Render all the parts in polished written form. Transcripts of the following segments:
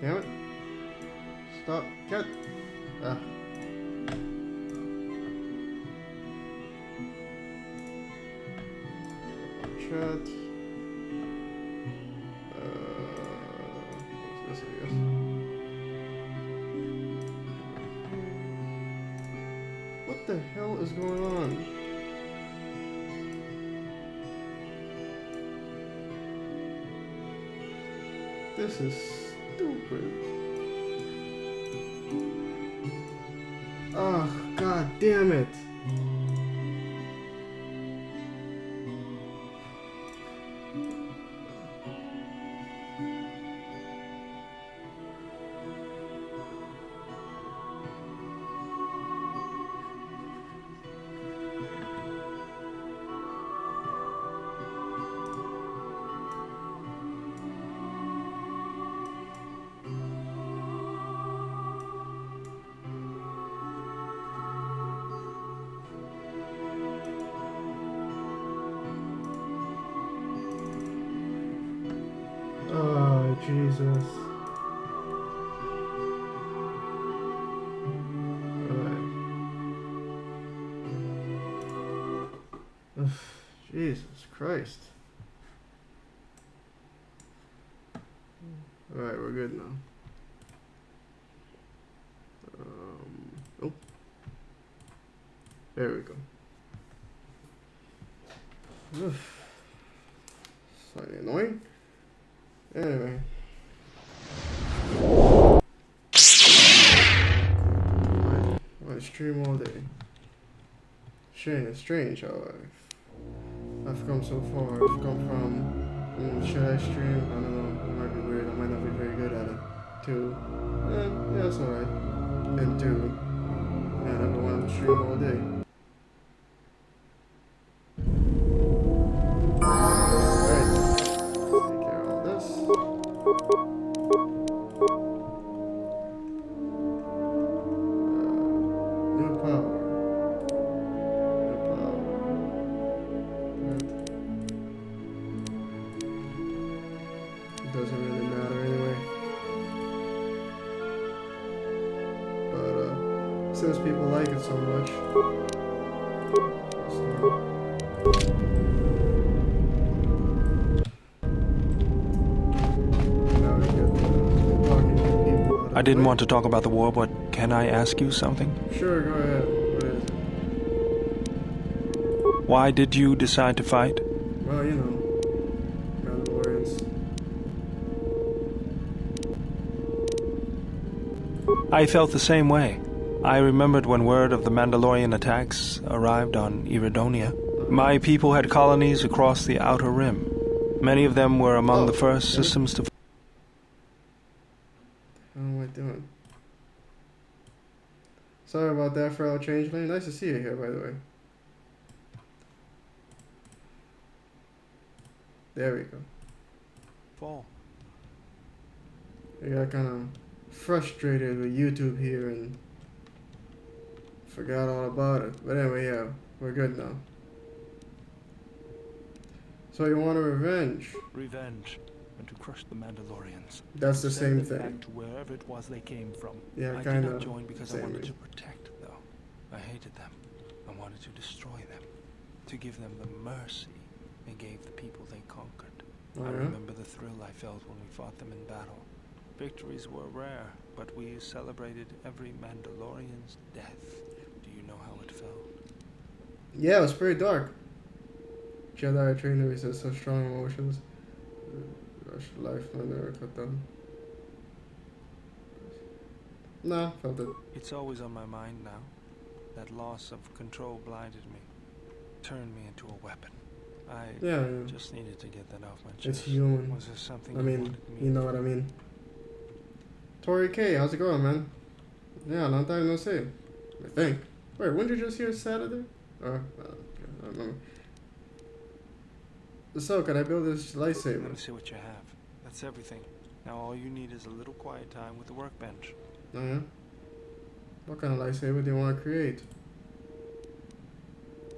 Damn it. Stop. Get. Ah. Chat. What's this, I guess? What the hell is going on? This is stupid. Oh, god damn it. Oh, Jesus. Alright. Jesus Christ. Alright, we're good now. Oh. There we go. Slightly annoying. Anyway. I stream all day. Strange how I've come so far. I've come from, should I stream? I don't know. It might be weird. I might not be very good at it. To, yeah, it's alright. And to, man, I don't want to stream all day. Doesn't really matter anyway. But since people like it so much, now we get talking to people. I didn't want to talk about the war, but can I ask you something? Sure, go ahead. What is it? Why did you decide to fight? Well, you know. I felt the same way. I remembered when word of the Mandalorian attacks arrived on Iridonia. My people had colonies across the Outer Rim. Many of them were among the first systems to... What am I doing? Sorry about that, fellow changeling. Nice to see you here, by the way. There we go. Fall. I got kind of frustrated with YouTube here and forgot all about it. But anyway, yeah, we're good now. So you want a revenge? Revenge, and to crush the Mandalorians. That's the same thing. Back to wherever it was they came from. Yeah, I kind did not of. join because I wanted to protect, though. I hated them. I wanted to destroy them, to give them the mercy they gave the people they conquered. Oh, I yeah? remember the thrill I felt when we fought them in battle. Victories were rare, but we celebrated every Mandalorian's death. Do you know how it felt? Yeah, it was pretty dark. Jedi trainer resist so strong emotions. Rush life, I never cut down. Nah, felt it. It's always on my mind now. That loss of control blinded me, turned me into a weapon. I just needed to get that off my chest. It's human. Was there something I mean, you know what I mean. Tori K, how's it going, man? Yeah, long time no see. I think. Wait, when did you just hear Saturday? I don't remember. So, can I build this lightsaber? Let me see what you have. That's everything. Now all you need is a little quiet time with the workbench. Oh yeah? What kind of lightsaber do you want to create?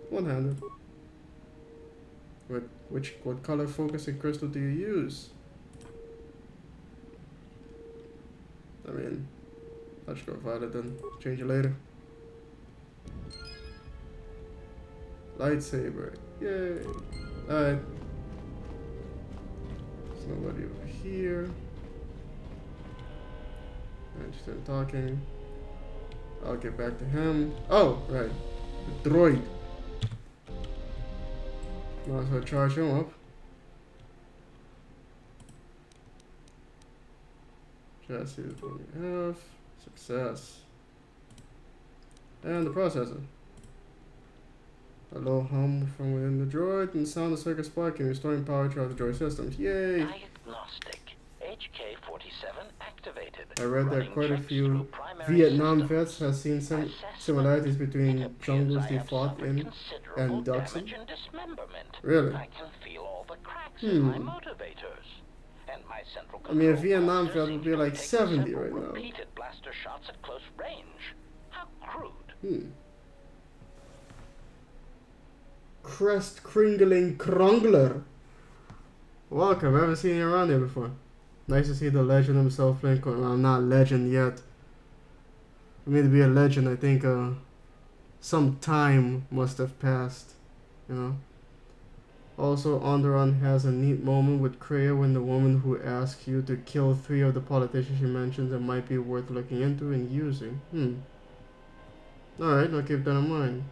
One-handed. What color focusing crystal do you use? I mean, I should go violet then. Change it later. Lightsaber. Yay. Alright. There's nobody over here. Interested in talking. I'll get back to him. Oh, right. The droid. Might as well charge him up. Chassis is what we have. Success. And the processor. A low hum from within the droid and sound the circuit sparking, restoring power throughout the droid systems. Yay! Diagnostic. HK-47 activated. I read that quite a few Vietnam vets have seen some similarities between jungles they fought in and Duxon. Really? I can feel all the cracks in my motivators. And my central I mean, a control Vietnam cluster vet would be seems to like have 70 taken right several now. repeated blaster shots at close range. How crude. Crest Kringling Krongler. Welcome, I haven't seen you around here before. Nice to see the legend himself playing. Well, not legend yet. I mean, to be a legend, I think some time must have passed, you know. Also, Onderon has a neat moment with Kreia when the woman who asks you to kill 3 of the politicians she mentions that might be worth looking into and using. Alright, I'll keep that in mind.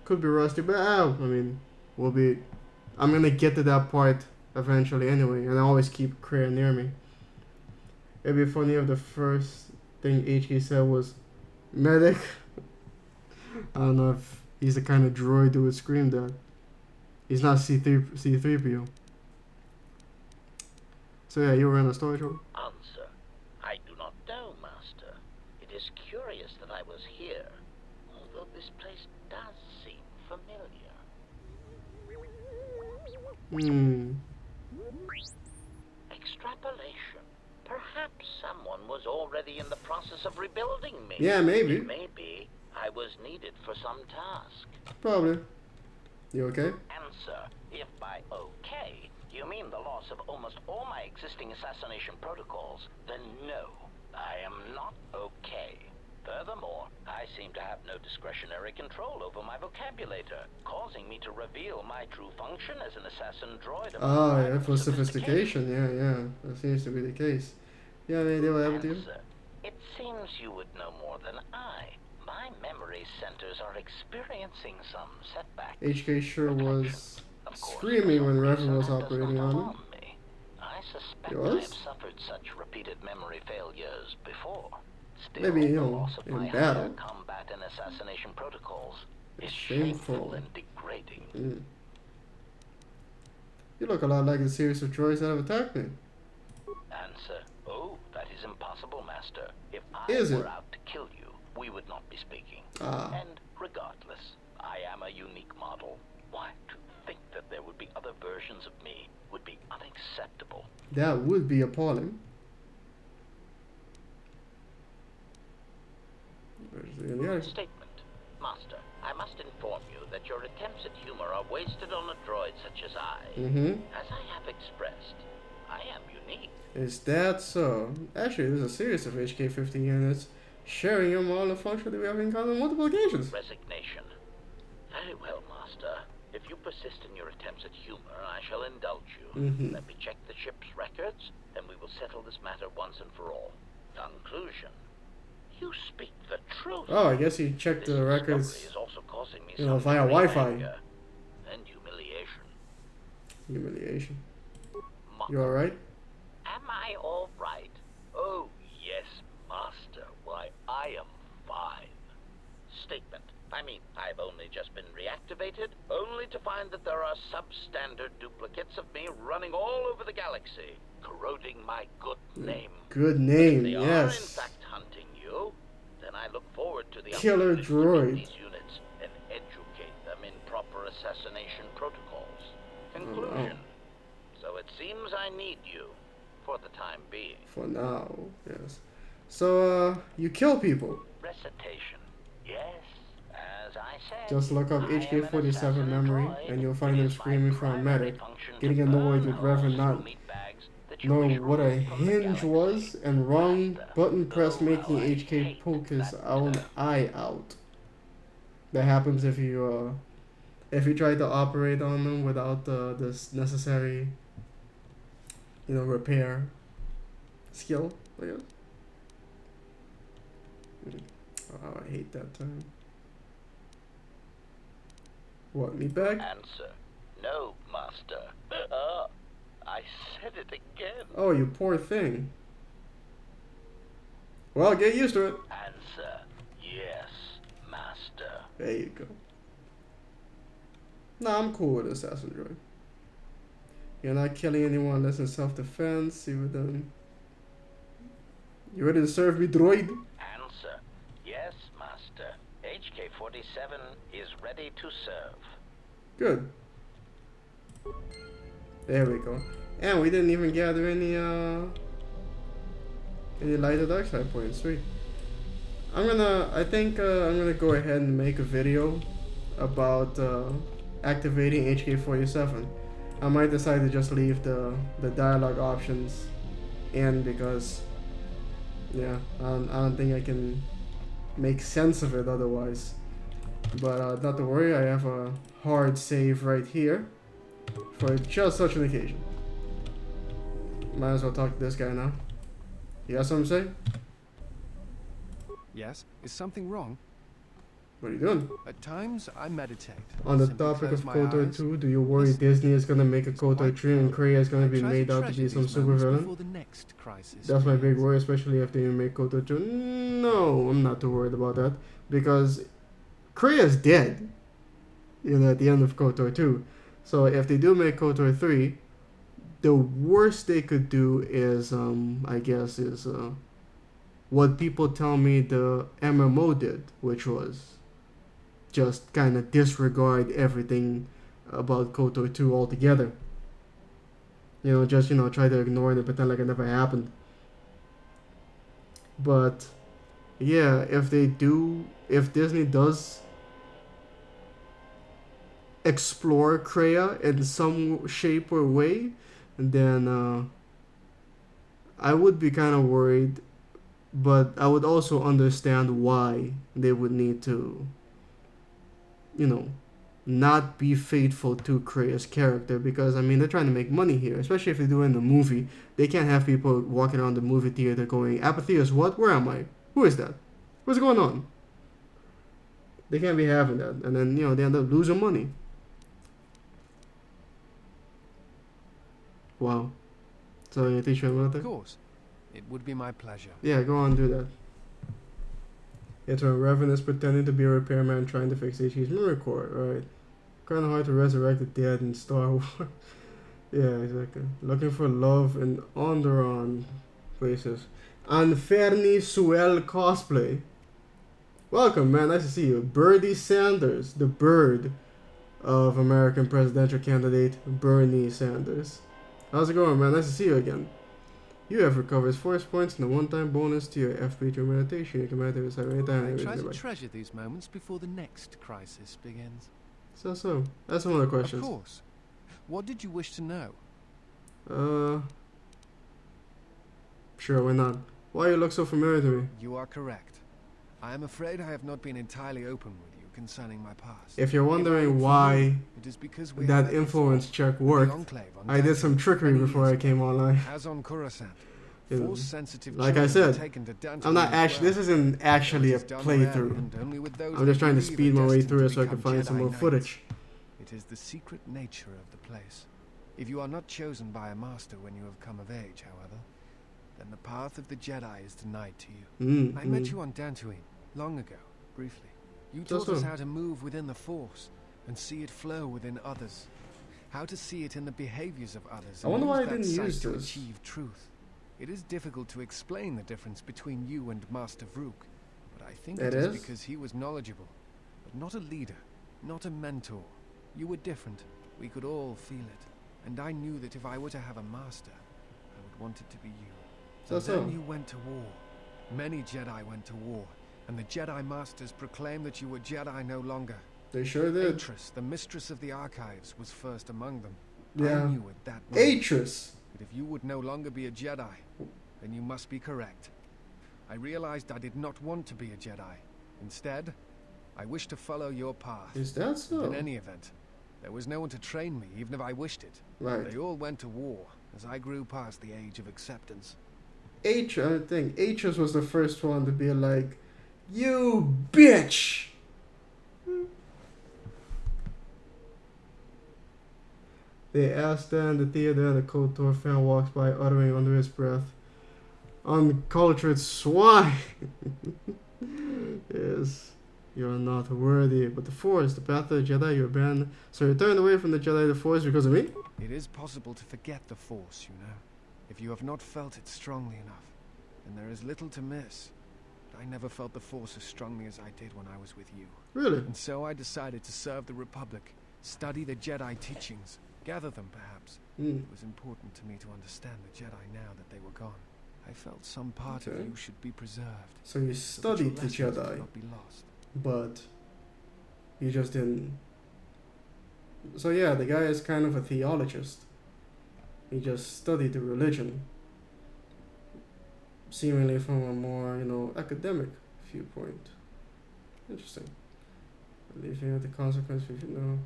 Could be rusty, but I mean, I'm gonna get to that part eventually anyway, and I always keep Kreia near me. It'd be funny if the first thing HK said was medic. I don't know if he's the kind of droid who would scream that. He's not C3PO. So yeah, you were in a storage room? Answer. I do not know, Master. It is curious that I was here, although this place does seem familiar. Extrapolation. Perhaps someone was already in the process of rebuilding me. Yeah, maybe. Maybe I was needed for some task. Probably. You okay? Answer. If by okay, you mean the loss of almost all my existing assassination protocols, then no, I am not okay. Furthermore, I seem to have no discretionary control over my vocabulator, causing me to reveal my true function as an assassin droid. Ah, yeah, for sophistication. Yeah, that seems to be the case. Yeah, any idea what happened to you? It seems you would know more than I. My memory centers are experiencing some setbacks. HK sure was screaming when Revan was operating on him. I suspect He I was? have suffered such repeated memory failures before. Still, Maybe, you the know, loss of in my battle. higher combat and assassination protocols is Shameful. shameful and degrading. You look a lot like the series of droids that have attacked me. Answer. Oh, that is impossible, Master. If Is I it? were out to kill you, we would not be speaking. And regardless, I am a unique model. Why, to think that there would be other versions of me would be unacceptable. That would be appalling. Statement. Master, I must inform you that your attempts at humor are wasted on a droid such as I. As I have expressed, I am unique. Is that so? Actually, there's a series of HK-50 units sharing your model function that we have encountered on multiple occasions. Resignation. Very well, Master. If you persist in your attempts at humor, I shall indulge you. Let me check the ship's records, and we will settle this matter once and for all. Conclusion. You speak the truth. Oh, I guess you checked This the records, discovery is also causing me you know, some via degree of Wi-Fi. anger and humiliation. Humiliation. Mock. You alright? Am I all right? Oh, yes, Master. Why, I am fine. Statement. I mean, I've only just been reactivated, only to find that there are substandard duplicates of me running all over the galaxy, corroding my good name. Good name, If they are in yes. fact hunting you, then I look forward to the Killer opportunity to meet droid. these units and educate them in proper assassination protocols. Conclusion. So it seems I need you for the time being. For now, yes. So, you kill people. Recitation. Yes, as I said. Just look up I am an HK-47 assassin memory droid. and you'll find It him is my screaming for a primary medic, function to getting annoyed burn with holes Reverend through not meat bags that know Jewish what a rule from the hinge galaxy. was, and wrong Master, button press oh, making how I HK hate poke his that own term. eye out. That happens if you try to operate on them without this necessary, repair skill. I guess. Oh, I hate that term. What, me back? Answer. No, Master. I said it again. Oh, you poor thing. Well, get used to it. Answer. Yes, Master. There you go. Nah, I'm cool with Assassin Droid. You're not killing anyone unless in self-defense. You ready to serve me, droid? Answer. Yes, Master. HK-47 is ready to serve. Good. There we go. And we didn't even gather any light or dark side points. Sweet. I think I'm gonna go ahead and make a video about activating HK-47. I might decide to just leave the dialogue options in because, yeah, I don't think I can make sense of it otherwise. But not to worry, I have a hard save right here for just such an occasion. Might as well talk to this guy now. You got something to say? Yes? Is something wrong? What are you doing? At times, I meditate. On the Simply topic close of my KOTOR eyes. 2, do you worry Listen. Disney is gonna make a It's KOTOR quite 3 and calm. Kreia is gonna I be try made out to treasure be some these super moments villain? before the next crisis That's my big begins. worry, especially if they make KOTOR 2. No, I'm not too worried about that because Kreia's dead. At the end of KOTOR 2. So if they do make KOTOR 3, the worst they could do is, I guess, is what people tell me the MMO did, which was just kind of disregard everything about KOTOR 2 altogether. Just, try to ignore it and pretend like it never happened. But, yeah, if Disney does explore Kreia in some shape or way, then I would be kind of worried, but I would also understand why they would need to, not be faithful to Kreia's character, because they're trying to make money here, especially if they do it in the movie. They can't have people walking around the movie theater going, "Apathy is what? Where am I? Who is that? What's going on?" They can't be having that, and then they end up losing money. Wow. So you teach me about Of that? course. It would be my pleasure. Yeah, go on, do that. It's when Revan is pretending to be a repairman trying to fix HK's memory core, right? Kinda hard to resurrect the dead in Star Wars. Yeah, exactly. Looking for love in Onderon places. Anferni Suel cosplay. Welcome, man. Nice to see you. Bernie Sanders, the bird of American presidential candidate Bernie Sanders. How's it going, man? Nice to see you again. You have recovered force points and a one-time bonus to your FP through meditation. You can meditate with anytime. I try to treasure these moments before the next crisis begins. So. That's one of the questions. Of course. What did you wish to know? Sure, why not? Why you look so familiar to me? You are correct. I am afraid I have not been entirely open with you concerning my past. If you're If I wondering look for why you, it is because we that have influence check the worked, Enclave on I did some Dantooine trickery many before I years came ago. online. As on Coruscant, Yeah. force-sensitive Like I children were said, taken to Dantooine I'm not as actually. well. This isn't actually a It is done rarely playthrough. and only with those I'm just that trying to believe speed are my way destined through to it so I can become find some Jedi more Knights. footage. It is the secret nature of the place. If you are not chosen by a master when you have come of age, however, then the path of the Jedi is denied to you. I met you on Dantooine, long ago, briefly. You taught us how to move within the Force and see it flow within others. How to see it in the behaviors of others. I wonder why I that didn't sight use to this. achieve truth. It is difficult to explain the difference between you and Master Vrook, but I think it is because he was knowledgeable, but not a leader, not a mentor. You were different. We could all feel it. And I knew that if I were to have a master, I would want it to be you. So then you went to war. Many Jedi went to war, and the Jedi Masters proclaimed that you were Jedi no longer. They sure did. Atris, the mistress of the archives, was first among them. Yeah. I knew at that moment Atris. that if you would no longer be a Jedi, then you must be correct. I realized I did not want to be a Jedi. Instead, I wished to follow your path. Is that so? And in any event, there was no one to train me, even if I wished it. Right. They all went to war as I grew past the age of acceptance. I think Atreus was the first one to be like, "You bitch!" They asked in the theater, and the KOTOR fan walks by, uttering under his breath, "Uncultured swine!" Yes, you're not worthy. But the Force, the path of the Jedi, you abandoned. So you turned away from the Jedi, the Force, because of me? It is possible to forget the Force, you know, if you have not felt it strongly enough. And there is little to miss. I never felt the Force as strongly as I did when I was with you. Really? And so I decided to serve the Republic, study the Jedi teachings, gather them perhaps. It was important to me to understand the Jedi now that they were gone. I felt some part of you should be preserved. So you studied the Jedi, would not be lost. but you just didn't. So yeah, the guy is kind of a theologist. He just studied the religion, seemingly from a more, academic viewpoint. Interesting. Leaving out the consequence if you know.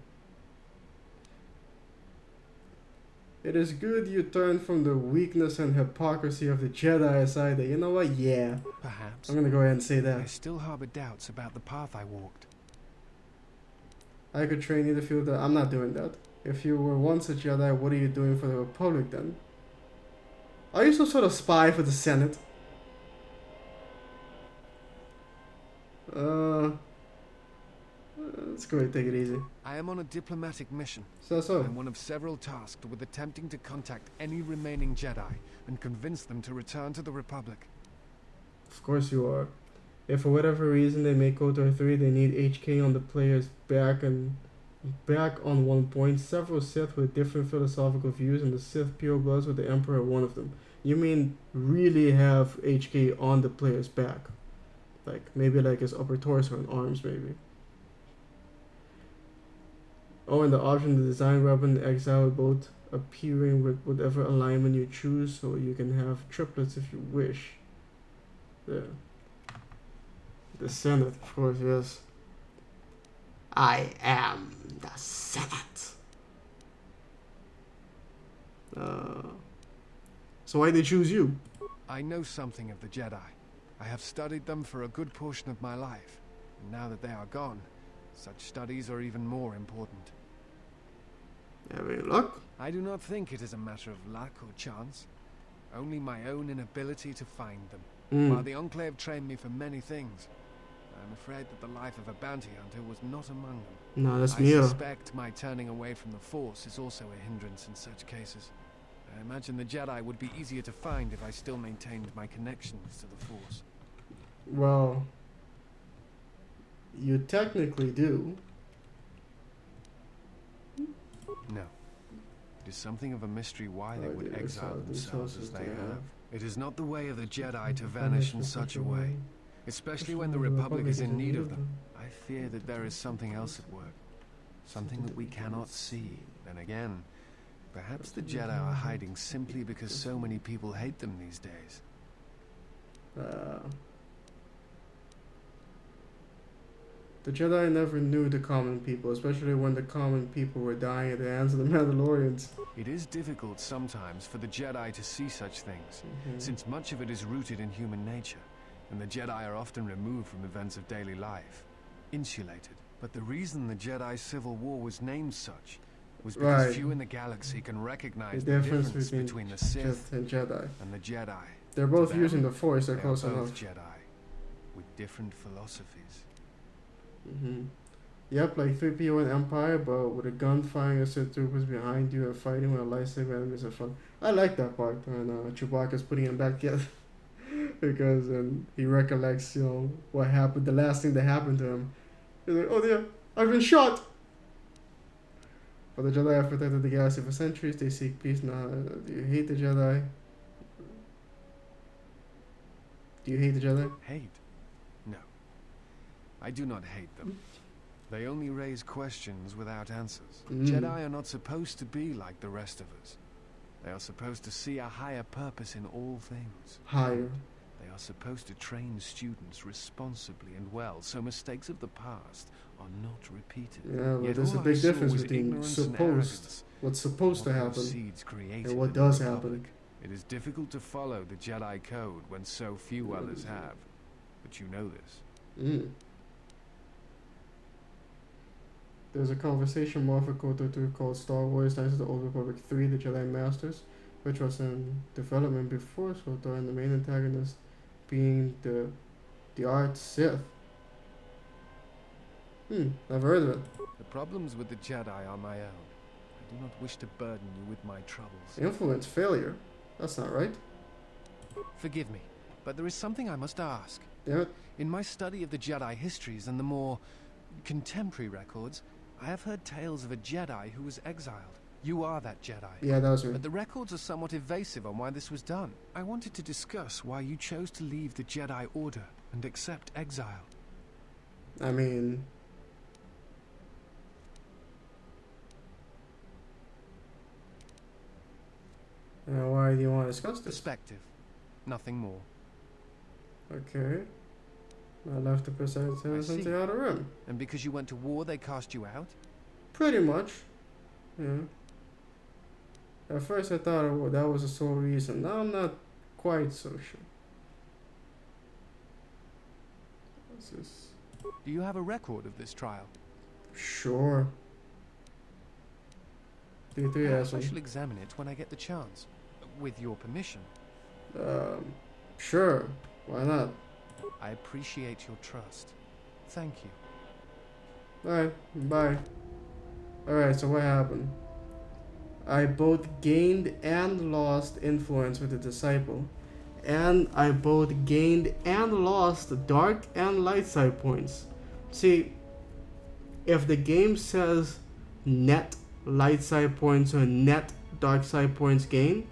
It is good you turn from the weakness and hypocrisy of the Jedi aside. You know what? Yeah. Perhaps. I'm gonna go ahead and say that. I still harbor doubts about the path I walked. I could train you to feel that. I'm not doing that. If you were once a Jedi, what are you doing for the Republic then? Are you some sort of spy for the Senate? Let's go ahead and take it easy. I am on a diplomatic mission. So. I'm one of several tasked with attempting to contact any remaining Jedi and convince them to return to the Republic. Of course you are. If for whatever reason they make KOTOR 3, they need HK on the player's back on one point. Several Sith with different philosophical views, and the Sith pure bloods with the Emperor one of them. You mean really have HK on the player's back? Like maybe like his upper torso and arms maybe. Oh, and the option to design weapon exile with both appearing with whatever alignment you choose, so you can have triplets if you wish. Yeah. The Senate, of course, yes. I am the Senate. So why they choose you? I know something of the Jedi. I have studied them for a good portion of my life. And now that they are gone, such studies are even more important. Having luck? I do not think it is a matter of luck or chance. Only my own inability to find them. While the Enclave trained me for many things, I'm afraid that the life of a bounty hunter was not among them. No, that's I me. suspect my turning away from the Force is also a hindrance in such cases. I imagine the Jedi would be easier to find if I still maintained my connections to the Force. Well, you technically do. No. It is something of a mystery why they would exile themselves as they have. It is not the way of the Jedi to vanish in such a way, especially when the Republic is in need of them. I fear that there is something else at work, something that we cannot see. Then again, perhaps the Jedi are hiding simply because so many people hate them these days. The Jedi never knew the common people, especially when the common people were dying at the hands of the Mandalorians. It is difficult sometimes for the Jedi to see such things, since much of it is rooted in human nature, and the Jedi are often removed from events of daily life, insulated. But the reason the Jedi Civil War was named such was because few in the galaxy can recognize the difference between the Sith and Jedi. And the Jedi. They're both using the Force, they're close both enough. Jedi, with different philosophies. Yep, like 3PO in Empire, but with a gun firing at Sith troopers behind you and fighting with a lightsaber enemies are fun. I like that part when Chewbacca's putting him back together. Because he recollects, what happened, the last thing that happened to him. He's like, oh dear, I've been shot! But the Jedi have protected the galaxy for centuries, they seek peace now. Do you hate the Jedi? Do you hate the Jedi? Hate? No. I do not hate them. They only raise questions without answers. Jedi are not supposed to be like the rest of us. They are supposed to see a higher purpose in all things. Higher. They are supposed to train students responsibly and well, so mistakes of the past are not repeated. Yeah, but Yet there's a all I big saw difference was between ignorance and supposed, arrogance. what's supposed to What happen, those seeds created and what in the does Republic. happen. It is difficult to follow the Jedi Code when so few others have. But you know this. There's a conversation more for KOTOR 2 called Star Wars Knights of the Old Republic 3, The Jedi Masters, which was in development before KOTOR, and the main antagonist being the Art Sith. I've heard of it. The problems with the Jedi are my own. I do not wish to burden you with my troubles. Influence failure. That's not right. Forgive me, but there is something I must ask. Damn it. In my study of the Jedi histories and the more contemporary records, I have heard tales of a Jedi who was exiled. You are that Jedi. Yeah, that was me. But the records are somewhat evasive on why this was done. I wanted to discuss why you chose to leave the Jedi Order and accept exile. I mean... why do you want to discuss this? Perspective. Nothing more. Okay. I left the precise sentence in the outer rim. And because you went to war, they cast you out? Pretty much. Yeah. At first I thought that was the sole reason. Now I'm not quite so sure. What's this? Do you have a record of this trial? Sure. D3 I shall examine it when I get the chance. With your permission. Sure. Why not? I appreciate your trust. Thank you. Alright, bye. Alright, so what happened? I both gained and lost influence with the disciple. And I both gained and lost dark and light side points. See, if the game says net light side points or net dark side points gain,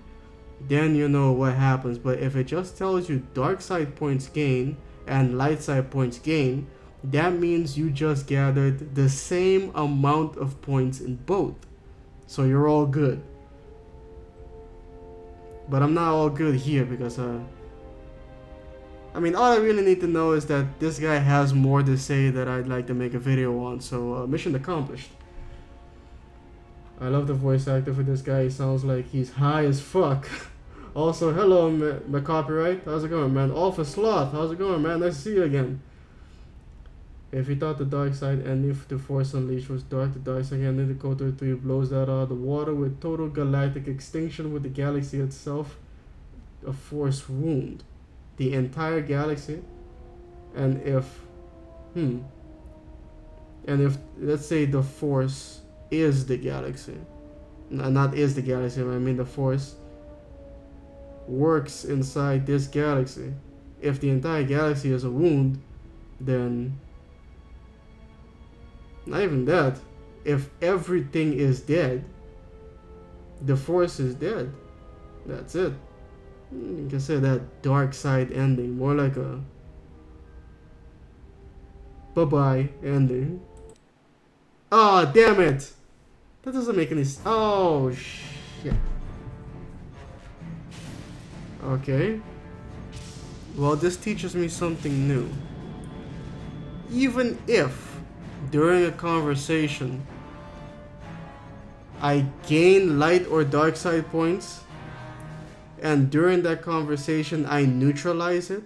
then you know what happens. But if it just tells you dark side points gain and light side points gain, that means you just gathered the same amount of points in both. So you're all good. But I'm not all good here because I mean, all I really need to know is that this guy has more to say that I'd like to make a video on. So mission accomplished. I love the voice actor for this guy. He sounds like he's high as fuck. Also, hello, my copyright. How's it going, man? Alpha Sloth. How's it going, man? Nice to see you again. If you thought the dark side ending for the Force Unleashed was dark, the dark side ending to KOTOR 3 blows that out of the water with total galactic extinction with the galaxy itself a force wound. The entire galaxy. And if let's say the Force is the galaxy. Not is the galaxy, I mean the Force works inside this galaxy. If the entire galaxy is a wound, then not even that. If everything is dead, the Force is dead. That's it. You can say that dark side ending, more like a bye-bye ending. Oh, damn it! That doesn't make any sense. Oh, shit. Okay. Well, this teaches me something new. Even if, during a conversation, I gain light or dark side points, and during that conversation I neutralize it,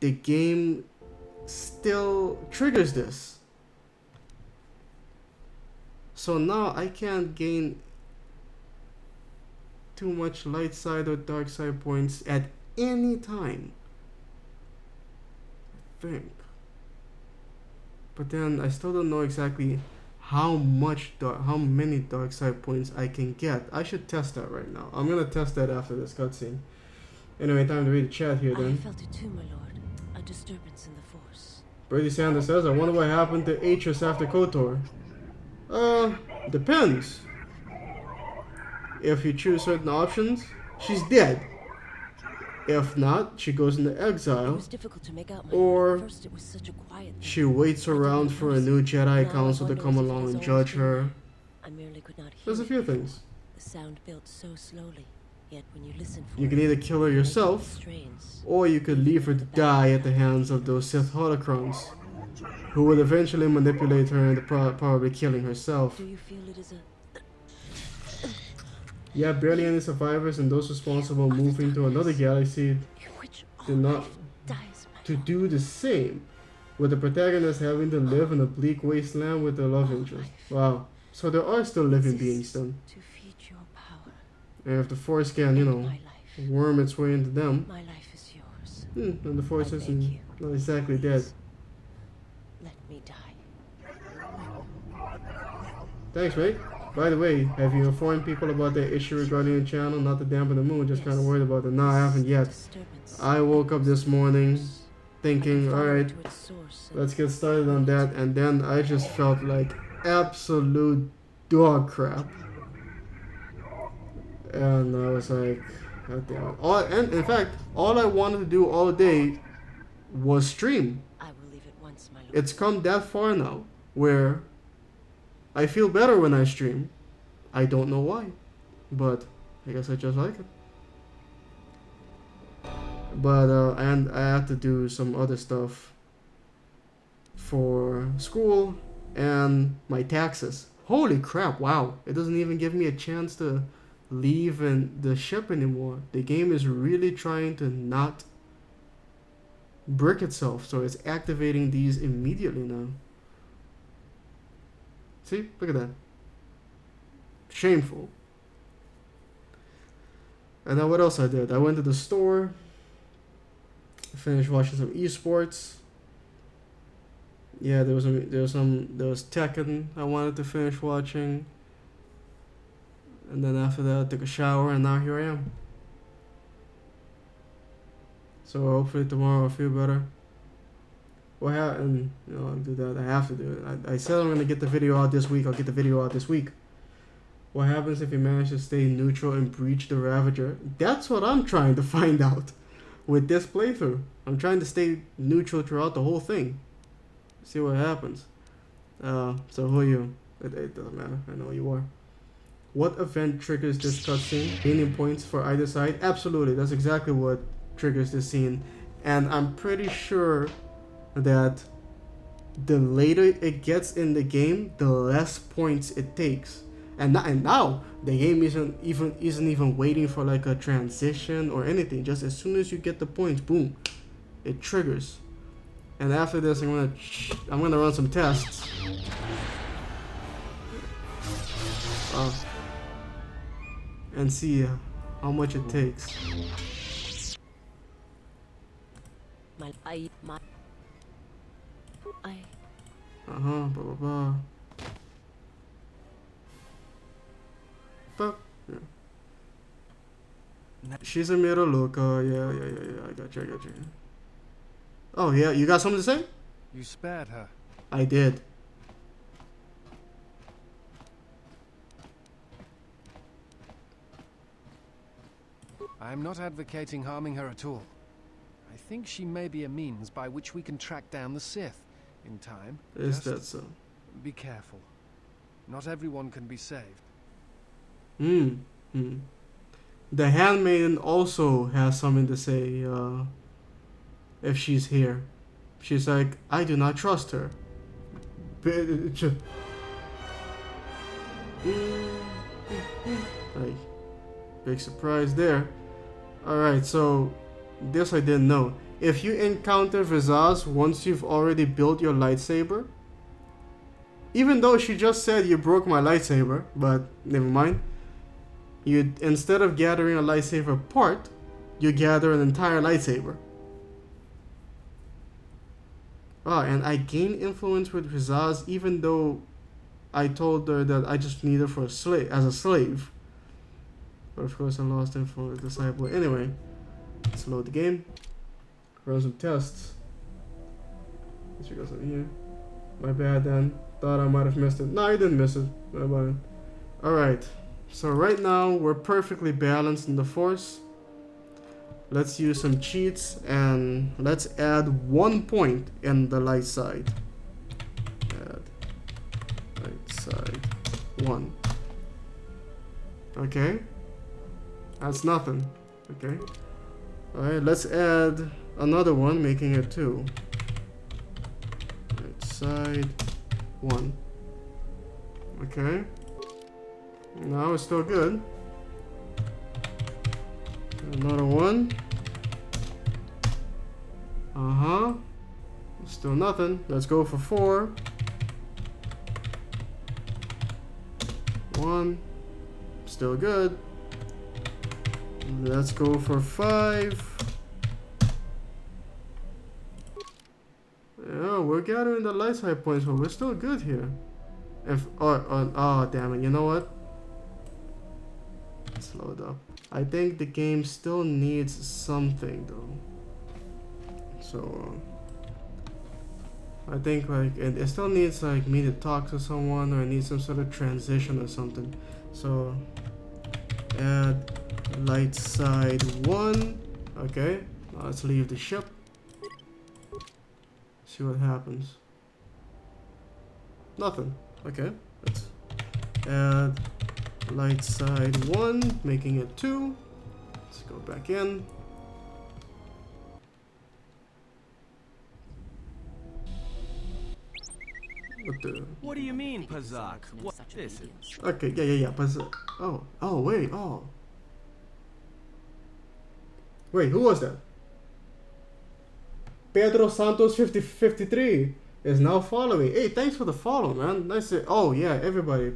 the game still triggers this. So now I can't gain too much light side or dark side points at any time, I think. But then I still don't know exactly how many dark side points I can get. I should test that right now. I'm gonna test that after this cutscene. Anyway, time to read the chat here then. I felt it too, my lord. A disturbance in the Force. Brady Sanders says, I wonder what happened to Atris after KOTOR. Depends. If you choose certain options, she's dead. If not, she goes into exile. It was difficult to make out, my Or lord. At first it was such a quiet thing. she waits around for a new Jedi Council to come along and judge her. I merely could not hear There's a few things. The sound built so slowly, yet when you listen for You can either kill her yourself, or you could leave her to die at the hands of those Sith holocrons, who would eventually manipulate her into probably killing herself. Do you feel it is a... Yeah, barely any survivors, and those responsible moving to another galaxy did not to do the same, with the protagonist having to live in a bleak wasteland with their love interest. Wow. So there are still living beings then. To feed your power. And if the Force can, you know, worm its way into them, My life is yours. and the Force isn't not exactly dead. Let me die. Thanks, mate. By the way, have you informed people about the issue regarding your channel? Not to dampen the mood, just kind of worried about it. No, I haven't yet. I woke up this morning thinking, alright, let's get started on that, and then I just felt like absolute dog crap. And I was like, God damn it. And in fact, all I wanted to do all day was stream. I will leave it once, my lord. It's come that far now, where I feel better when I stream. I don't know why, but I guess I just like it. But and I have to do some other stuff for school and my taxes. Holy crap, wow. It doesn't even give me a chance to leave the ship anymore. The game is really trying to not brick itself, so it's activating these immediately now. See, look at that. Shameful. And then what else I did? I went to the store, finished watching some esports. Yeah, there was Tekken I wanted to finish watching. And then after that, I took a shower, and now here I am. So hopefully tomorrow I'll feel better. What happened? You know, I'll do that. I have to do it. I said I'm gonna get the video out this week. I'll get the video out this week. What happens if you manage to stay neutral and breach the Ravager? That's what I'm trying to find out with this playthrough. I'm trying to stay neutral throughout the whole thing. See what happens. So who are you? It doesn't matter. I know who you are. What event triggers this cutscene? Gaining points for either side? Absolutely. That's exactly what triggers this scene. And I'm pretty sure that the later it gets in the game, the less points it takes. And now the game isn't even waiting for like a transition or anything. Just as soon as you get the points, boom, it triggers. And after this, I'm gonna run some tests. And see how much it takes. Blah blah blah. But yeah. She's a middle looker. Yeah. I got you. Oh yeah, you got something to say? You spared her. I did. I'm not advocating harming her at all. I think she may be a means by which we can track down the Sith in time. Is that so? Be careful. Not everyone can be saved. The handmaiden also has something to say if she's here. She's like, I do not trust her. Like, big surprise there. Alright, so this I didn't know. If you encounter Vizaz once you've already built your lightsaber, even though she just said you broke my lightsaber, but never mind. You, instead of gathering a lightsaber part, you gather an entire lightsaber. And I gained influence with Vizaz even though I told her that I just need her for as a slave. But of course I lost influence with Disciple. Anyway, let's load the game. Run some tests. Let's go something here. My bad then. Thought I might have missed it. No, I didn't miss it. My bad. Alright. So right now we're perfectly balanced in the Force. Let's use some cheats and let's add 1 point in the light side. Add light side 1. Okay. That's nothing. Okay. Alright, let's add another one, making it 2. Right side 1. Okay. Now it's still good. Another one. Uh-huh. Still nothing. Let's go for 4. 1. Still good. Let's go for 5. Yeah, we're gathering the light side points, but we're still good here. If oh damn it, you know what? Let's load up. I think the game still needs something though. So I think like it still needs like me to talk to someone, or I need some sort of transition or something. So add light side 1. Okay, now let's leave the ship. See what happens. Nothing. Okay, let's add light side 1, making it 2. Let's go back in. What do you mean, Pazak? What this is? Okay, yeah. Pazak. Oh, wait, Wait, who was that? Pedro Santos 53 is now following. Hey, thanks for the follow, man. Nice to, oh yeah, everybody.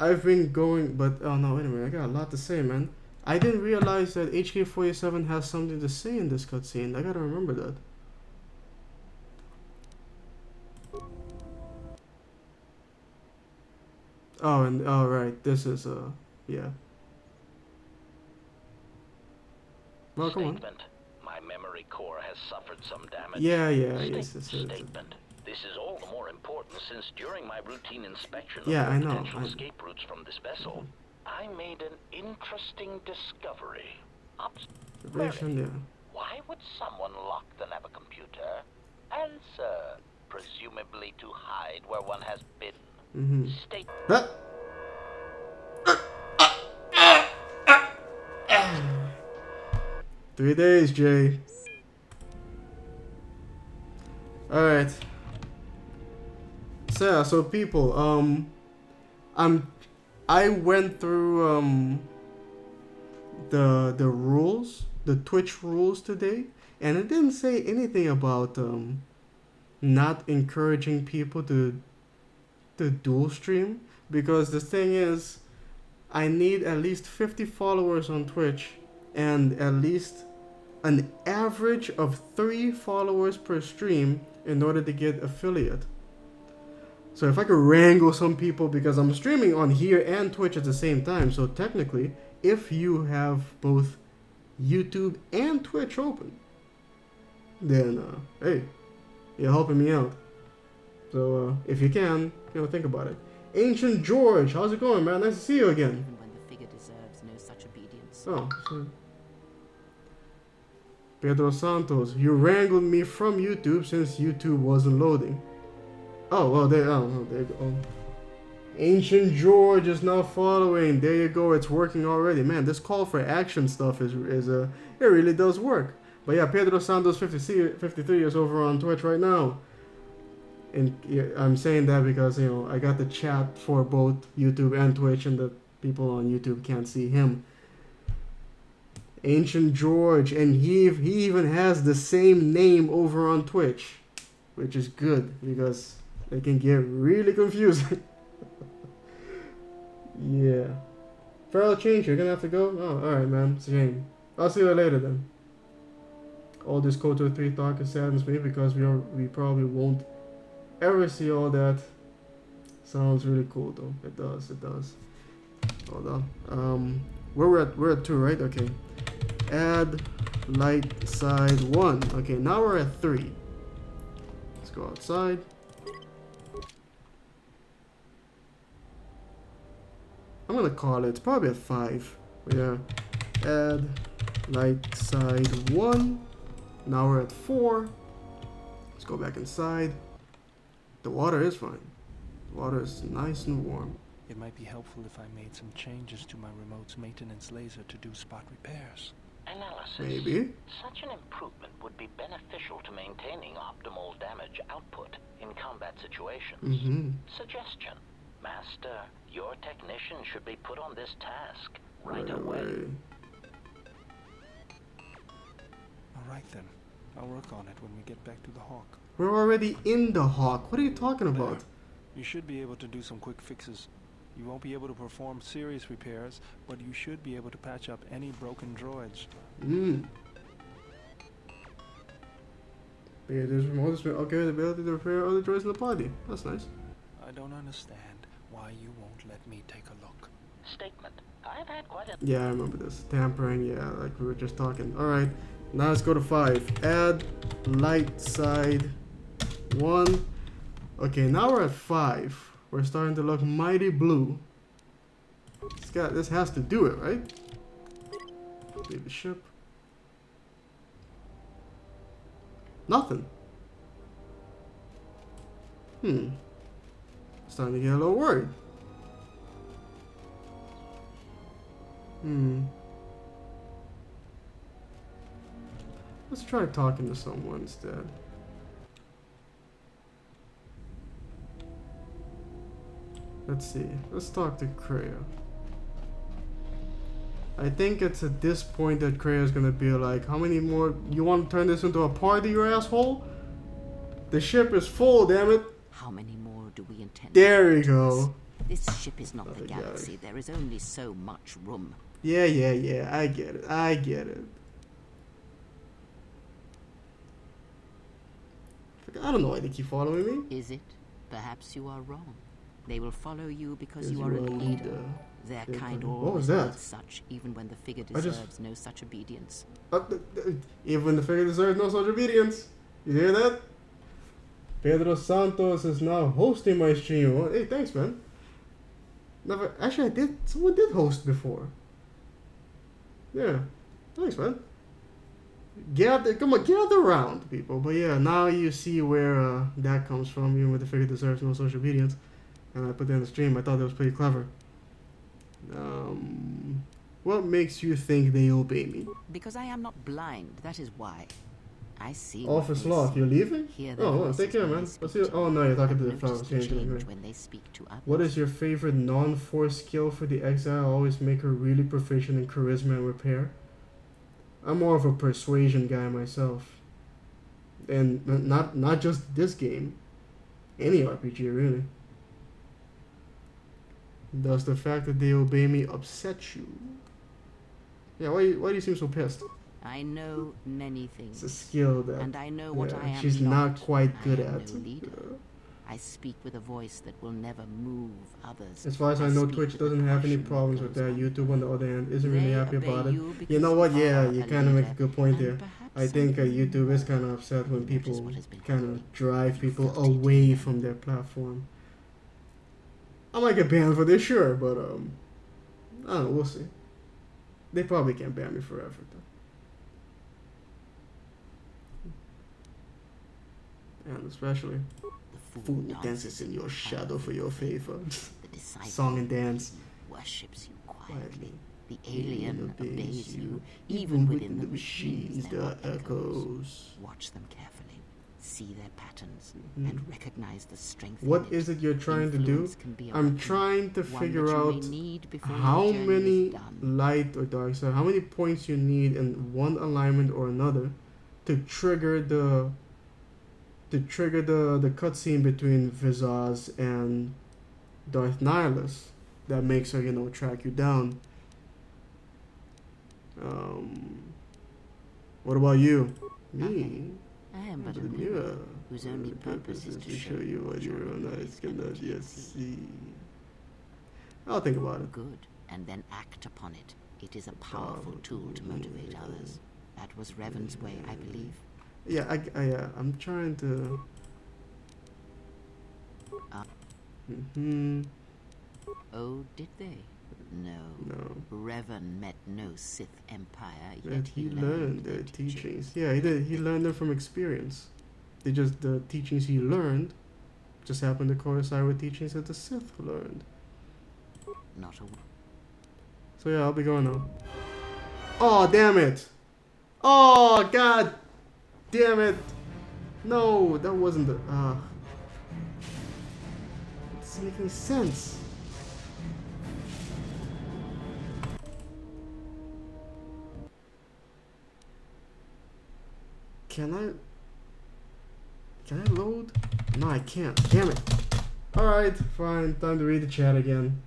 I've been going, but oh no, wait a minute, I got a lot to say, man. I didn't realize that HK47 has something to say in this cutscene. I gotta remember that. Oh, and right, this is yeah. Well, come on. My memory core has suffered some damage. Yeah, yes. Statement. This is all the more important since during my routine inspection of potential escape routes from this vessel, I made an interesting discovery. Observation, yeah. Why would someone lock the navicomputer? Answer. Presumably to hide where one has been. State. 3 days, Jay. Alright. So people, I went through the rules, the Twitch rules today, and it didn't say anything about not encouraging people to dual stream, because the thing is, I need at least 50 followers on Twitch and at least an average of 3 followers per stream in order to get affiliate. So if I could wrangle some people, because I'm streaming on here and Twitch at the same time, so technically if you have both YouTube and Twitch open, then hey, you're helping me out. So if you can, think about it. Ancient George, how's it going, man? Nice to see you again. Even when the figure deserves no such obedience. Oh, so Pedro Santos, you wrangled me from YouTube since YouTube wasn't loading. Oh, well, there you go. Ancient George is now following. There you go. It's working already. Man, this call for action stuff is it really does work. But yeah, Pedro Santos 53 is over on Twitch right now. And yeah, I'm saying that because, I got the chat for both YouTube and Twitch, and the people on YouTube can't see him. Ancient George, and he even has the same name over on Twitch, which is good because it can get really confusing. Yeah. Feral Change, you're gonna have to go? Oh, alright, man. It's a shame. I'll see you later then. All this KOTOR 3 talk saddens me because we probably won't ever see all that. Sounds really cool though. It does. Hold on. We're at 2, right? Okay. Add light side 1. Okay, now we're at 3. Let's go outside. I'm gonna call it. It's probably a 5. Yeah. Add light side 1. Now we're at 4. Let's go back inside. The water is fine. Water is nice and warm. It might be helpful if I made some changes to my remote's maintenance laser to do spot repairs. Analysis. Maybe. Such an improvement would be beneficial to maintaining optimal damage output in combat situations. Suggestion. Master, your technician should be put on this task right away. Alright then. I'll work on it when we get back to the Hawk. We're already in the Hawk. What are you talking about? You should be able to do some quick fixes. You won't be able to perform serious repairs, but you should be able to patch up any broken droids. Yeah, there's remote okay, the ability to repair other droids in the party. That's nice. I don't understand why you won't let me take a look. Statement. I've had quite a... Yeah, I remember this. Tampering, yeah, like we were just talking. Alright, now let's go to 5. Add light side 1. Okay, now we're at 5. We're starting to look mighty blue. This has to do it, right? Leave the ship. Nothing. Starting to get a little worried. Let's try talking to someone instead. Let's see. Let's talk to Kreia. I think it's at this point that Kreia's gonna be like, how many more? You want to turn this into a party, you asshole? The ship is full, damn it. How many more do we intend? There we go. This ship is not the galaxy. There is only so much room. Yeah. I get it. I don't know why they keep following me. Is it? Perhaps you are wrong. They will follow you because you are a leader. Their kind always needs such, even when the figure deserves no such obedience. Even when the figure deserves no such obedience. You hear that? Pedro Santos is now hosting my stream. Oh, hey, thanks, man. Never, actually, I did. Someone did host before. Yeah, thanks, man. Come on, gather around, people. But yeah, now you see where that comes from. Even when the figure deserves no such obedience. And I put that in the stream. I thought that was pretty clever. What makes you think they obey me? Because I am not blind. That is why. I see. Office Loft, you're leaving? Oh, take care, man. Let's see. Oh no, you're talking to the flower exchange. When they speak to others. What is your favorite non-force skill for the exile? Always make her really proficient in charisma and repair. I'm more of a persuasion guy myself, and not just this game, any RPG really. Does the fact that they obey me upset you? Yeah, why do you seem so pissed? I know many things. It's a skill that, and I know what I am she's not quite good at. No leader. I speak with a voice that will never move others. As far as I know, Twitch doesn't have any problems with that. YouTube, on the other hand, isn't really happy about it. You know what? Yeah, you kind of make a good point there. I think YouTube is kind of upset when people kind of drive people away from their platform. I might get banned for this, sure, but I don't know. We'll see. They probably can't ban me forever, though. And especially, the fool dances in your shadow for your favor. Song and dance. Worships you quietly. The alien obeys you, even within the machines. There are echoes. Watch them carefully. See their patterns and recognize the strength. What is it you're trying to do? I'm trying to figure out how many light or dark side, how many points you need in one alignment or another to trigger the cutscene between Visage and Darth Nihilus that makes her, track you down. What about you? Me? I am but a mirror whose only purpose is to show you what your own eyes cannot yet see. I'll think about it. Good, and then act upon it. It is a powerful tool to motivate others. That was Revan's way, I believe. Yeah, I'm trying to. Oh, did they? No. Revan met no Sith Empire, yet that he learned their teachings. Yeah, he did. He learned them from experience. The teachings he learned just happened to coincide with teachings that the Sith learned. Not a. So yeah, I'll be going now. Oh, damn it! Oh, god damn it! No, that wasn't the. It doesn't make any sense. Can I load? No, I can't. Damn it. Alright, fine. Time to read the chat again.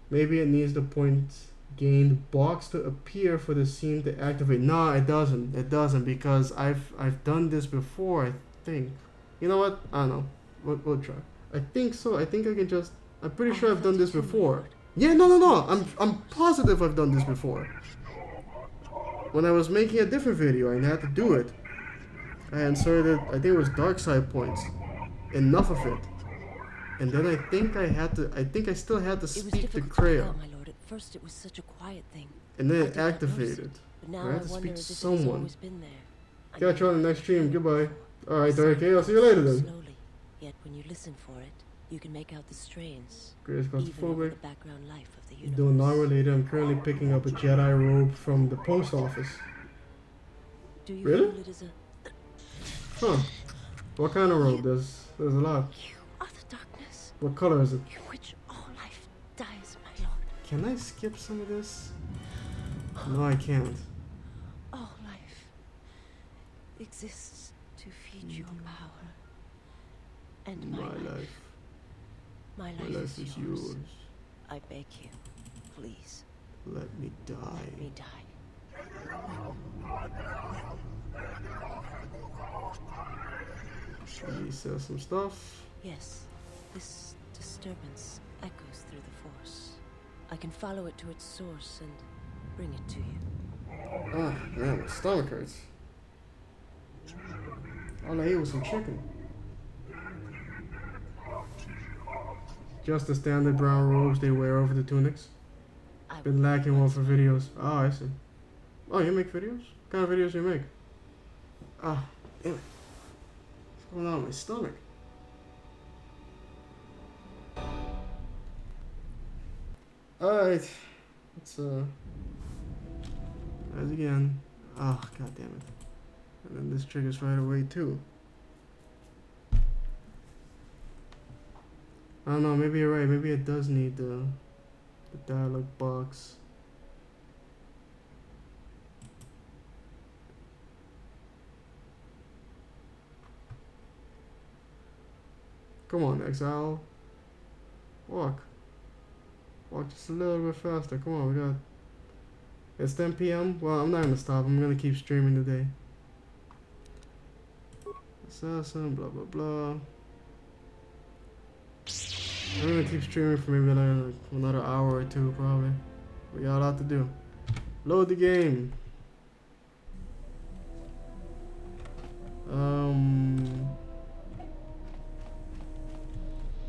Maybe it needs the point gained box to appear for the scene to activate. No, it doesn't. It doesn't because I've done this before, I think. You know what? I don't know. We'll try. I think so. I think I can just. I'm pretty sure I've done this before. Yeah, no. I'm positive I've done this before. When I was making a different video, I had to do it. I inserted, I think it was dark side points. Enough of it. And then I think I still had to speak to Kreia. My lord. At first it was such a quiet thing. And then it activated. I had to speak to someone. Catch you on the next stream. Goodbye. Alright, okay, I'll see you later then. Slowly. Yet when you listen for it, you can make out the strains. Greatest Even over claustrophobic. the background life of the universe. Doing non-related, I'm currently picking up a Jedi robe from the post office. Do you Really? feel it is a... Huh. What kind of robe? There's a lot. You are the darkness, What color is it? in which all life dies, my lord. Can I skip some of this? No, I can't. All life exists to feed your power. And my life. My My life life is yours. I beg you, please, Let me die. let me die. He says some stuff. Yes, this disturbance echoes through the Force. I can follow it to its source and bring it to you. Ah, man, my stomach hurts. All I ate was some chicken. Just the standard brown robes they wear over the tunics. Been lacking one for videos. Oh, I see. Oh, you make videos? What kind of videos do you make? Ah, damn it. What's going on with my stomach? Alright. Let's, guys again. Oh, god damn it. And then this triggers right away, too. I don't know, maybe you're right. Maybe it does need the dialogue box. Come on, Exile. Walk. Walk just a little bit faster. Come on, we got... It's 10 p.m. Well, I'm not gonna stop. I'm gonna keep streaming today. Assassin, blah, blah, blah. I'm gonna keep streaming for maybe another hour or two, probably. We got a lot to do. Load the game.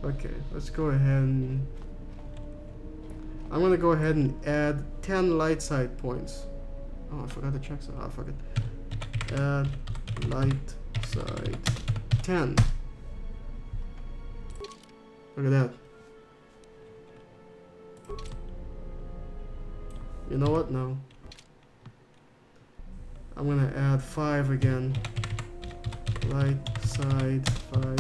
Okay, let's go ahead and... I'm gonna go ahead and add 10 light side points. Oh, I forgot to check some. Oh, fuck it. Add light side 10. Look at that. You know what? No. I'm gonna add 5 again. Light side 5.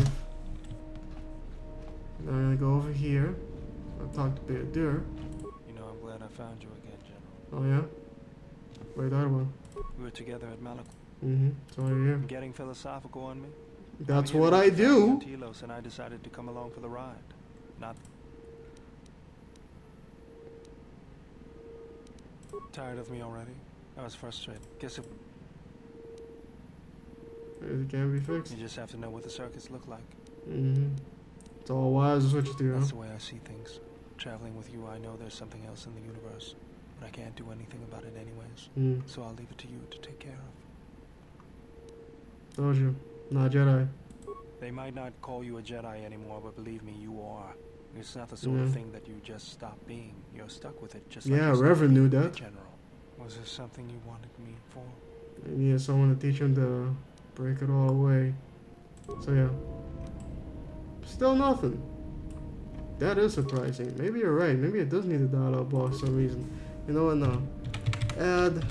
Now I'm gonna go over here. I'll talk to Beadur. You know, I'm glad I found you again, General. Oh yeah? Wait, that one. We were together at Malak. So you're here. Getting philosophical on me? That's what I do. Telos, and I decided to come along for the ride. Not tired of me already? I was frustrated. Guess it can be fixed. You just have to know what the circuits look like. It's all wise to switch to, huh? That's the way I see things. Traveling with you, I know there's something else in the universe, but I can't do anything about it anyways. So I'll leave it to you to take care of. Told you. Not Jedi. They might not call you a Jedi anymore, but believe me, you are. It's not the sort of thing that you just stop being. You're stuck with it, just like Reverend knew that. General. Was there something you wanted me for? He needed someone to teach him to break it all away. So yeah. Still nothing. That is surprising. Maybe you're right. Maybe it does need a dialogue box for some reason. You know what? No. Add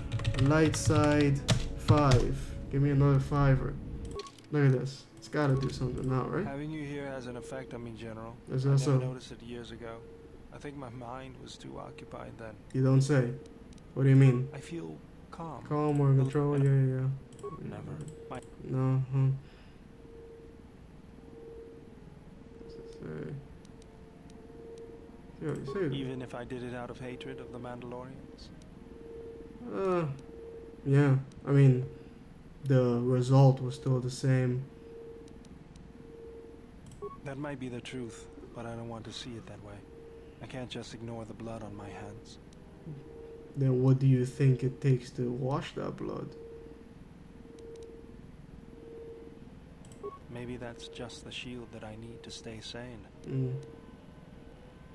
light side 5. Give me another 5er. Look at this. It's gotta do something now, right? Having you here has an effect on me, General. Is I that never so? noticed it years ago. I think my mind was too occupied then. You don't say. What do you mean? I feel calm. Calm or in control? Yeah. Never. No, Yeah, you say that. Even if I did it out of hatred of the Mandalorians? Yeah. I mean, the result was still the same. That might be the truth, but I don't want to see it that way. I can't just ignore the blood on my hands. Then what do you think it takes to wash that blood? Maybe that's just the shield that I need to stay sane.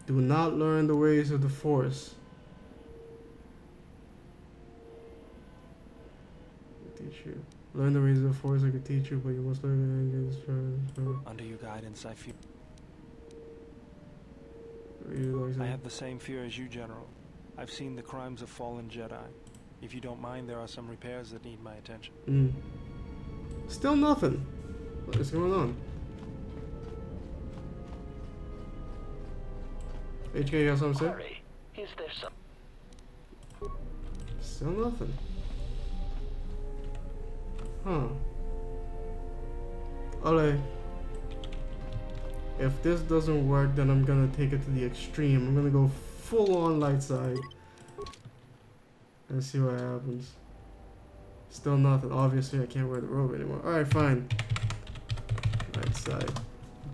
Do not learn the ways of the Force. Teach you. Learn the ways of the Force I could teach you, but you must learn against. Under your guidance, I feel. I I have the same fear as you, General. I've seen the crimes of fallen Jedi. If you don't mind, there are some repairs that need my attention. Still nothing. What is going on? HK, you got something to say? Is there some? Still nothing. Huh. Alright. If this doesn't work, then I'm gonna take it to the extreme. I'm gonna go full on light side. And see what happens. Still nothing. Obviously, I can't wear the robe anymore. Alright, fine. Light side.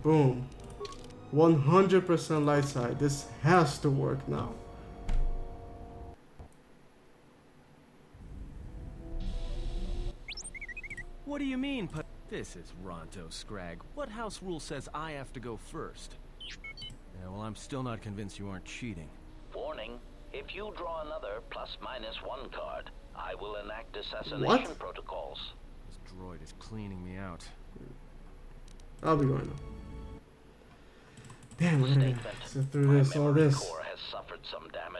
Boom. 100% light side. This has to work now. What do you mean, This is Ronto Scrag. What house rule says I have to go first? Yeah, well, I'm still not convinced you aren't cheating. Warning, if you draw another +-1 card, I will enact assassination protocols. This droid is cleaning me out. I'll be going now. Damn, I gotta sit through this, all this.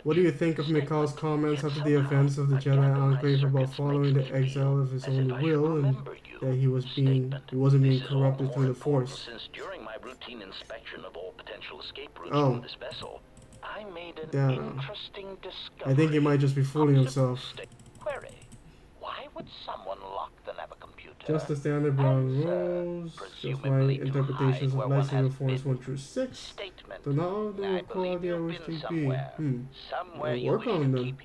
What do you think of Mikal's comments after the events of the Jedi Enclave about following the exile of his own will and that he wasn't being corrupted through the Force? Since during my routine inspection of all potential escape routes from this vessel, I made an interesting discovery. I think he might just be fooling himself. Query: why would someone lock the Navicomputer? Just the standard brown rules, just my interpretations of lightsaber forms 1 through 6. Do not all the quality I wish to be. I'll work on them.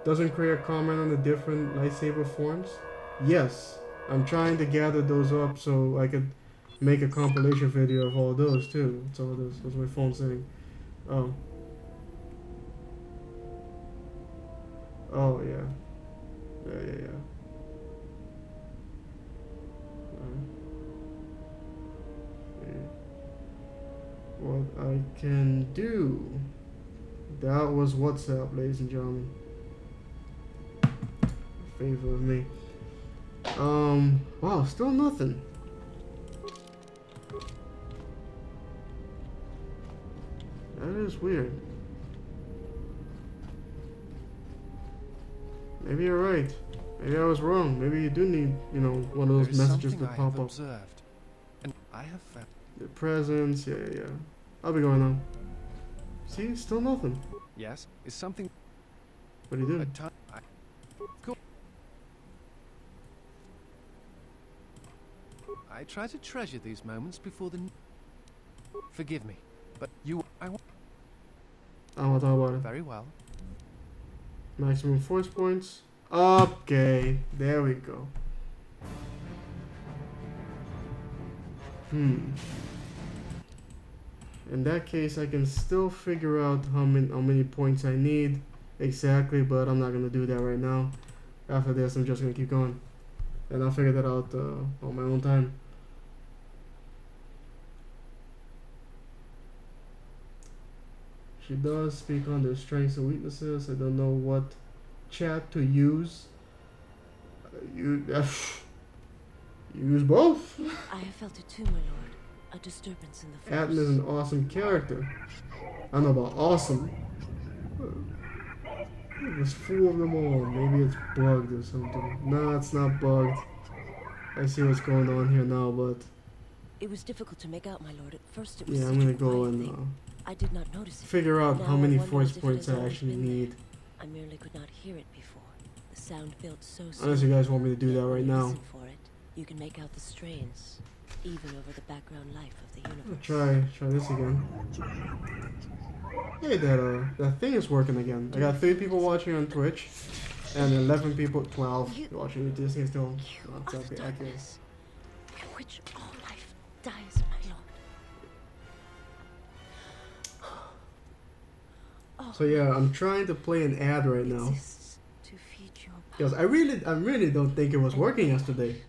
Doesn't create comment on the different lightsaber forms? Yes. I'm trying to gather those up so I could make a compilation video of all those too. That's all this. What's my phone saying? Oh. Oh yeah. Yeah. What I can do. That was WhatsApp, ladies and gentlemen. Favor of me. Wow, still nothing. That is weird. Maybe you're right. Maybe I was wrong. Maybe you do need, you know, one of those messages to pop up. Observed, and I have found the presents, yeah. I'll be going on. See, still nothing. Yes, is something. What are you doing? Cool. I try to treasure these moments before the. Forgive me, but I want I don't want to talk about it. Very well. Maximum force points. Okay, there we go. In that case, I can still figure out how many points I need exactly, but I'm not gonna do that right now. After this, I'm just gonna keep going, and I'll figure that out on my own time. She does speak on their strengths and weaknesses. I don't know what chat to use. You use both? I have felt it too, my lord. A disturbance in the Adam force. is an awesome character. I don't know about awesome. It was full of them all. Maybe it's bugged or something. No, it's not bugged. I see what's going on here now, but It was difficult to make out, my lord. At first it was yeah, such I'm gonna a go quiet and thing. I did not notice it. figure out Now how many I wonder force as if it points has I always actually been there. need. I merely could not hear it before. The sound felt so Unless you guys want me to do Yet that when right you now. listen for it, you can make out the strains, even over the background life of the universe. Try this again. Hey, that thing is working again. I got 3 people watching on Twitch, and 11 people, 12 watching. This thing is still not exactly accurate. Darkness, in which all life dies, my lord. So yeah, I'm trying to play an ad right now Exists to feed your because I really don't think it was working yesterday.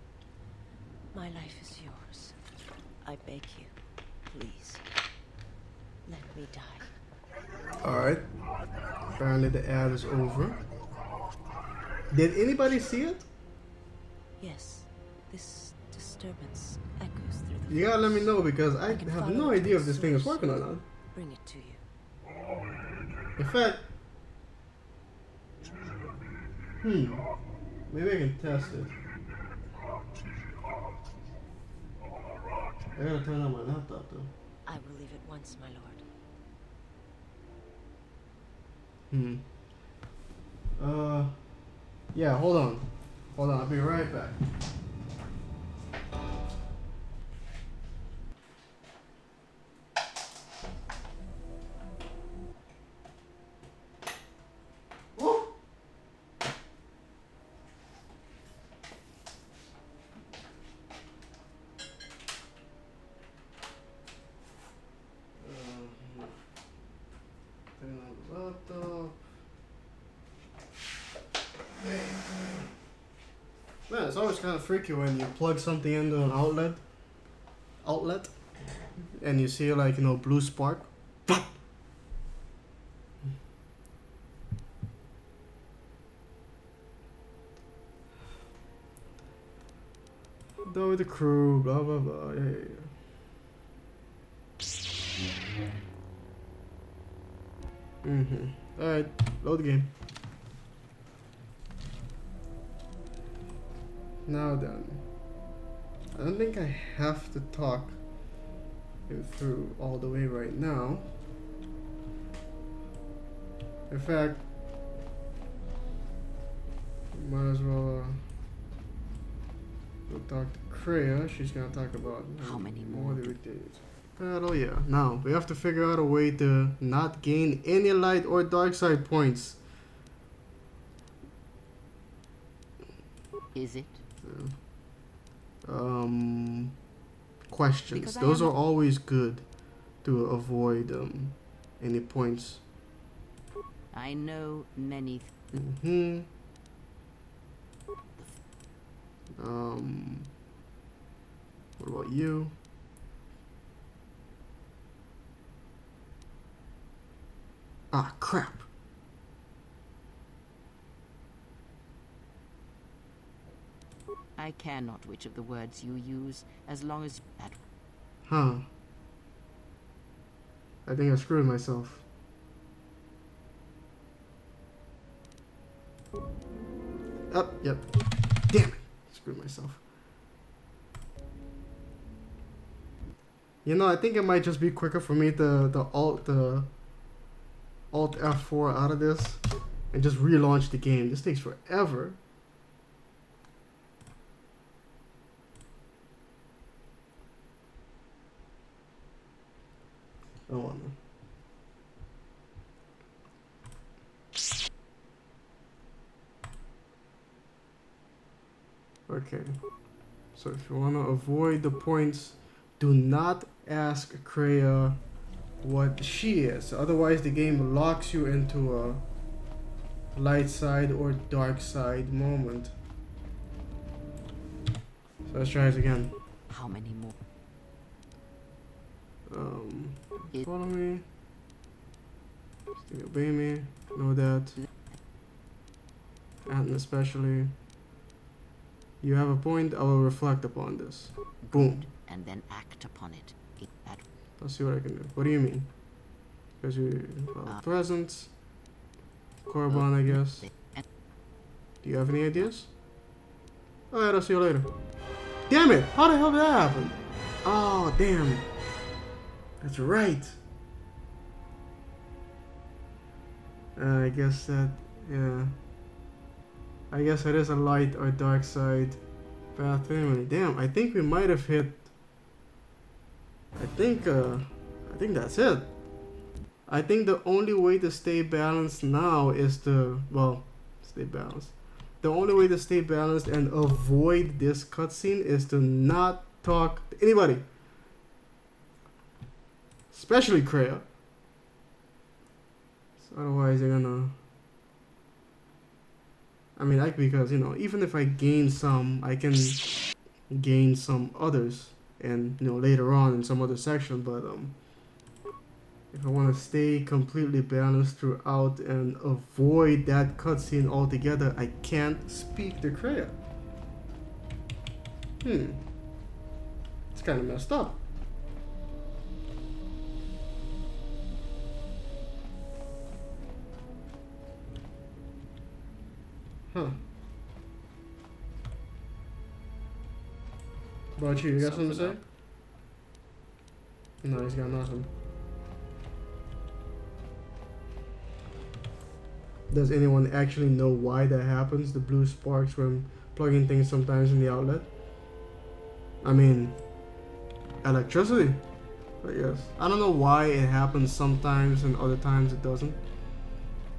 My life is yours. I beg you, please, let me die. All right. Apparently the ad is over. Did anybody see it? Yes, this disturbance echoes through the You gotta let me know because I can have follow no it idea to if this its thing is source. working or not. Bring it to you. In fact, maybe I can test it. I gotta turn on my laptop though. I will leave at once, my lord. Yeah, hold on, I'll be right back. Woo! Turn on the laptop. Man, it's always kind of freaky when you plug something into an outlet, and you see like, you know, blue spark. Done with the crew, blah blah blah. Yeah. Alright, load the game. Now then, I don't think I have to talk it through all the way right now. In fact, might as well go talk to Kreia. She's gonna talk about How many more do we do? Battle, yeah. Now we have to figure out a way to not gain any light or dark side points. Is it? Questions. Because Those are always good to avoid any points. I know many. What about you? Ah, crap. I care not which of the words you use, as long as that. Huh. I think I screwed myself. Oh, yep. Damn it. Screwed myself. You know, I think it might just be quicker for me to Alt F4 out of this and just relaunch the game. This takes forever. I want to. Okay. So if you want to avoid the points, do not ask Kreia what she is. Otherwise, the game locks you into a light side or dark side moment. So let's try it again. How many more? Follow me. Still obey me. Know that. And especially, you have a point. I will reflect upon this. Boom. And then act upon it Let's see what I can do. What do you mean? Because you presents. Korban, I guess. Do you have any ideas? Alright, I'll see you later. Damn it! How the hell did that happen? Oh, damn it. That's right. I guess that, yeah. I guess it is a light or dark side path anyway. Damn, I think we might have hit. I think that's it. I think the only way to stay balanced now is to, well, stay balanced. The only way to stay balanced and avoid this cutscene is to not talk to anybody. Especially Kreia. So otherwise they're gonna... I mean, because, you know, even if I gain some, I can gain some others. And, you know, later on in some other section, but, if I want to stay completely balanced throughout and avoid that cutscene altogether, I can't speak to Kreia. It's kind of messed up. Huh. What about you? You got something to say? No, he's got nothing. Does anyone actually know why that happens? The blue sparks when plugging things sometimes in the outlet? I mean, electricity, I guess. I don't know why it happens sometimes and other times it doesn't.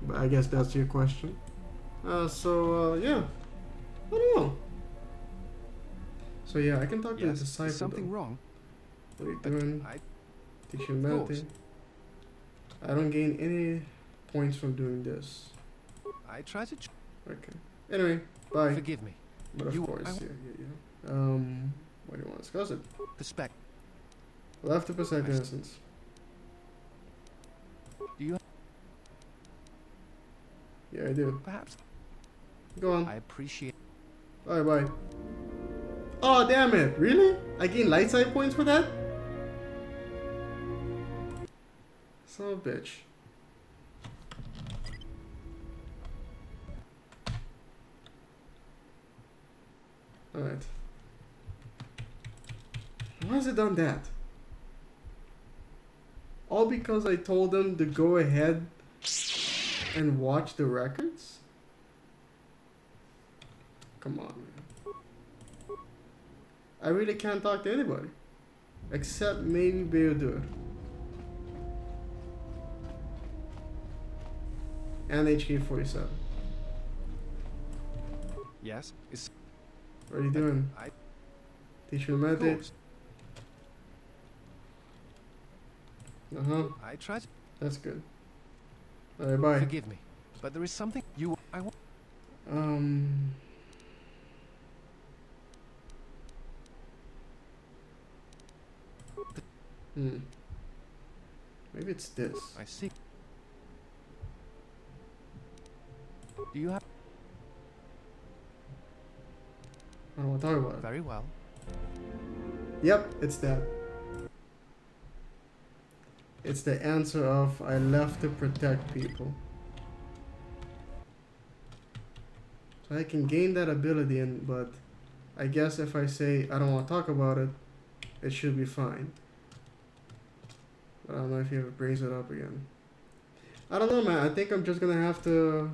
But I guess that's your question. Yeah. I don't know. So yeah, I can talk to the disciple. Is something wrong? What are you doing? Teach you meditate. I don't gain any points from doing this. I try to. Okay. Anyway, bye. Forgive me. But of course, yeah. What do you want to discuss it? Perspective. Left to protect innocence. Do you? Yeah, I do. Perhaps. Go on. I appreciate. Alright, bye. Oh, damn it. Really? I gain light side points for that? Son of a bitch. Alright. Why has it done that? All because I told them to go ahead and watch the records? Come on, man. I really can't talk to anybody. Except maybe Beodur. And HK47. Yes. What are you doing? Teach you to meditate? I tried. That's good. Alright, bye. Forgive me, but there is something I want. Maybe it's this. I see. Do you have? I don't want to talk about it. Very well. Yep, it's that. It's the answer of I left to protect people. So I can gain that ability, but I guess if I say I don't want to talk about it, it should be fine. But I don't know if he ever brings it up again. I don't know, man. I think I'm just gonna have to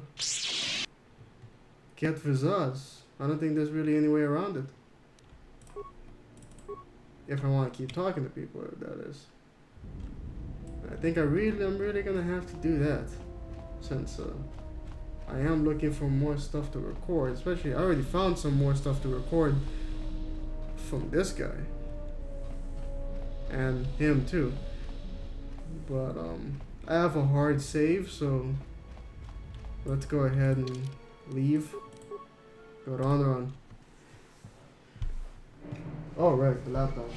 get Visage. I don't think there's really any way around it. If I want to keep talking to people, that is. I think I'm really gonna have to do that, since I am looking for more stuff to record. Especially, I already found some more stuff to record from this guy and him too. But I have a hard save, so let's go ahead and leave. Go to Onderon. Oh right, the laptop.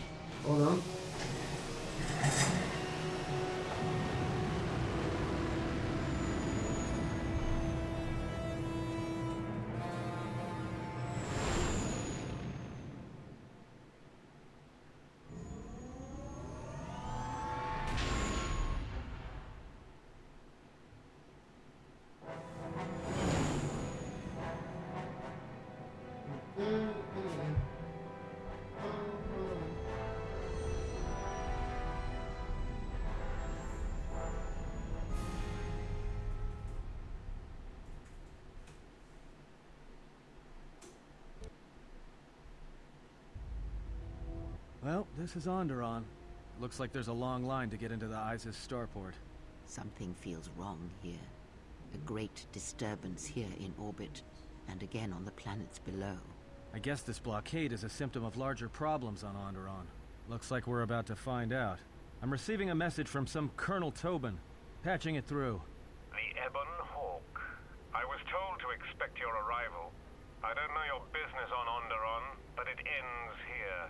Hold on. Well, this is Onderon. Looks like there's a long line to get into the ISIS starport. Something feels wrong here. A great disturbance here in orbit, and again on the planets below. I guess this blockade is a symptom of larger problems on Onderon. Looks like we're about to find out. I'm receiving a message from some Colonel Tobin. Patching it through. The Ebon Hawk. I was told to expect your arrival. I don't know your business on Onderon, but it ends here.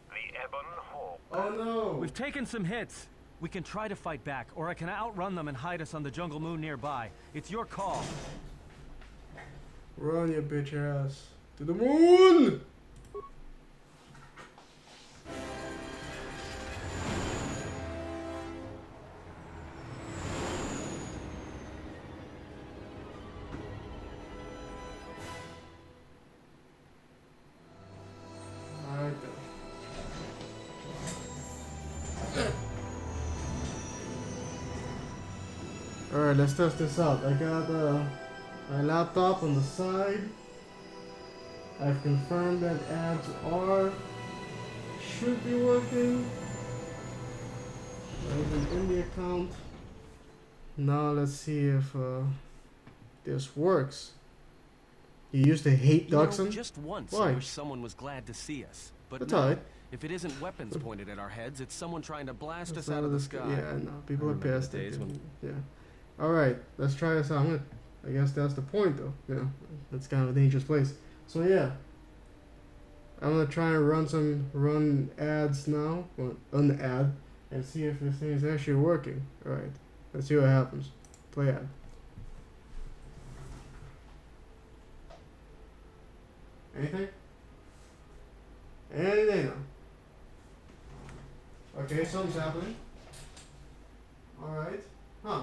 The Ebon Hawk. Oh no! We've taken some hits. We can try to fight back, or I can outrun them and hide us on the jungle moon nearby. It's your call. Run, you bitch ass. To the moon! Alright then. Alright, let's test this out. I got my laptop on the side. I've confirmed that ads should be working. I've in the account. Now let's see if this works. You used to hate Dachshund? Just once Why? I wish someone was glad to see us. But That's no, alright. if it isn't weapons pointed at our heads, it's someone trying to blast That's us out of the sky. Yeah, I know. People I are remember pissed. the days when- Yeah. Alright, let's try this out. I guess that's the point though. Yeah. That's kind of a dangerous place. So yeah. I'm gonna try and run ads now. Well, an ad. And see if this thing is actually working. Alright. Let's see what happens. Play ad. Anything? Anything now. Okay, something's happening. Alright. Huh.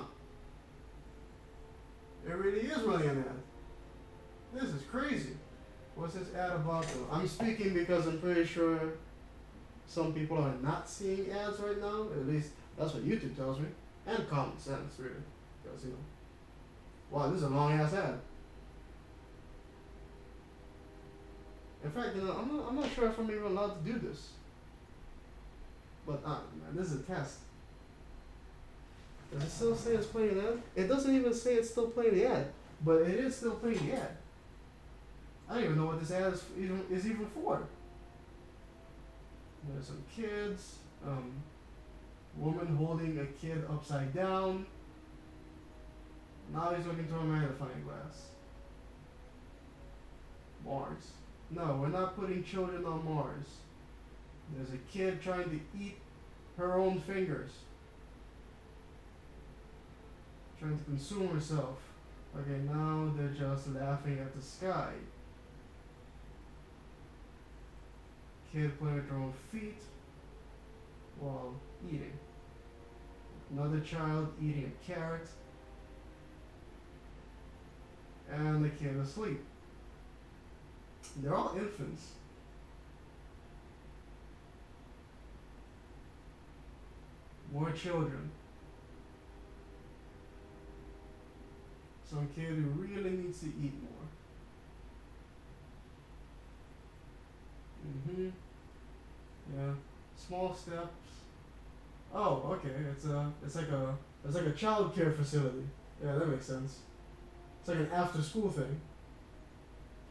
It really is running an ad. This is crazy. What's this ad about though? I'm speaking because I'm pretty sure some people are not seeing ads right now. At least that's what YouTube tells me. And common sense, really. Because, you know. Wow, this is a long ass ad. In fact, you know, I'm not sure if I'm even allowed to do this. But, man, this is a test. Does it still say it's playing an ad? It doesn't even say it's still playing the ad. But it is still playing the ad. I don't even know what this ad is even for. There's some kids, woman holding a kid upside down. Now he's looking through a magnifying glass. Mars. No, we're not putting children on Mars. There's a kid trying to eat her own fingers. Trying to consume herself. Okay, now they're just laughing at the sky. Kid playing with her own feet while eating. Another child eating a carrot. And the kid asleep. They're all infants. More children. Some kid who really needs to eat more. Yeah. Small steps. Oh, okay. It's like a child care facility. Yeah, that makes sense. It's like an after school thing.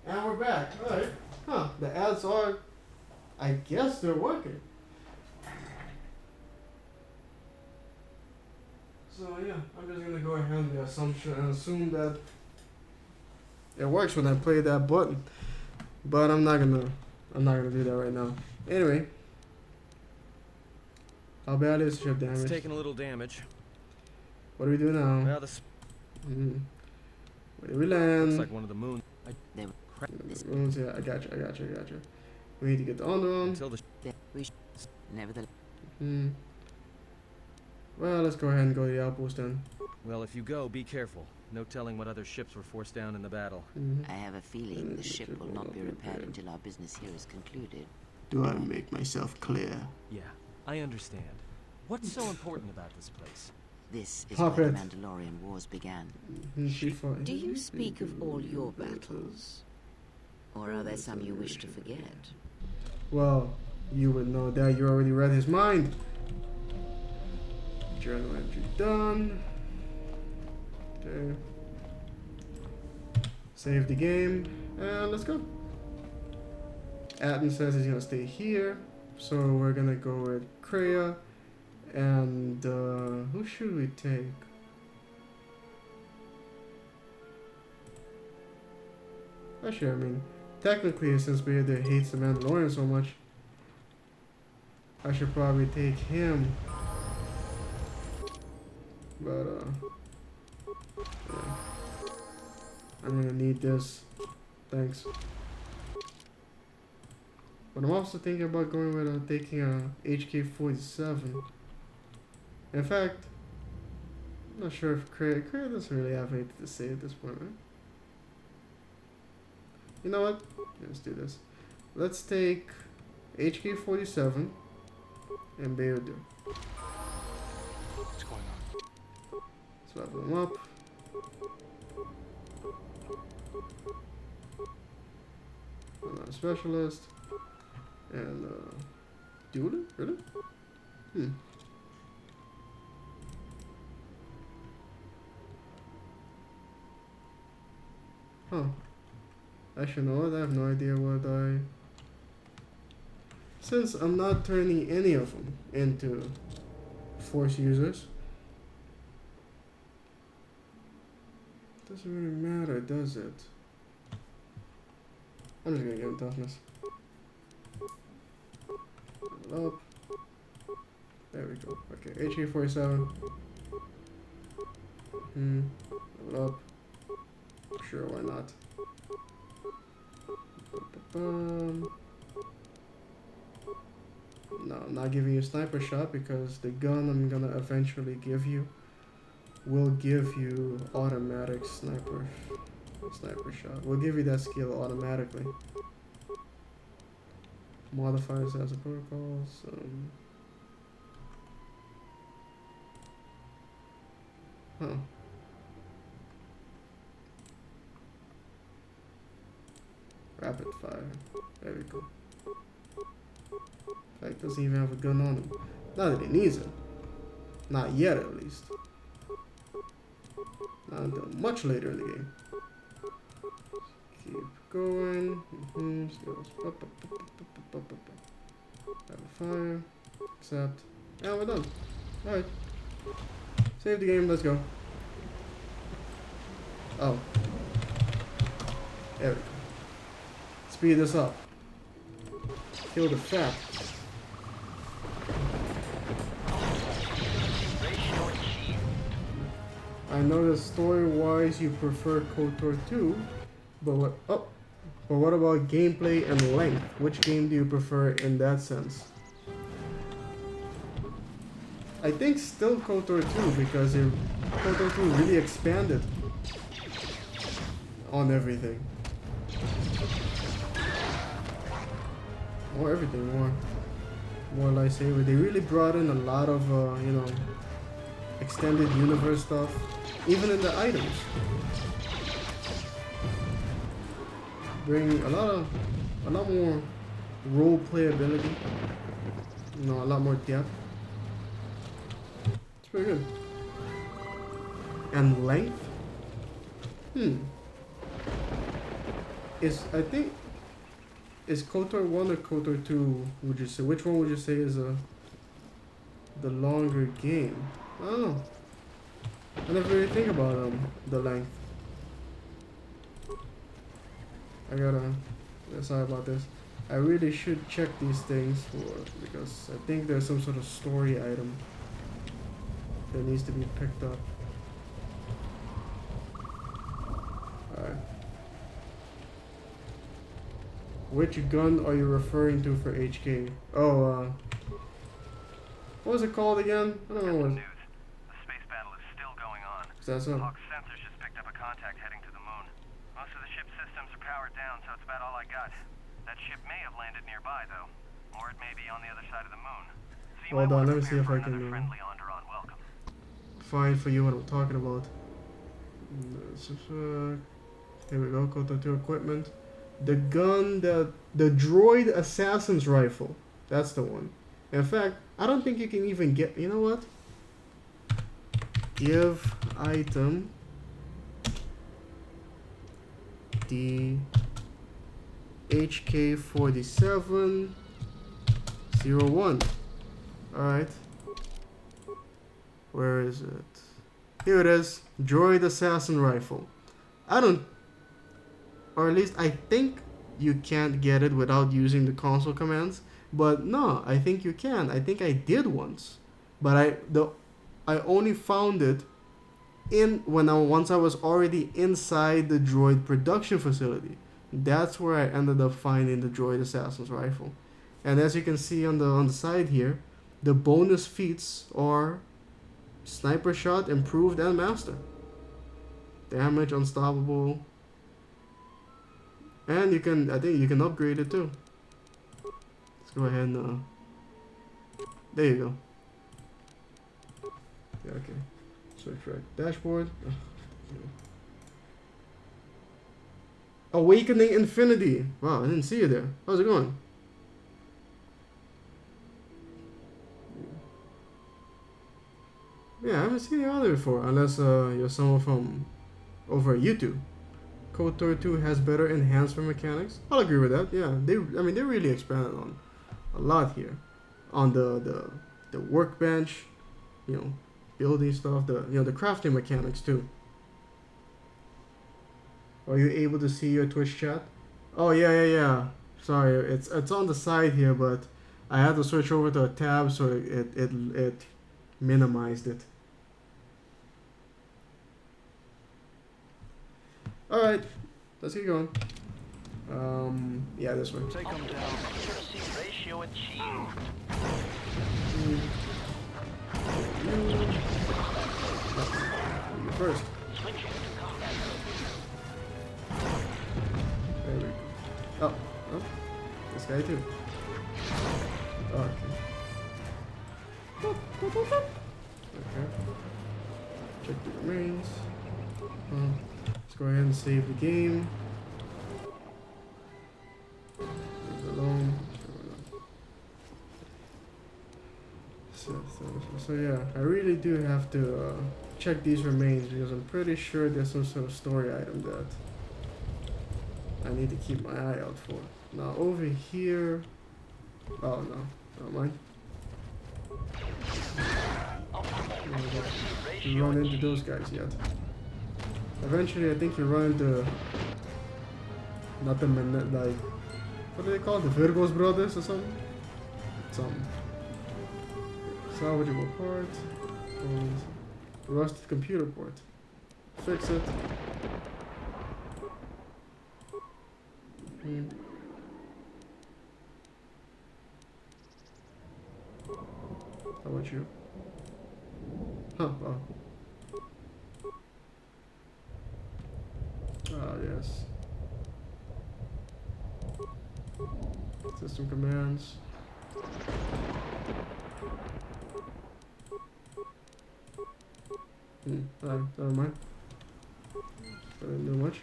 And we're back. Alright. Huh. The ads are, I guess they're working. So yeah, I'm just gonna go ahead and assume that it works when I play that button. But I'm not gonna do that right now. Anyway. How bad is ship damage? It's taking a little damage. What do we do now? Well, Where do we land? looks like one of the moons. Moons, yeah, I got you. We need to get the Onderon. Until the Nevertheless. Well, let's go ahead and go to the outpost then. Well, if you go, be careful. No telling what other ships were forced down in the battle. I have a feeling the ship will not be repaired until our business here is concluded. Do I make myself clear? Yeah, I understand. What's so important about this place? This is where the Mandalorian Wars began. Do you speak of all your battles? Or are there some you wish to forget? Well, you would know that. You already read his mind. Journal entry done. Okay. Save the game. And let's go. Adam says he's gonna stay here. So we're gonna go with Kreia. And who should we take? Actually, I mean, technically, since Vader hates the Mandalorian so much, I should probably take him. But yeah. I'm gonna need this. Thanks. But I'm also thinking about going with taking a HK-47. In fact, I'm not sure if Kreia doesn't really have anything to say at this point, right? You know what? Let's do this. Let's take HK-47 and Bayodir. What's going on? Let's level them up. I'm not a specialist. And dueler? Really? Huh. Actually, know what? I have no idea what I... Since I'm not turning any of them into Force users, doesn't really matter, does it? I'm just gonna give him toughness. Level up. There we go. Okay, HK-47. Level up. Sure, why not? No, I'm not giving you a sniper shot because the gun I'm gonna eventually give you will give you automatic sniper shot. We'll give you that skill automatically. Modifiers as a protocols. Huh. Rapid fire. There we go. In fact, doesn't even have a gun on him. Not that he needs it. Not yet, at least. Not until much later in the game. Keep going. Skills. Rapid fire. Accept. And we're done. Alright. Save the game. Let's go. Oh. There we go. Speed this up. Kill the fat. I know that story-wise you prefer KOTOR 2, but what about gameplay and length? Which game do you prefer in that sense? I think still KOTOR 2 because KOTOR 2 really expanded on everything. Or everything, more lightsaber. They really brought in a lot of you know, extended universe stuff, even in the items. Bring a lot more role playability. You know, a lot more depth. It's pretty good. And length. Is KOTOR 1 or KOTOR 2, would you say? Which one would you say is the longer game? I don't know. I never really think about the length. I gotta decide about this. I really should check these things because I think there's some sort of story item that needs to be picked up. Alright. Which gun are you referring to for HK? Oh, what was it called again? I don't know. The space battle is still going on. That's all. Hawk's sensors just picked up a contact heading to the moon. Most of the ship's systems are powered down, so it's about all I got. That ship may have landed nearby, though. Or it may be on the other side of the moon. So you Hold might on, want let to me see if I prepare for can another friendly Onderon welcome. find for you what I'm talking about. Here we go, KOTOR 2 equipment. The gun, the droid assassin's rifle. That's the one. In fact, I don't think you can even get, you know what? Give item the HK4701. Alright. Where is it? Here it is. Droid assassin rifle. I don't, or at least I think you can't get it without using the console commands. But no, I think you can. I think I did once. But I only found it once I was already inside the droid production facility. That's where I ended up finding the droid assassin's rifle. And as you can see on the side here, the bonus feats are sniper shot, improved, and master. Damage, unstoppable. And I think you can upgrade it too. Let's go ahead and there you go. Yeah, okay. Switch right. Dashboard. Awakening Infinity. Wow, I didn't see you there. How's it going? Yeah, I haven't seen you on there before, unless you're someone from over at YouTube. KOTOR 2 has better enhancement mechanics. I'll agree with that. Yeah, they really expanded on a lot here, on the workbench, you know, building stuff, the crafting mechanics too. Are you able to see your Twitch chat? Oh yeah. Sorry, it's on the side here, but I had to switch over to a tab so it minimized it. Alright, let's get going. Yeah, this way. Take them down. Accuracy ratio achieved. You first. Switching to combat. There we go. Oh, this guy too. Okay. Okay. Check the remains. Let's go ahead and save the game. Leave it alone. So yeah, I really do have to check these remains because I'm pretty sure there's some sort of story item that I need to keep my eye out for. Now over here, oh no, never mind. You run into those guys yet? Eventually, I think you run into not the like, what do they call it? The Virgos brothers or something? Salvageable part. Rusted computer port. Fix it. How about you? Huh, oh. Ah, yes. System commands. Never mind. I didn't do much.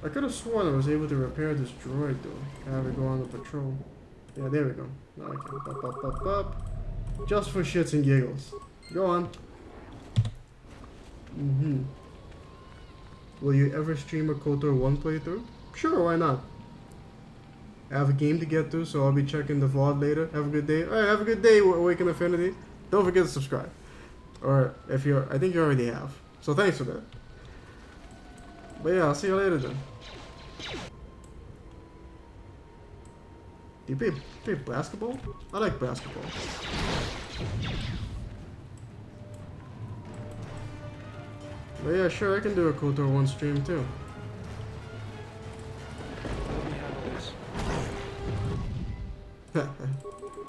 I could have sworn I was able to repair this droid though. Have it go on the patrol. Yeah, there we go. Now I can up. Just for shits and giggles. Go on. Will you ever stream a KOTOR 1 playthrough? Sure, why not? I have a game to get to, so I'll be checking the VOD later. Have a good day. Alright, have a good day, Awaken Affinity. Don't forget to subscribe. Or if you're, I think you already have. So thanks for that. But yeah, I'll see you later then. Do you play basketball? I like basketball. But yeah, sure, I can do a KOTOR 1 stream too.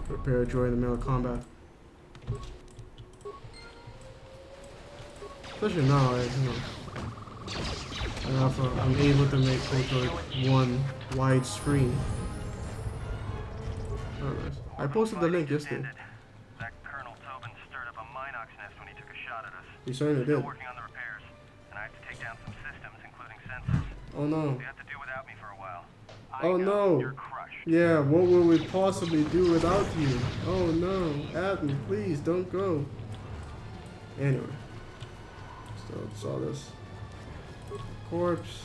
Prepare a droid in the middle of combat. Especially now, I'm able to make KOTOR 1 widescreen. Alright. I posted the link yesterday. That Colonel Tobin stirred up a Minox nest when he took a shot at us. He certainly did. Still working on the repairs, and I have to take down some systems, including sensors. Oh no. You have to do without me for a while. Oh no. You're crushed. Yeah, what will we possibly do without you? Oh no. Admin, please don't go. Anyway. Still saw this. Corpse.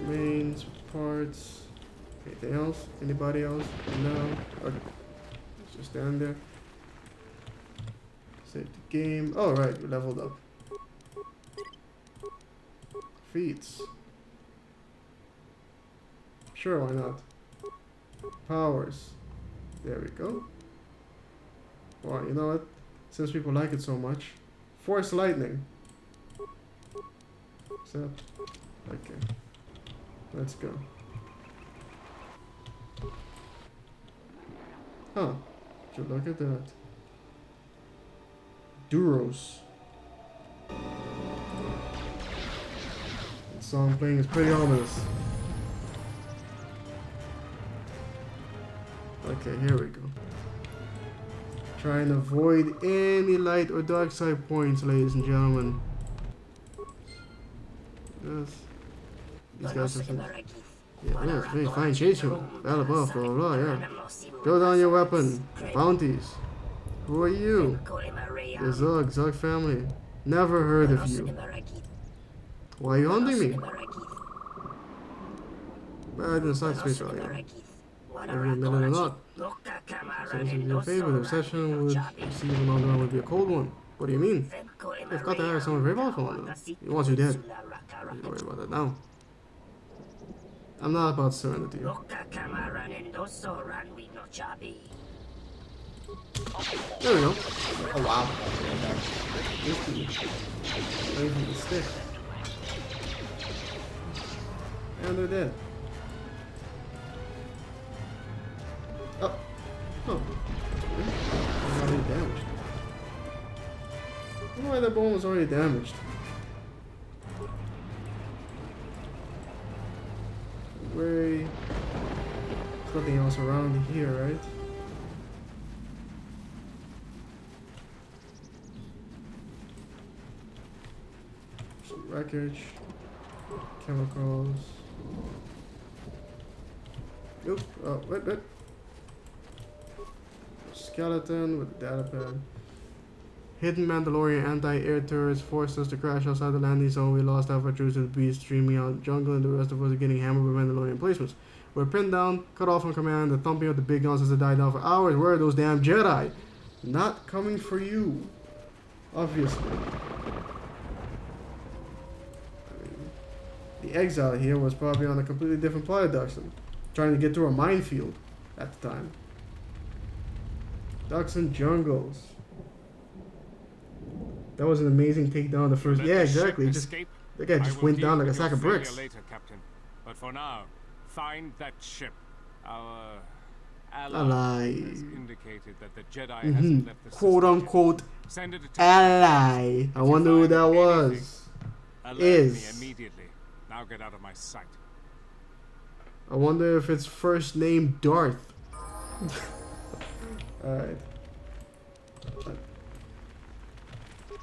Mains, parts. Anything else? Anybody else? No. Okay. Let's just stand there. Save the game. Oh right, we leveled up. Feats. Sure, why not? Powers. There we go. Well, you know what? Since people like it so much. Force lightning. Except. Okay. Let's go. Huh. Would you look at that? Duros. The song playing is pretty ominous. Okay, here we go. Try and avoid any light or dark side points, ladies and gentlemen. Yes. These guys are yeah, it's very fine chasing. Battle above, blah blah blah, yeah. Throw down your weapon. Bounties. Who are you? The Zug family. Never heard of you. Why are you hunting me? Bad inside space earlier. Every minute or not. So this is your favor. The session would receive an honor would be a cold one. What do you mean? They've got to hire someone very powerful on them. He wants you dead. Don't worry about that now. I'm not about to surrender to you. There we go. Oh wow. Away from the stick. And they're dead. Oh. Oh. It's already damaged. I don't know why that bone was already damaged. Way. There's nothing else around here, right? Some wreckage. Chemicals. Oop. Oh, wait. Skeleton with a data pad. Hidden Mandalorian anti-air turrets forced us to crash outside the landing zone. We lost our troops to the beast streaming out jungle, and the rest of us are getting hammered with Mandalorian placements. We're pinned down, cut off on command, the thumping of the big guns as they died down for hours. Where are those damn Jedi? Not coming for you. Obviously. The exile here was probably on a completely different planet, Duxon. Trying to get through a minefield at the time. Duxon jungles. That was an amazing takedown the first. Yeah, exactly. That guy just went down like a sack of bricks. Later, Captain. But for now, find that ship. Our ally has indicated that the Jedi hasn't left the quote unquote ally. I wonder who that was. Alert me immediately. Now get out of my sight. I wonder if it's first name Darth. Alright.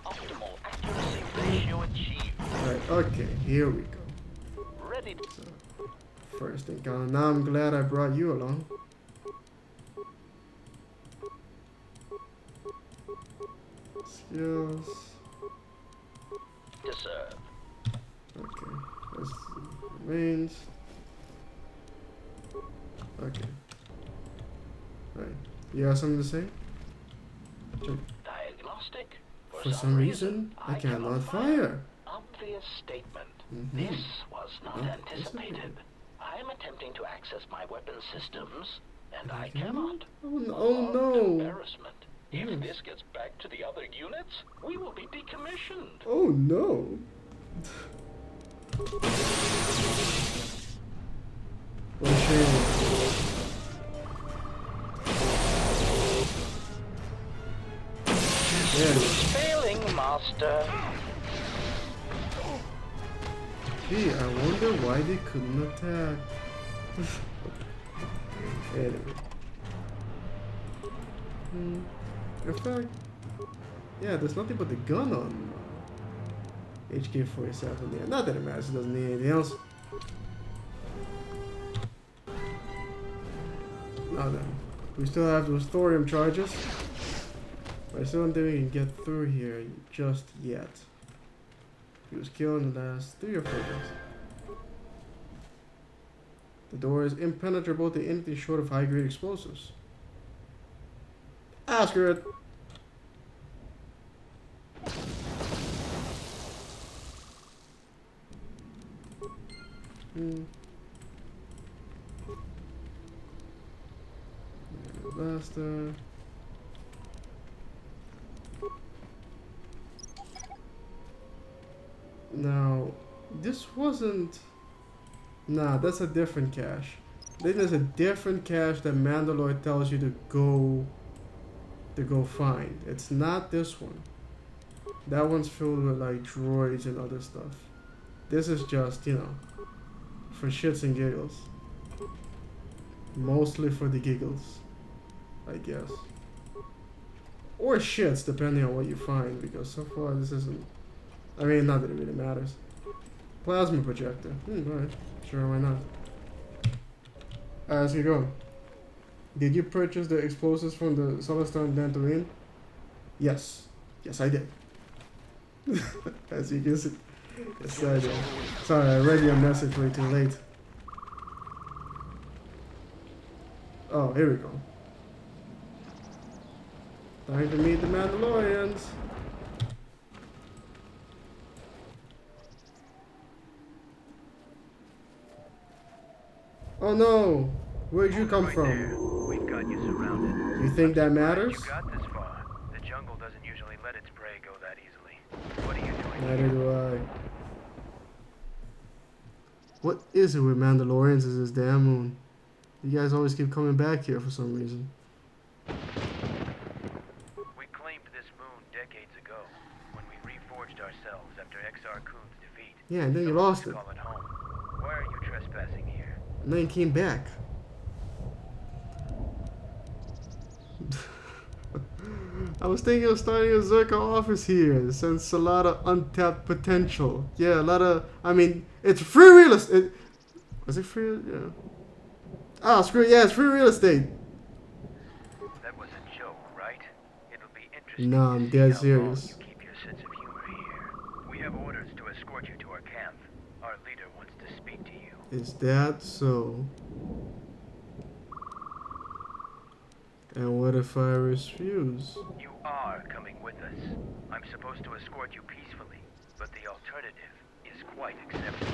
Optimal accuracy ratio achieved. Alright, okay, here we go. Ready to So, first encounter. Now I'm glad I brought you along. Skills. serve. Okay, that's remains. Okay. Right. You have something to say? Diagnostic? For some reason, I cannot fire. Obvious statement. This was not anticipated. I am attempting to access my weapon systems, and I cannot. Oh no! Embarrassment. If this gets back to the other units, we will be decommissioned. Oh no! What a shame. Yeah. Failing, Master. Gee, I wonder why they couldn't attack. Anyway. In fact, yeah, there's nothing but the gun on HK-47. Yeah, not that it matters, it doesn't need anything else. Now then, we still have those thorium charges. But I still don't think we can get through here just yet. He was killed in the last 3 or 4 days. The door is impenetrable to anything short of high-grade explosives. Accurate. Blaster. Now, this wasn't... Nah, that's a different cache. Then there's a different cache that Mandalore tells you to go find. It's not this one. That one's filled with like droids and other stuff. This is just, you know, for shits and giggles. Mostly for the giggles, I guess. Or shits, depending on what you find, because so far this isn't... I mean, not that it really matters. Plasma projector. Alright. Sure, why not? As you go. Did you purchase the explosives from the Celestine Dantooine? Yes. Yes, I did. As you can see. Yes, I did. Sorry, I read your message way too late. Oh, here we go. Time to meet the Mandalorians. Oh no! Where'd you come from? We've got you surrounded. You think that matters? You got this far. The jungle doesn't usually let its prey go that easily. What are you doing? Neither do I. What is it with Mandalorians is this damn moon? You guys always keep coming back here for some reason. We claimed this moon decades ago when we reforged ourselves after Exar Kun's defeat. Yeah, and then you lost it. Call it home. Why are you trespassing here? And then you came back. I was thinking of starting a Zerka office here, since a lot of untapped potential. Yeah, a lot of... I mean, it's free real estate. Was it free? Yeah. Ah, screw it. Yeah, it's free real estate. That was a joke, right? It'll be interesting. No, I'm dead serious. You keep your sense of humor here. We have orders to escort you to our camp. Our leader wants to speak to you. Is that so? And what if I refuse? You are coming with us. I'm supposed to escort you peacefully, but the alternative is quite acceptable.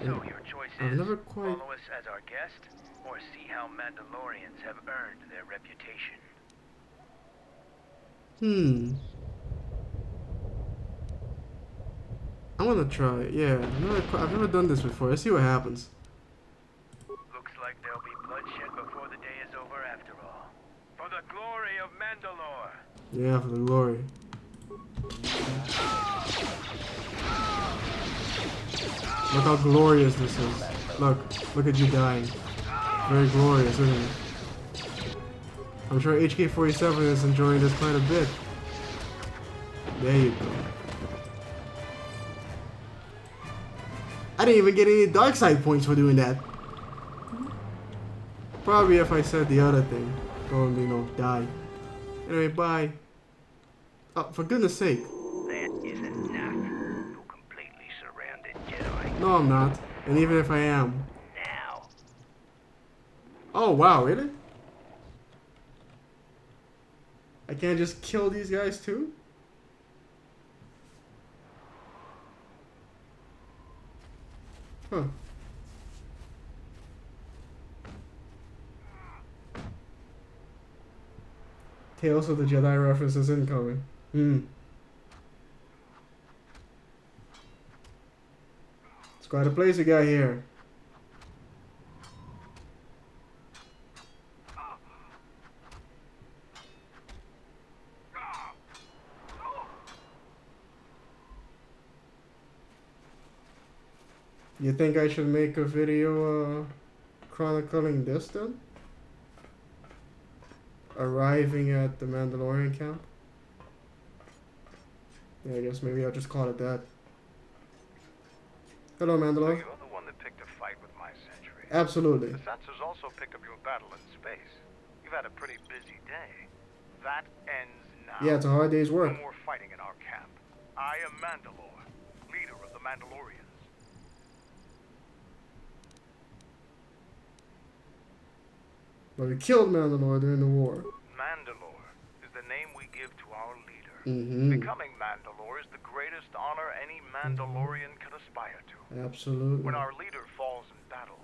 So your choice is follow us as our guest, or see how Mandalorians have earned their reputation. I'm gonna try it. Yeah, I've never done this before. Let's see what happens. Looks like there'll be bloodshed before the day is over after all. For the glory of Mandalore! Yeah, for the glory. Look how glorious this is. Look at you dying. Very glorious, isn't it? I'm sure HK-47 is enjoying this quite a bit. There you go. I didn't even get any dark side points for doing that. Probably if I said the other thing. Go and, you know, die. Anyway, bye. Oh, for goodness sake. That is enough. You completely surrounded Jedi. No, I'm not. And even if I am. Now. Oh, wow, really? I can't just kill these guys too? Huh. Tales of the Jedi references incoming. It's quite a place you got here. You think I should make a video chronicling this then? Arriving at the Mandalorian camp? Yeah, I guess maybe I'll just call it that. Hello, Mandalore. So you're the one that picked a fight with my century. Absolutely. The sensors also pick up your battle in space. You've had a pretty busy day. That ends now. Yeah, it's a hard day's work. No more fighting in our camp. I am Mandalore, leader of the Mandalorians. But we killed Mandalore during the war. Mandalore is the name we give to our leader. Becoming Mandalore is the greatest honor any Mandalorian can aspire to. Absolutely. When our leader falls in battle,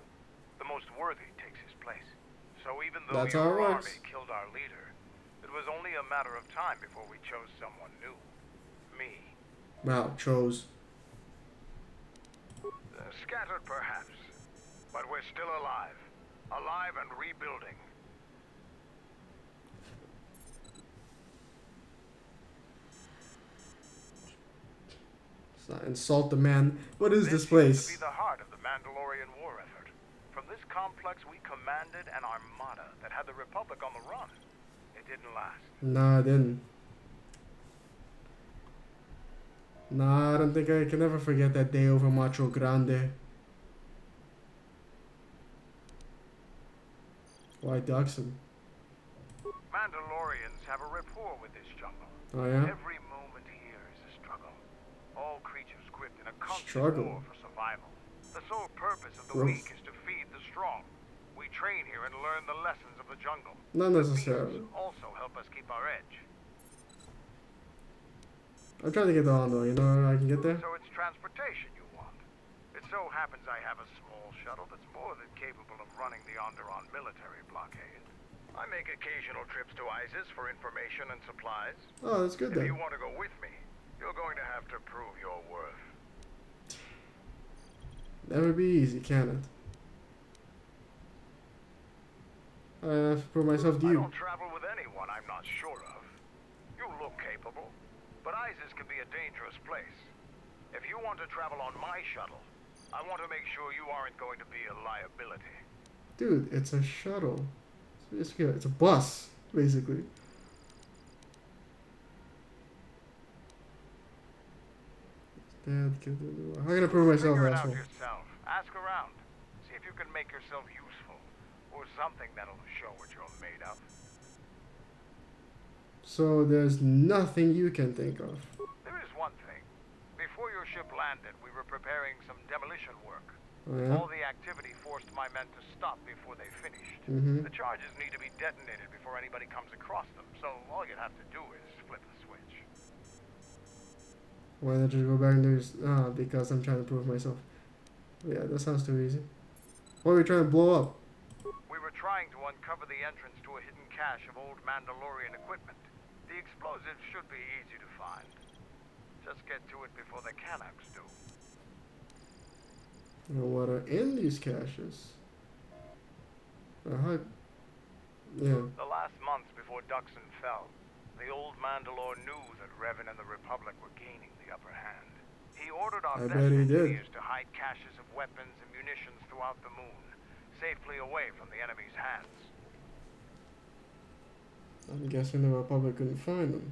the most worthy takes his place. So even though That's how it your works. army killed our leader, it was only a matter of time before we chose someone new. Me. Wow, chose. Scattered perhaps, but we're still alive. Alive and rebuilding. Let's not insult the man. What is this place? This used to be the heart of the Mandalorian war effort. From this complex we commanded an armada that had the Republic on the run. It didn't last. Nah, it didn't. Nah, I don't think I can ever forget that day over Macho Grande. Why Duxon? Mandalorians have a rapport with this jungle. Oh yeah? Every moment here is a struggle. All creatures gripped in a constant Struggle. war for survival. The sole purpose of the Growth. weak is to feed the strong. We train here and learn the lessons of the jungle. Not The necessarily. beasts also help us keep our edge. I'm trying to get the Onderon, you know I can get there? So it's transportation you want. It so happens I have a small shuttle that's more than capable of running the Onderon military blockade. I make occasional trips to ISIS for information and supplies. Oh, that's good If then. you want to go with me, you're going to have to prove your worth. Never be easy, can it? I have to prove myself to I you. don't travel with anyone I'm not sure of. You look capable, but ISIS can be a dangerous place. If you want to travel on my shuttle, I want to make sure you aren't going to be a liability. Dude, it's a shuttle. It's a bus, basically. Dad, how can I prove myself, Figure it out asshole? yourself. Ask around. See if you can make yourself useful, or something that'll show what you're made of. So there's nothing you can think of. There is one thing. Before your ship landed, we were preparing some demolition work. Oh, yeah? All the activity forced my men to stop before they finished. The charges need to be detonated before anybody comes across them, so all you'd have to do is flip the switch. Why not just go back and do this? Ah, because I'm trying to prove myself. Yeah, that sounds too easy. What are we trying to blow up? We were trying to uncover the entrance to a hidden cache of old Mandalorian equipment. The explosives should be easy to find. Just get to it before the Canucks do. What are in these caches? Yeah. The last months before Duxon fell, the old Mandalore knew that Revan and the Republic were gaining the upper hand. He ordered our I best bet he did. engineers to hide caches of weapons and munitions throughout the moon, safely away from the enemy's hands. I'm guessing the Republic couldn't find them.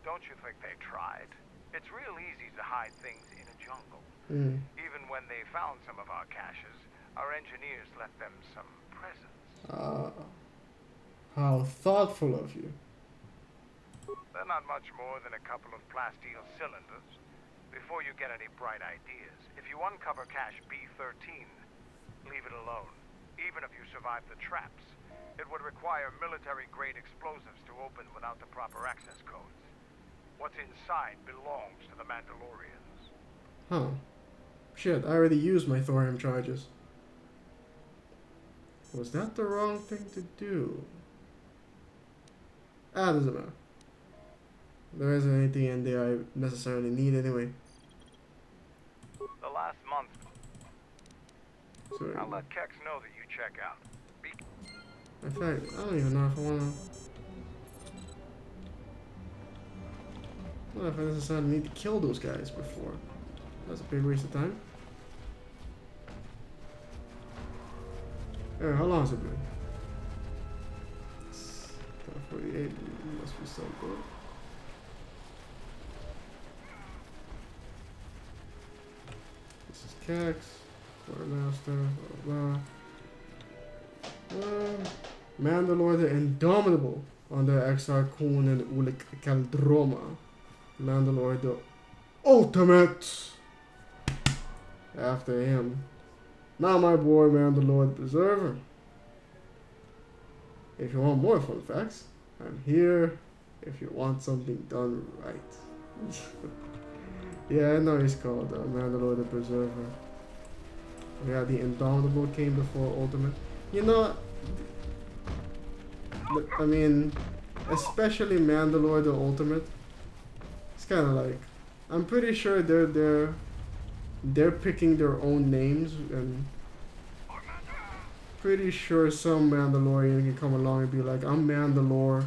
Don't you think they tried? It's real easy to hide things in a jungle. Even when they found some of our caches, our engineers left them some presents. How thoughtful of you. They're not much more than a couple of plasteel cylinders. Before you get any bright ideas, if you uncover cache B13, leave it alone. Even if you survive the traps, it would require military-grade explosives to open without the proper access codes. What's inside belongs to the Mandalorians. Huh. Shit, I already used my thorium charges. Was that the wrong thing to do? Ah, doesn't matter. There isn't anything in there I necessarily need anyway. The last month, Sorry. I'll let Kex know that you check out. In fact, I don't even know if I wanna... I don't know if I necessarily need to kill those guys before. That's a big waste of time. Hey, how long has it been? 48 must be so good. This is Cax, Quartermaster, blah blah. Mandalore the Indomitable under Exar Kun and Ulik Kaldroma. Mandalore the Ultimate after him. Now my boy Mandalore the Preserver. If you want more fun facts, I'm here if you want something done right. Yeah, I know he's called Mandalore the Preserver. Yeah, the Indomitable came before Ultimate. You know, I mean, especially Mandalore the Ultimate. It's kind of like, I'm pretty sure they're picking their own names, and pretty sure some Mandalorian can come along and be like, I'm Mandalore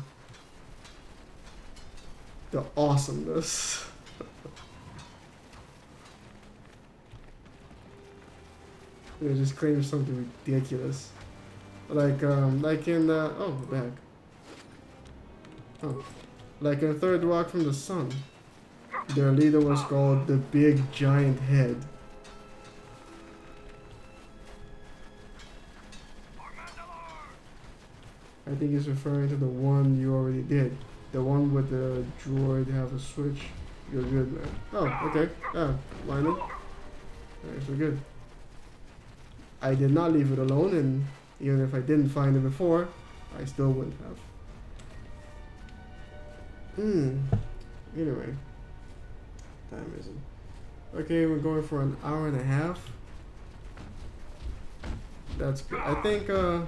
the Awesomeness. They just claim something ridiculous. Like in oh, bag. Oh, like in Third Rock from the Sun, their leader was called the Big Giant Head. I think he's referring to the one you already did, the one with the droid have a switch. You're good, man. Oh, okay. Yeah, mind it. Alright, so good. I did not leave it alone, and even if I didn't find it before, I still wouldn't have. Anyway. Time isn't. Okay, we're going for an hour and a half. That's good. I think, what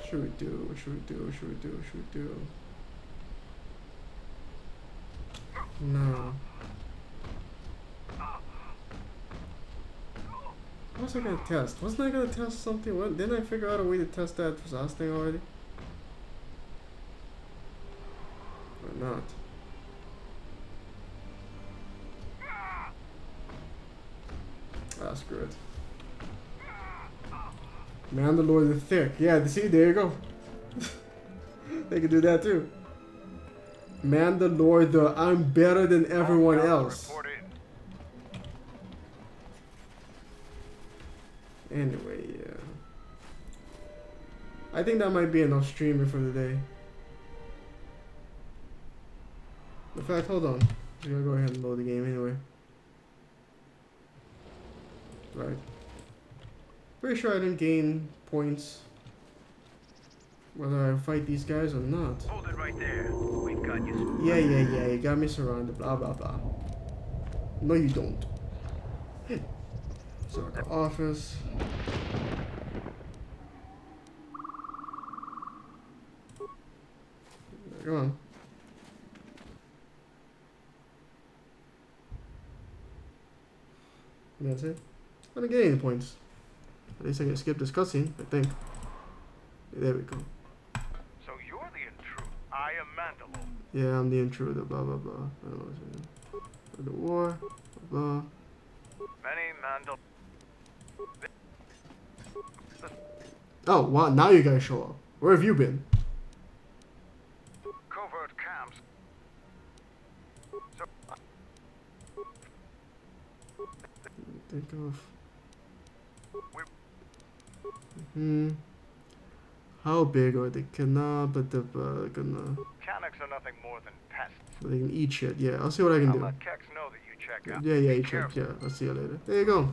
should we do? What should we do? What should we do? What should we do? No. What was I gonna test? Wasn't I gonna test something? What? Didn't I figure out a way to test that exhaust thing already? Or not? Ah, screw it. Mandalore the Thick. Yeah, see, there you go. They can do that too. Mandalore the I'm better than everyone else. Anyway, yeah. I think that might be enough streaming for the day. In fact, hold on. I'm gonna go ahead and load the game anyway. Right. Pretty sure I didn't gain points whether I fight these guys or not. Hold it right there. We've got you. Yeah, you got me surrounded, blah blah blah. No you don't. Circle office. Come on. That's it. I didn't get any points. At least I can skip this cutscene, I think. There we go. So you're the intruder. I am Mandalore. Yeah, I'm the intruder, blah blah blah. I don't know what's in the war, blah blah. Many Mandal. Oh, wow, now you guys show up. Where have you been? Covert camps. So Think of. How big are they? Cannot, but the gonna. Mechanics are nothing more than pests. They can eat shit. Yeah, I'll see what I can do. Let Kex know that you check out. Yeah, you check. Yeah, I'll see you later. There you go.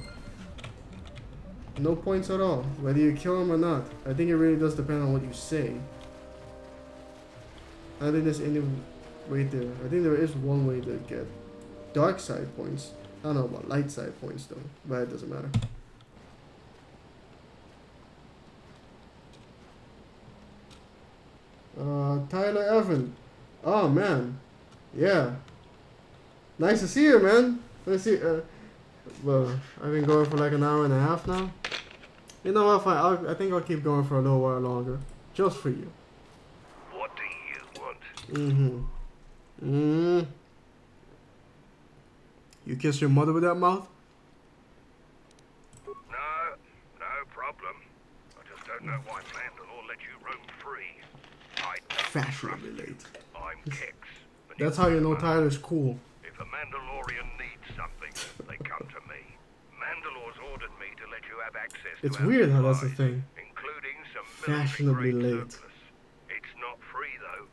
No points at all, whether you kill him or not. I think it really does depend on what you say. I don't think there's any way to. I think there is one way to get dark side points. I don't know about light side points though, but it doesn't matter. Tyler Evan. Oh man, yeah. Nice to see you, man. Let's see. Well, I've been going for like an hour and a half now. You know what? I think I'll keep going for a little while longer, just for you. What do you want? You kiss your mother with that mouth? know why Mandalore let you roam free. Fashionably late. I'm Kex. That's how you know Tyler's cool. If a Mandalorian needs something, they come to me. Mandalore's ordered me to let you have access It's to our weird how that's the supplies, thing. including some Fashionably military-grade late. surplus. It's not free though.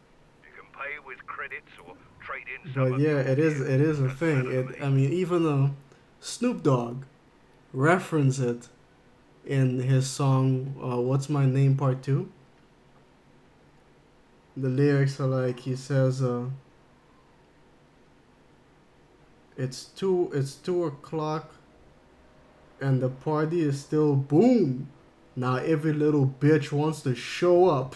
You can pay with credits or trade in some But of yeah, your it is a Doesn't thing. matter to It me. I mean, even Snoop Dogg referenced it in his song "What's My Name" Part 2. The lyrics are like, he says, it's 2 o'clock and the party is still boom. Now every little bitch wants to show up.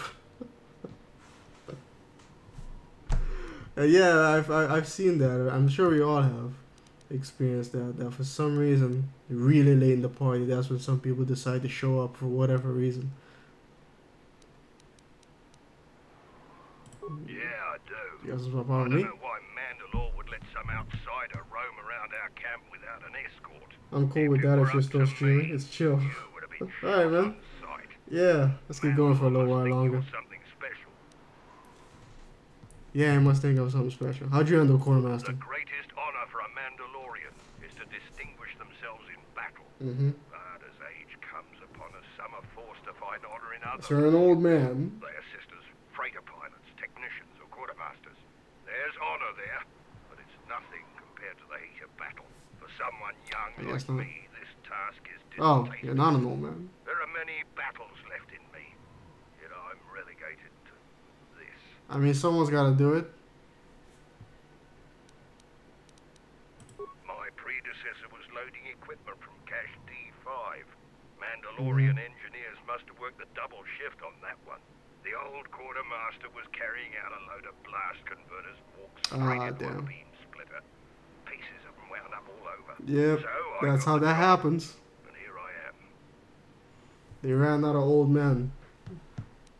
Yeah, I've seen that. I'm sure we all have experienced that. That for some reason, really late in the party, that's when some people decide to show up for whatever reason. Yeah, I do. You guys want to I follow don't me? know why Mandalore would let some outsider roam around our camp without an escort. I'm cool with that if you're still streaming. It's chill. You would have been Alright, man. on sight. Yeah, let's keep going for a little Mandalore while must think longer. you're something special. Yeah, I must think of something special. How'd you handle The Quartermaster? greatest honor for a Mandalorian is to distinguish themselves in battle. Mm-hmm. But as age comes upon us, some are forced to find honor in others. So you're an old man. They assist us, freighter pilots, technicians, or quartermasters. There's honor there, but it's nothing compared to the heat of battle. For someone young I guess like not. me, this task is Oh, distasteful. you're not an old man. There are many battles left in me, yet I'm relegated to this. I mean, someone's got to do it. My predecessor was loading equipment from Cache D5. Mandalorian engineers must have worked a double shift on that one. The old quartermaster was carrying out a load of blast converters, walked straight into a Damn. beam splitter. Pieces of them wound up all over. Yep, So I that's got how the that job, happens. and here I am. They ran out of old men.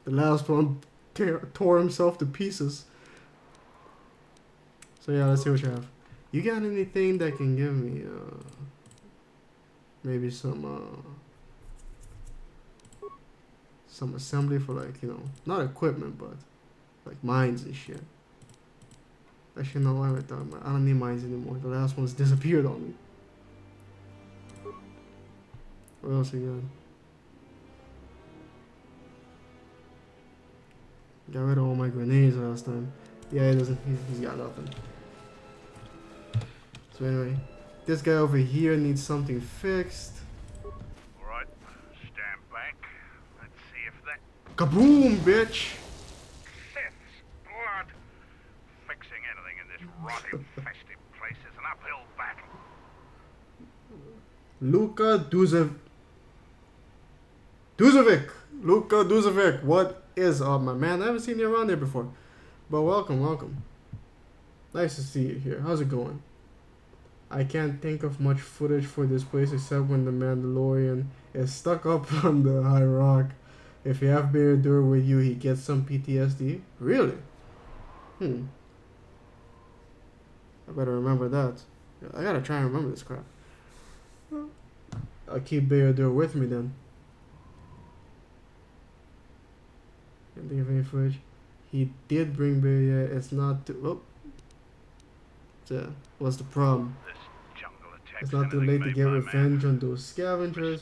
The last one tore himself to pieces. So yeah, let's see what you have. You got anything that can give me maybe some assembly for, like, you know, not equipment, but like mines and shit. Actually, no, I don't need mines anymore. The last one's disappeared on me. What else you got? Got rid of all my grenades last time. Yeah, he doesn't. He's got nothing. So anyway, this guy over here needs something fixed. Alright, stand back. Let's see if that Kaboom, bitch! Sith's blood. Fixing anything in this rotten, festive place is an uphill battle. Luka Duzovic, what is up, my man? I haven't seen you around there before. But welcome. Nice to see you here. How's it going? I can't think of much footage for this place except when the Mandalorian is stuck up on the high rock. If you have Bear-Dur with you, he gets some PTSD. Really? I better remember that. I gotta try and remember this crap. I'll keep Bear-Dur with me then. Can't think of any footage. He did bring Bear, yeah, it's not too... Oh. What's the problem? It's not too late to get revenge on those scavengers.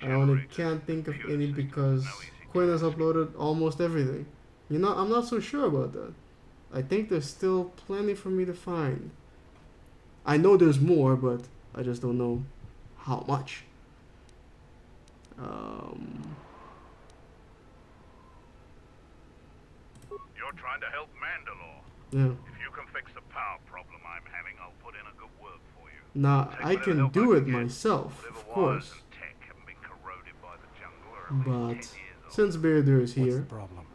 I only can't think of any because Quinn has uploaded almost everything. You know, I'm not so sure about that. I think there's still plenty for me to find. I know there's more, but I just don't know how much. You're trying to help Mandalore. Yeah. If you can fix the power problem I'm having, I'll put in a good word for you. Now, I can do it myself, of course. But since Bear-Dur is here,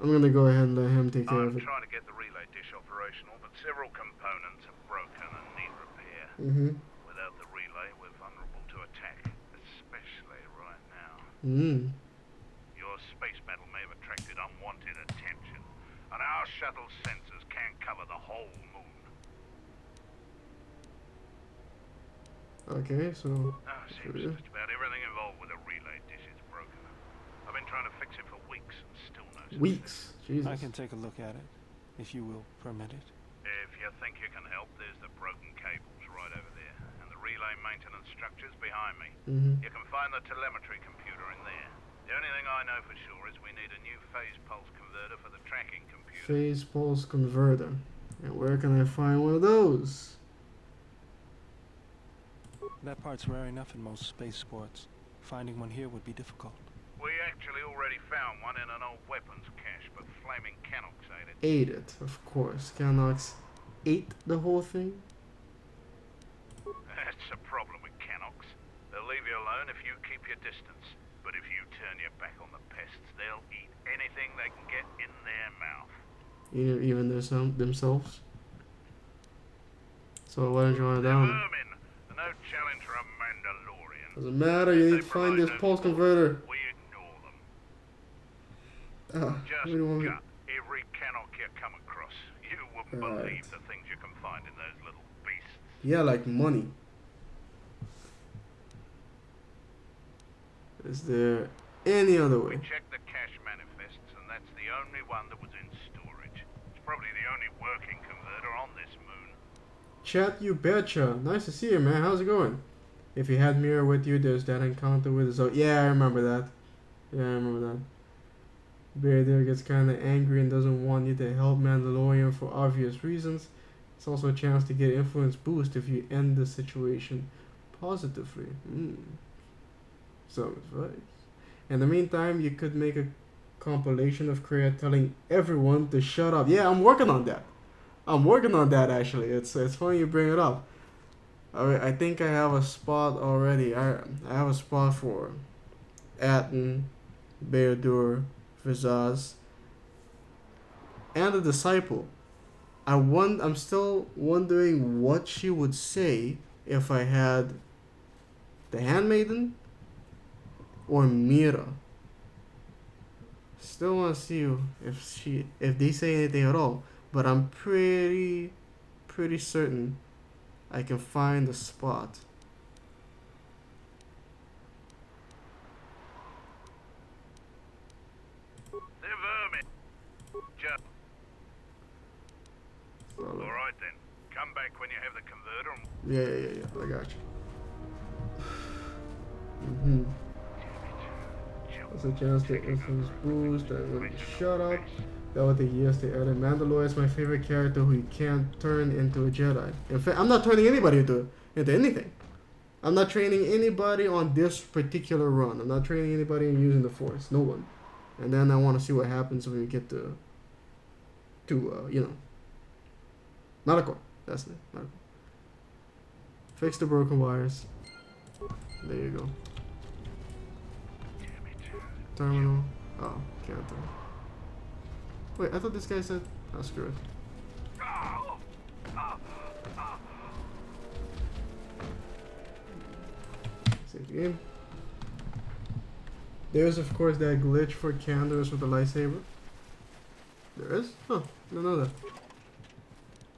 I'm gonna go ahead and let him take care of it. I'm trying to get the relay dish operational, but several components are broken and need repair. Without the relay, we're vulnerable to attack, especially right now. Your space battle may have attracted unwanted attention, and our shuttle sensors can't cover the whole moon. Okay, so... Seems just about everything involved with a relay dish is broken. I've been trying to fix it for weeks and still no success. Weeks? Jesus. I can take a look at it, if you will permit it. If you think you can help, there's the broken cables right over there, and the relay maintenance structures behind me. You can find the telemetry computer in there. The only thing I know for sure is we need a new phase pulse converter for the tracking computer. Phase pulse converter. And where can I find one of those? That part's rare enough in most space sports. Finding one here would be difficult. We actually already found one in an old weapons cache, but flaming Canox ate it. Ate it, of course. Canox ate the whole thing? That's a problem with Canox. They'll leave you alone if you keep your distance. But if you turn your back on the pests, they'll eat anything they can get in their mouth. Even themselves? So why don't you want it down? Vermin, no challenge for a Mandalorian. Doesn't matter, you need to find this pulse converter. We ignore them. Just gut every Canox you come across. You wouldn't believe the things you can find in those little beasts. Yeah, like money. Is there any other way? We checked the cache manifests, and that's the only one that was in storage. It's probably the only working converter on this moon. Chat, you betcha. Nice to see you, man. How's it going? If you had Mira with you, there's that encounter with us. Yeah, I remember that. Yeah, I remember that. Bear there gets kind of angry and doesn't want you to help Mandalorian for obvious reasons. It's also a chance to get influence boost if you end the situation positively. Some advice. In the meantime, you could make a compilation of Kreia telling everyone to shut up. Yeah, I'm working on that. I'm working on that actually. It's funny you bring it up. I think I have a spot already. I have a spot for Atten, Beodur, Vizaz, and the Disciple. I'm still wondering what she would say if I had the Handmaiden or Mira. Still want to see if they say anything at all, but I'm pretty certain I can find the spot. They're vermin. Just. All right then. Come back when you have the converter. Yeah. I got you. That's a chance to influence boost. Shut up. That would take years to edit. Mandalorian is my favorite character who you can't turn into a Jedi. In fact, I'm not turning anybody into anything. I'm not training anybody on this particular run. I'm not training anybody in using the Force. No one. And then I want to see what happens when we get to Malachor. That's it. Malachor. Fix the broken wires. There you go. Terminal. Oh, can't tell. Wait, I thought this guy said... Oh, screw it. Save the game. There's, of course, that glitch for Candace with the lightsaber. There is? Huh, I didn't know that.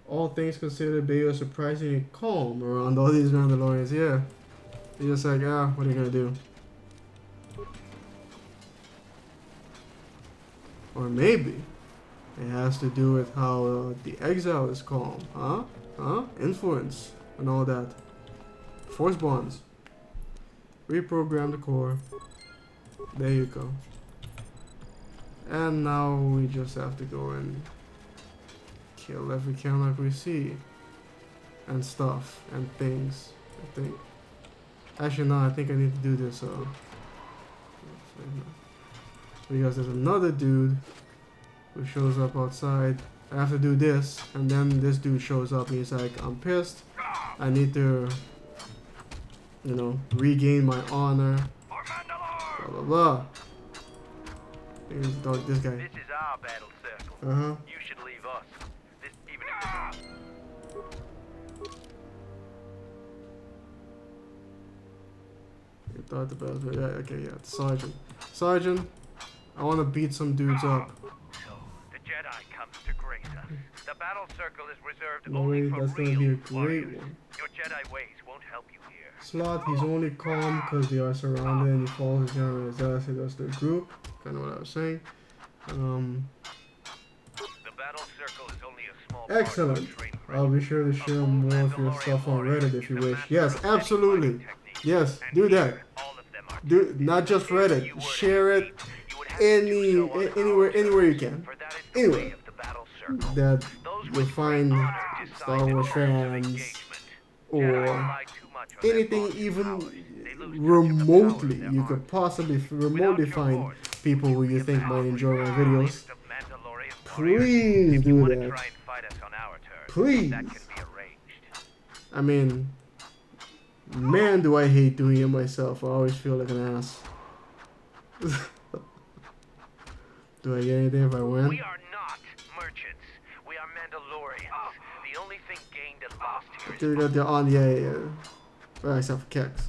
All things considered, Bayo is surprisingly calm around all these Mandalorians. Yeah. He's just like, what are you gonna do? Or maybe it has to do with how the exile is calm. Influence and all that. Force bonds. Reprogram the core. There you go. And now we just have to go and kill every Canox we see. And stuff. And things. I think. Actually, no, I think I need to do this. Because there's another dude who shows up outside. I have to do this, and then this dude shows up and he's like, I'm pissed. I need to, regain my honor. Blah, blah, blah. This guy. This is our battle circle. You should leave us. This even You thought about it. Yeah, okay, yeah. Sergeant. Sergeant, I want to beat some dudes up. So, the Jedi comes to grace us. The battle circle is reserved No only way, for that's gonna real be a great warriors. one. Your Jedi ways won't help you here. Slot, he's only calm because they are surrounded and he follows his general's ass. He does the group. Kind of what I was saying. The battle circle is only a small Excellent. part of our training I'll be sure to share more of your stuff on Reddit if you wish. Yes, absolutely. Yes, do that. Do not just Reddit. Share it anywhere you can. Anywhere that you'll find Star Wars fans or anything even remotely you could possibly remotely find people who you think might enjoy my videos. Please do that. Please. I mean, man, do I hate doing it myself. I always feel like an ass. Do I get anything if I win? We are not merchants. We are Mandalorians. The only thing gained and lost here is yeah. Well, except for Kex.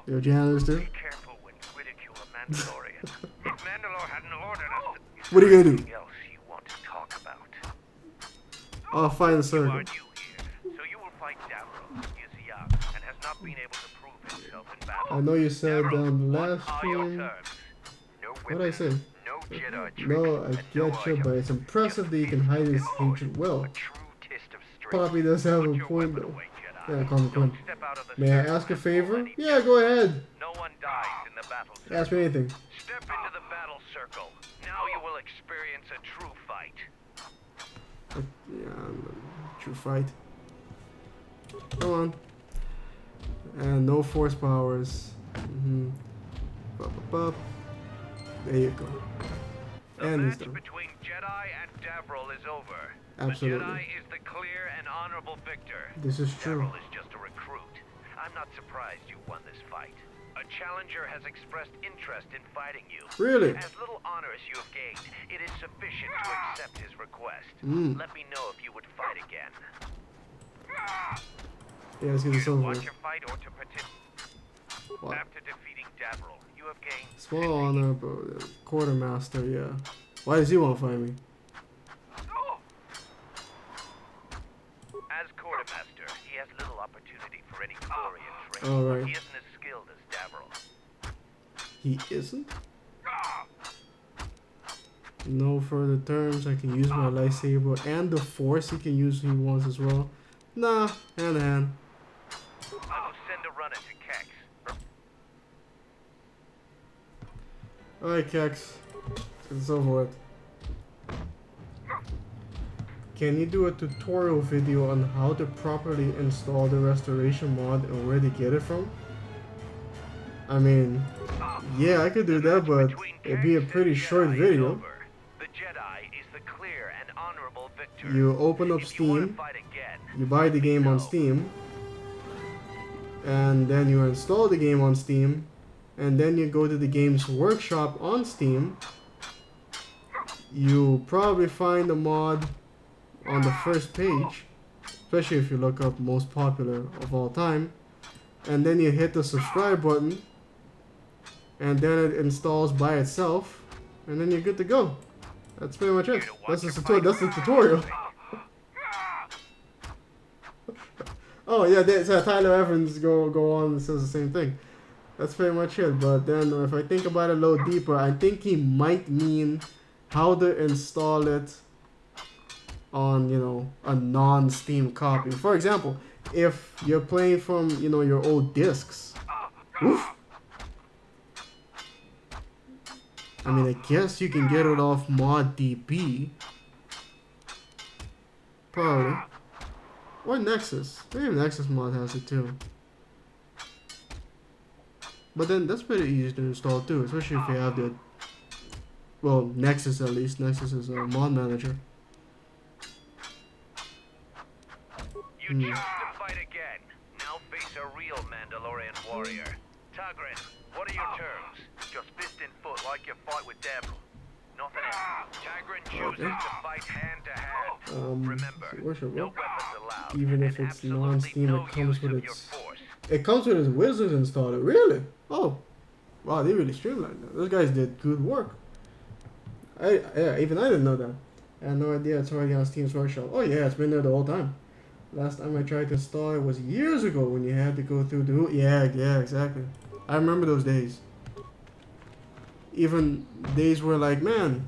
Yo, janitors do? Be careful when you ridicule a Mandalorian. If Mandalore hadn't ordered us, what are you gonna do? else you want to talk about? I'll find the circle. You are new here, so you will fight Davro. He is young and has not been able to prove himself in battle. I know you said Davro, down the last what are your stream. terms? No What did I say? No Jedi trick, No, I and get you, but it's impressive that you can hide his hatred well. a true test of strength. Poppy does have a Put your point weapon though. away, Jedi. Yeah, call me Don't Quinn. step out of the May I circle ask a and favor? pull any- Yeah, go ahead. No one dies in the battle circle. Ask me anything. Step into the battle circle. Now you will experience a true fight. Yeah, true fight. Come on. And no force powers. There you go. The And he's match done. between Jedi and Davril is over. Absolutely. The Jedi is the clear and honorable victor. This is true. Davril is just a recruit. I'm not surprised you won this fight. A challenger has expressed interest in fighting you. Really? As little honor as you have gained, it is sufficient to accept his request. Let me know if you would fight again. Yeah, let's get this over Watch with. your fight or to participate. What? After defeating Davril, you have gained Small honor, but quartermaster, yeah. Why does he want to fight me? As quartermaster, he has little opportunity for any glory and training. Alright. He isn't as skilled as Davril. He isn't? No further terms. I can use my lightsaber and the force he can use if he wants as well. Nah, hand to hand. I will send a runner to Kex. Alright, Kex. It's over with. Can you do a tutorial video on how to properly install the restoration mod and where to get it from? I mean, yeah, I could do that, but it'd be a pretty short video. The Jedi is the clear and honorable victor. You open up Steam, you buy the game on Steam, and then you install the game on Steam, and then you go to the game's workshop on Steam. You probably find the mod on the first page, especially if you look up most popular of all time, and then you hit the subscribe button, and then it installs by itself, and then you're good to go. That's pretty much it. That's the tutorial. Oh yeah, Tyler Evans go on and says the same thing. That's pretty much it. But then if I think about it a little deeper, I think he might mean how to install it on, you know, a non-Steam copy. For example, if you're playing from, you know, your old discs. Oof. I mean, I guess you can get it off ModDB. Probably. Or Nexus. Maybe Nexus mod has it too. But then that's pretty easy to install too, especially if you have the, well, Nexus at least. Nexus is a mod manager. You choose to fight again. Now face a real Mandalorian warrior. Tagrin, what are your terms? Just fist and foot like you fight with Davril. Nothing else. Tagrin chooses to fight hand to hand. Remember, no weapons allowed. Even if it's non-Steam, no it comes with its its. It comes with its wizards installed. Really? Oh, wow! They really streamlined that. Those guys did good work. Yeah, even I didn't know that. I had no idea it's already on Steam's Workshop. Oh yeah, it's been there the whole time. Last time I tried to install it was years ago when you had to go through the... Yeah, exactly. I remember those days. Even days where like, man,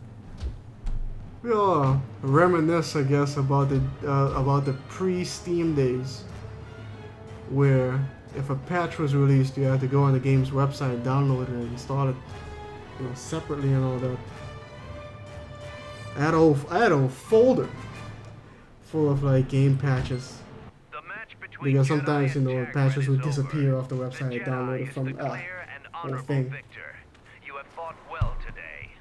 we all reminisce, I guess, about the pre-Steam days, where if a patch was released, you had to go on the game's website, download it, and install it, separately and all that. I had a whole folder full of like game patches, because sometimes patches would disappear off the website. I downloaded from whole thing. You have fought well today.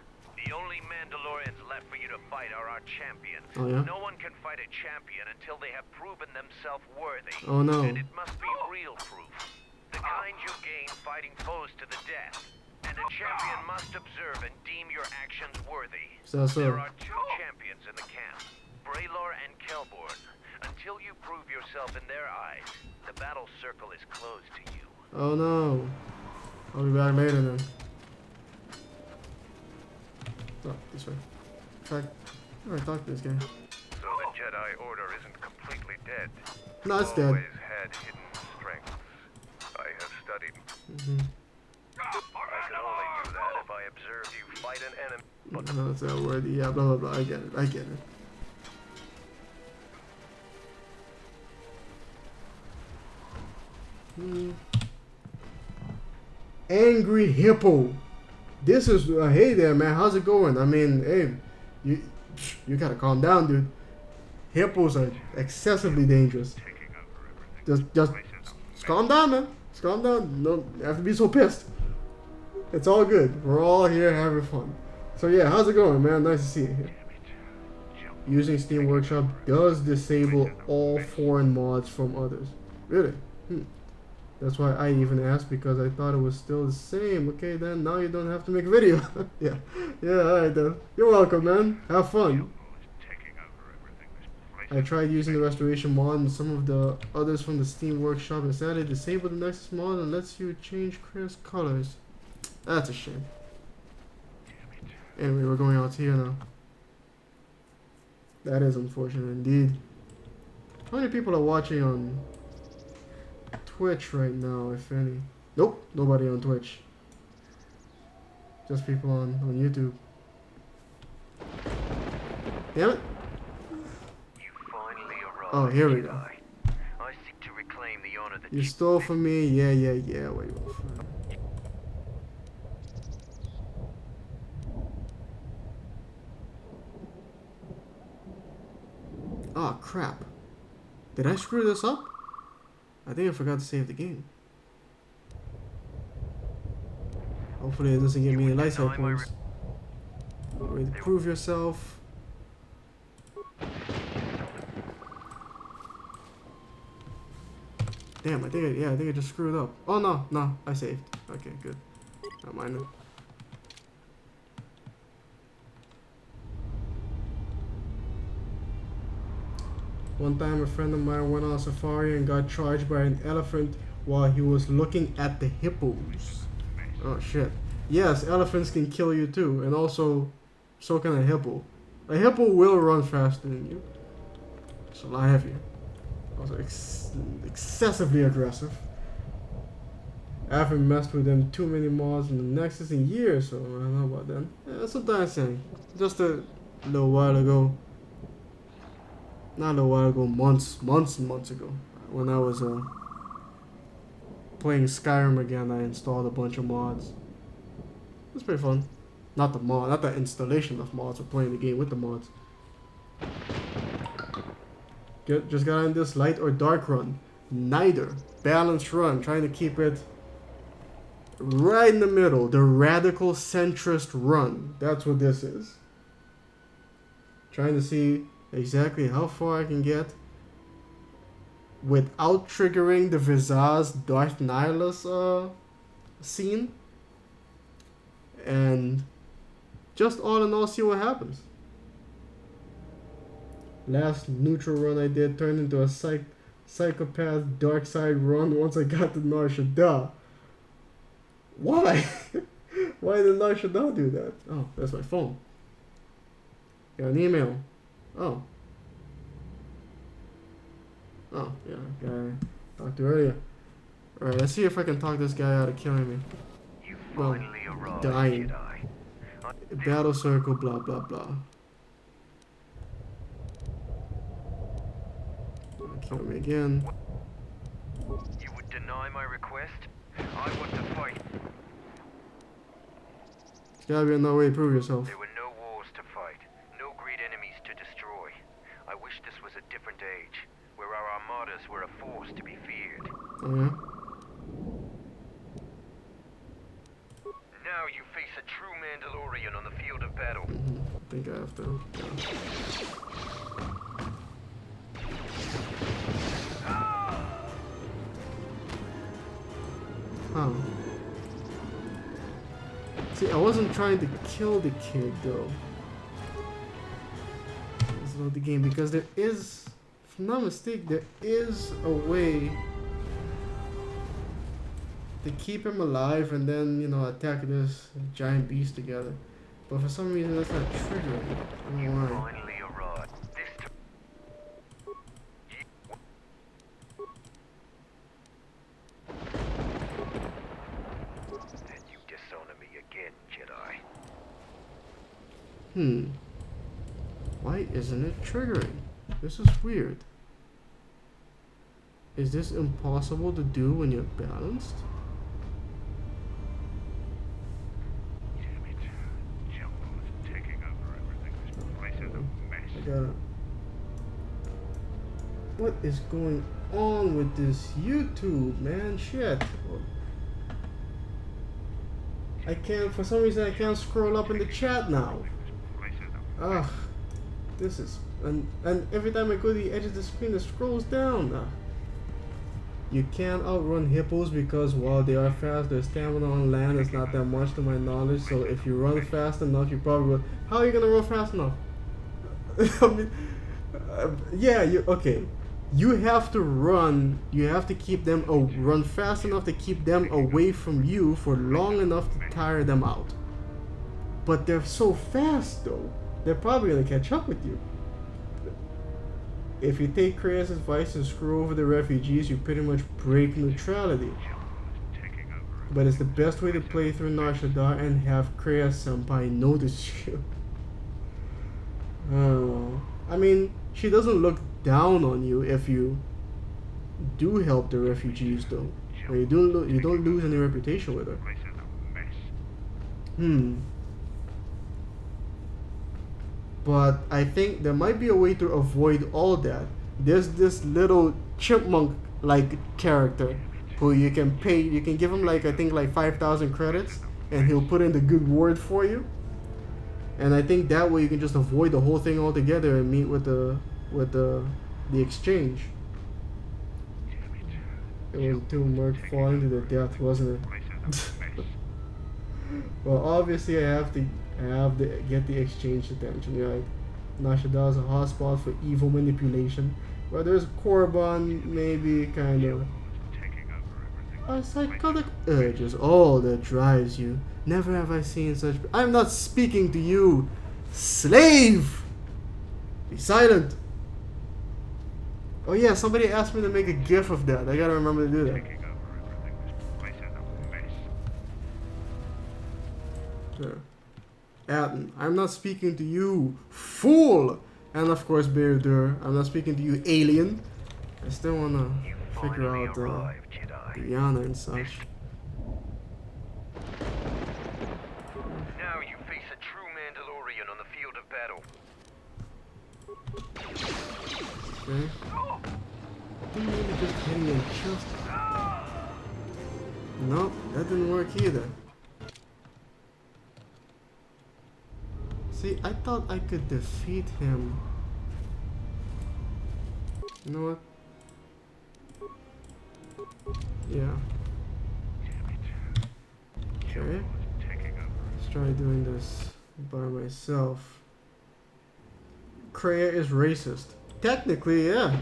The only Mandalorians left for you to fight are our champions. Oh yeah? No one can fight a champion until they have proven themselves worthy. Oh no. And it must be real proof. The kind you gain fighting foes to the death. And a champion must observe and deem your actions worthy. So. There are two champions in the camp, Braylor and Kelborn. Until you prove yourself in their eyes, the battle circle is closed to you. Oh no. I'll be back later then. Oh, this way. In fact, I already talked to this guy. So the Jedi Order isn't completely dead. No, it's dead. Always had hidden strengths. I have studied. I can only do that if I observe you fight an enemy. No, that's that word. Yeah, blah blah blah. I get it. Angry Hippo. This is hey there, man. How's it going? I mean, hey, you gotta calm down, dude. Hippos are excessively dangerous. Just calm down, man. Just calm down. No, you have to be so pissed. It's all good. We're all here having fun. So yeah, how's it going, man? Nice to see you here. Using Steam Workshop does disable all foreign mods from others. Really? That's why I even asked, because I thought it was still the same. Okay, then now you don't have to make a video. yeah, alright then. You're welcome, man. Have fun. I tried using the restoration mod and some of the others from the Steam Workshop. Instead, it disabled the Nexus mod and lets you change Chris colors. That's a shame. Anyway, we're going out here now. That is unfortunate indeed. How many people are watching on Twitch right now, if any? Nope, nobody on Twitch. Just people on YouTube. Damn it. Oh, here we go. I seek to reclaim the honor that you stole from me. Yeah. Wait. Oh crap. Did I screw this up? I think I forgot to save the game. Hopefully it doesn't give me any light side points. Way to prove yourself. Damn, I think I just screwed up. Oh no, I saved. Okay, good. Not mind it. One time a friend of mine went on safari and got charged by an elephant while he was looking at the hippos. Oh shit. Yes, elephants can kill you too, and also so can a hippo. A hippo will run faster than you. It's a lot heavier. Also excessively aggressive. I haven't messed with them too many mods in the Nexus in years, so I don't know about that. Yeah, sometimes saying. Just a little while ago. Not a little while ago, months ago. When I was playing Skyrim again, I installed a bunch of mods. It was pretty fun. Not the installation of mods, but playing the game with the mods. Just got on this light or dark run. Neither. Balanced run. Trying to keep it right in the middle. The radical centrist run. That's what this is. Trying to see exactly how far I can get without triggering the Visage Darth Nihilus scene. And just all in all, see what happens. Last neutral run I did turned into a psychopath dark side run once I got to Nar Shaddaa. Why? Why did Nar Shaddaa do that? Oh, that's my phone. Got an email. Oh. Oh, yeah, guy I talked to earlier. Alright, let's see if I can talk this guy out of killing me. You Well, finally arrived, dying. Jedi. Battle circle, blah, blah, blah. Kill me again. You would deny my request? I want to fight. There's gotta be another way to prove yourself. There were no wars to fight, no great enemies to destroy. I wish this was a different age, where our armadas were a force to be feared. Oh yeah? Now you face a true Mandalorian on the field of battle. I think I have to. Huh. See, I wasn't trying to kill the kid though. Let's load the game because there is, if I'm not mistaken, there is a way to keep him alive and then, you know, attack this giant beast together. But for some reason that's not triggering. I don't know why. Finally arrived. And you dishonor me again, Jedi. Why isn't it triggering? This is weird. Is this impossible to do when you're balanced? Damn it. Jumbo is taking over everything. This place is a mess. I gotta... What is going on with this YouTube, man? Shit. I can't, for some reason I can't scroll up in the chat now. Ugh. This is, and every time I go to the edge of the screen it scrolls down. You can't outrun hippos because while they are fast, their stamina on land is not that much to my knowledge, so if you run fast enough you probably will. How are you gonna run fast enough? I mean, yeah, okay. You have to run, you have to keep them, run fast enough to keep them away from you for long enough to tire them out. But they're so fast though, they're probably gonna catch up with you. If you take Krea's advice and screw over the refugees, you pretty much break neutrality. But it's the best way to play through Nar Shaddaa and have Krea Senpai notice you. I mean, she doesn't look down on you if you do help the refugees though. Or you don't lose any reputation with her. But I think there might be a way to avoid all that. There's this little chipmunk like character who you can pay, you can give him like, I think like 5,000 credits and he'll put in the good word for you. And I think that way you can just avoid the whole thing altogether and meet with the exchange. It was too much falling to the death, wasn't it? Well, obviously I have to get the exchange attention, right? Nar Shaddaa is a hotspot for evil manipulation. Well, there's Korriban, maybe kind of psychotic urges, all that drives you. Never have I seen such. I'm not speaking to you, slave. Be silent. Oh yeah, somebody asked me to make a GIF of that. I gotta remember to do that. Sure. Atten, I'm not speaking to you, fool! And of course, Beardur, I'm not speaking to you, alien. I still wanna figure out Diana and such. Now you face a true Mandalorian on the field of battle. Okay. I think maybe just hitting him just. Nope, that didn't work either. See, I thought I could defeat him. You know what? Yeah. Okay. Let's try doing this by myself. Krea is racist. Technically, yeah.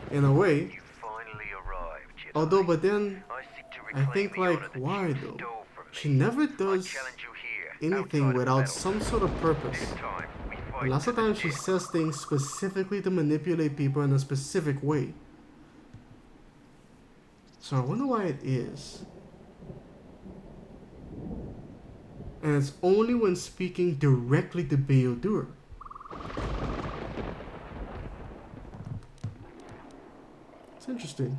In a way. You finally arrived, Jedi. Although, but then, I think reclaim like, the honor why that you though? stole from me. She never I does challenge you here, anything outside of without battle. some sort of purpose. This time, we fight fight. And lots of times she says things specifically to manipulate people in a specific way. So I wonder why it is. And it's only when speaking directly to Beodur. It's interesting.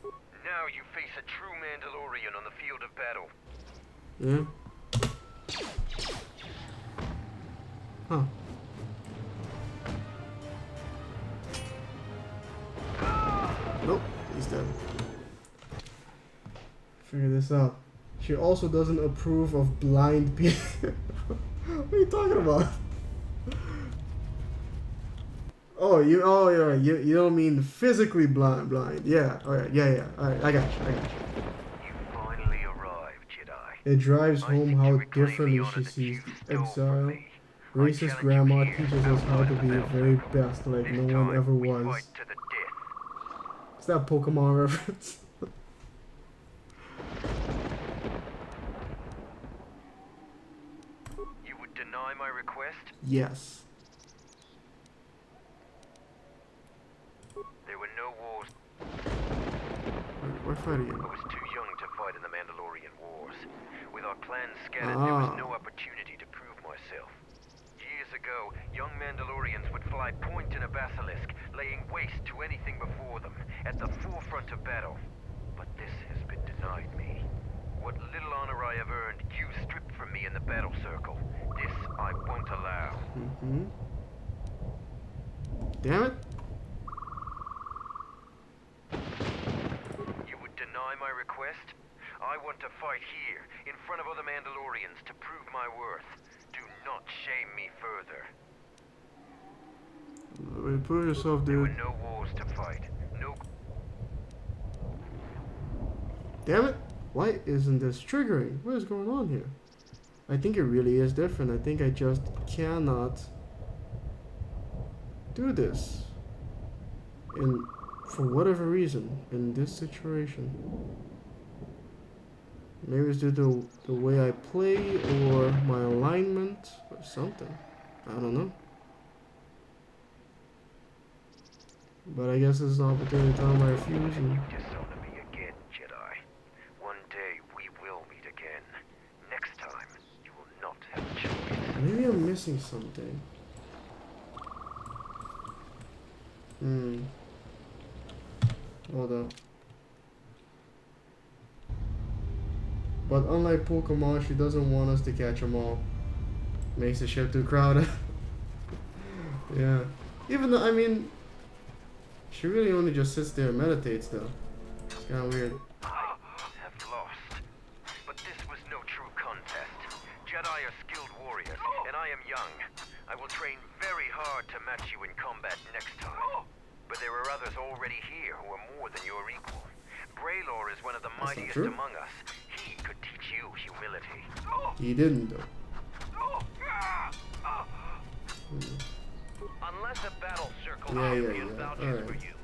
Now you face a true Mandalorian on the field of battle. Yeah. Huh. Nope, he's dead. Figure this out. She also doesn't approve of blind people. What are you talking about? Oh, you don't mean physically blind. Yeah, alright, yeah. Alright, I got you. You finally arrived, Jedi. It drives home how differently she sees the exile. Racist grandma teaches us how to be the very best, like no one ever was. Is that a Pokemon reference? You would deny my request? Yes. There were no wars. We're fighting. I was too young to fight in the Mandalorian Wars. With our plans scattered, there was no opportunity to prove myself. Years ago, young Mandalorians would fly point in a basilisk, laying waste to anything before them, at the forefront of battle. But this has been denied me. What little honor I have earned, you stripped from me in the battle circle. This I won't allow. Damn it. You would deny my request? I want to fight here, in front of other Mandalorians, to prove my worth. Do not shame me further. Prove yourself, There were dude. no wars to fight. No. Damn it. Why isn't this triggering? What is going on here? I think it really is different. I think I just cannot do this. For whatever reason, in this situation. Maybe it's due to the way I play or my alignment or something. I don't know. But I guess this is an opportunity to tell my refuse and... You dishonor me again, Jedi. One day we will meet again. Next time, you will not have a choice. Maybe I'm missing something. Hold up. But unlike Pokemon, she doesn't want us to catch them all. Makes the ship too crowded. Yeah. Even though, I mean, she really only just sits there and meditates though. It's kind of weird. I have lost. But this was no true contest. Jedi are skilled warriors, and I am young. I will train very hard to match you in combat next time. But there are others already here who are more than your equal. Braylor is one of the mightiest among us. He could teach you humility. He didn't though. Unless a battle circle vouches for you.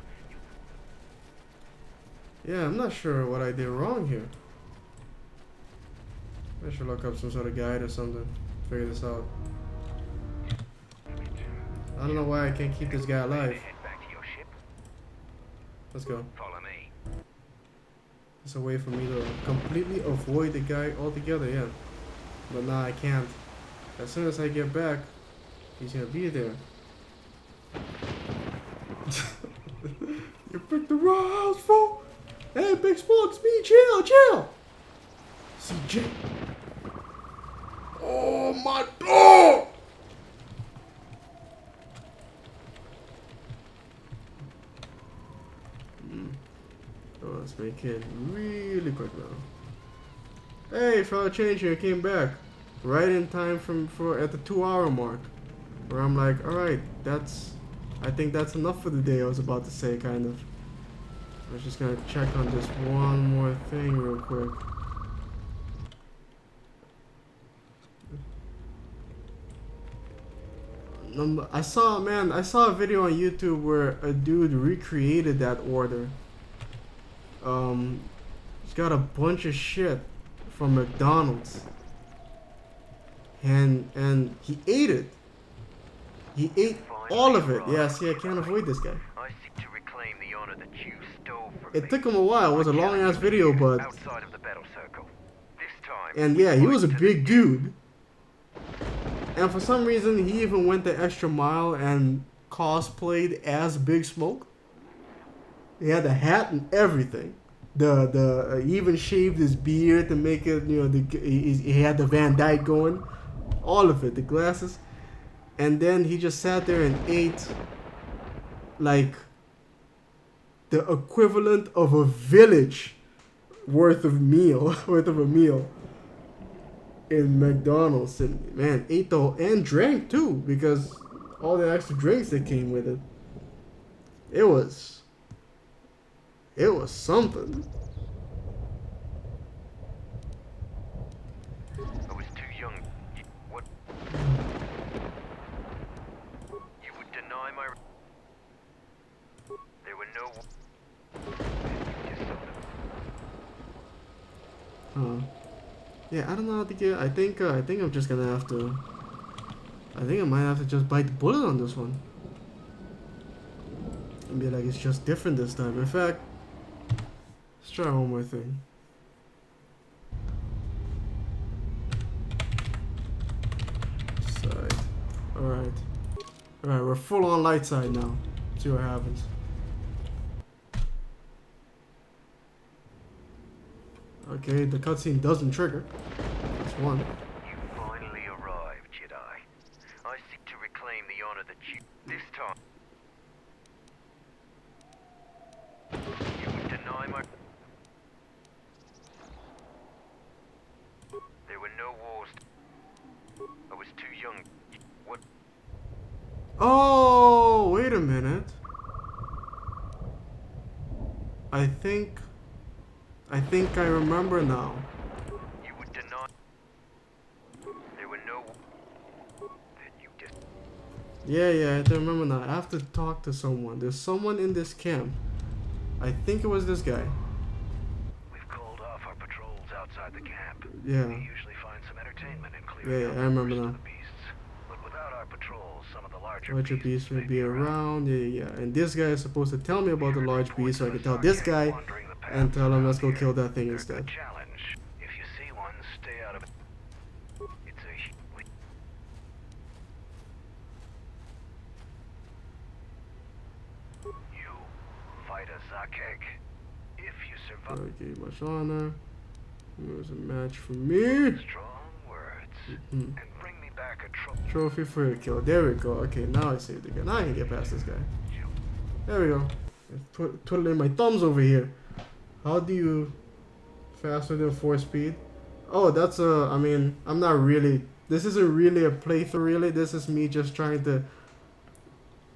Yeah, I'm not sure what I did wrong here. I should look up some sort of guide or something. Figure this out. I don't know why I can't keep this guy alive. Let's go. Follow me. It's a way for me to completely avoid the guy altogether, yeah. But nah, I can't. As soon as I get back, he's gonna be there. You picked the wrong house, fool! Hey, Big Sport, it's me, chill! CJ. Oh my dog! Oh, let's make it really quick now. Hey, fellow changer, I came back right in time at the 2-hour mark, where I'm like, all right, I think that's enough for the day. I was about to say, kind of. I was just gonna check on this one more thing real quick. I saw a video on YouTube where a dude recreated that order. He's got a bunch of shit from McDonald's, and he ate it, He ate all of it. Yeah, see, I can't avoid this guy. I seek to reclaim the honor that you stole from It me. took him a while. It was a long ass video, but outside of the battle circle. This time, and yeah, he was a big dude. And for some reason, he even went the extra mile and cosplayed as Big Smoke. He had the hat and everything. He even shaved his beard to make it, you know, he had the Van Dyke going. All of it, the glasses. And then he just sat there and ate like the equivalent of a village worth of a meal in McDonald's. And man, ate and drank too, because all the extra drinks that came with it. It was something. I was too young. What? You would deny my... There were no... Yeah, I don't know how to get... I think I'm just gonna have to... I think I might have to just bite the bullet on this one. And be like, it's just different this time. In fact, let's try one more thing. Side. Alright. Alright, we're full on light side now. See what happens. Okay, the cutscene doesn't trigger. That's one. You finally arrived, Jedi. I seek to reclaim the honor that you... This time... You would deny my... There were no wars. I was too young. What? Oh, wait a minute. I think I remember now. You would deny... There were no... That you just... Yeah, I have to remember now. I have to talk to someone. There's someone in this camp. I think it was this guy. We've called off our patrols outside the camp. Yeah. We usually find some entertainment in clearing Yeah, I remember now. the beasts. But without our patrols, some of the larger Beasts may be around. Yeah. And this guy is supposed to tell me about the large beast, so I can tell this guy and tell him let's go kill that thing instead. Challenge. If you see one, stay out of it. It's a... You fight a Zakek. If you survive... Okay, much honor. It was a match for me. Strong words. And bring me back a trophy for a kill. There we go. Okay, now I saved again. Now I can get past this guy. There we go. Twiddling my thumbs over here. How do you faster than 4 speed? Oh, that's I mean, I'm not really... This isn't really a playthrough, really. This is me just trying to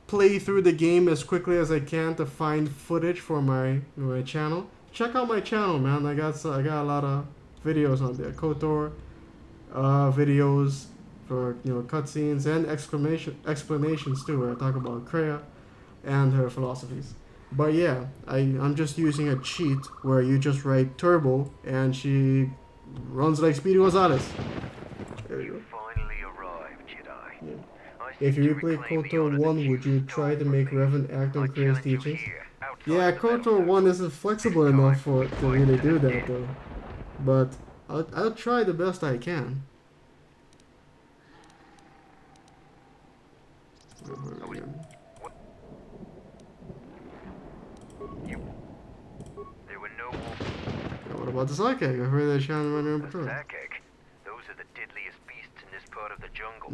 play through the game as quickly as I can to find footage for my channel. Check out my channel, man. I got a lot of videos on there. KOTOR videos for cutscenes and explanations too, where I talk about Kreia and her philosophies. But yeah, I'm just using a cheat where you just write turbo and she runs like Speedy Gonzales. There you go. Finally arrived, Jedi. Yeah. If you replay KOTOR 1, would you try to make Revan act on Kreia's teachings? Yeah, KOTOR 1 isn't flexible enough to really do that though. But I'll try the best I can. What about the Zakek? I heard they're trying to run around patrol. Those are the deadliest beasts in this part of the jungle.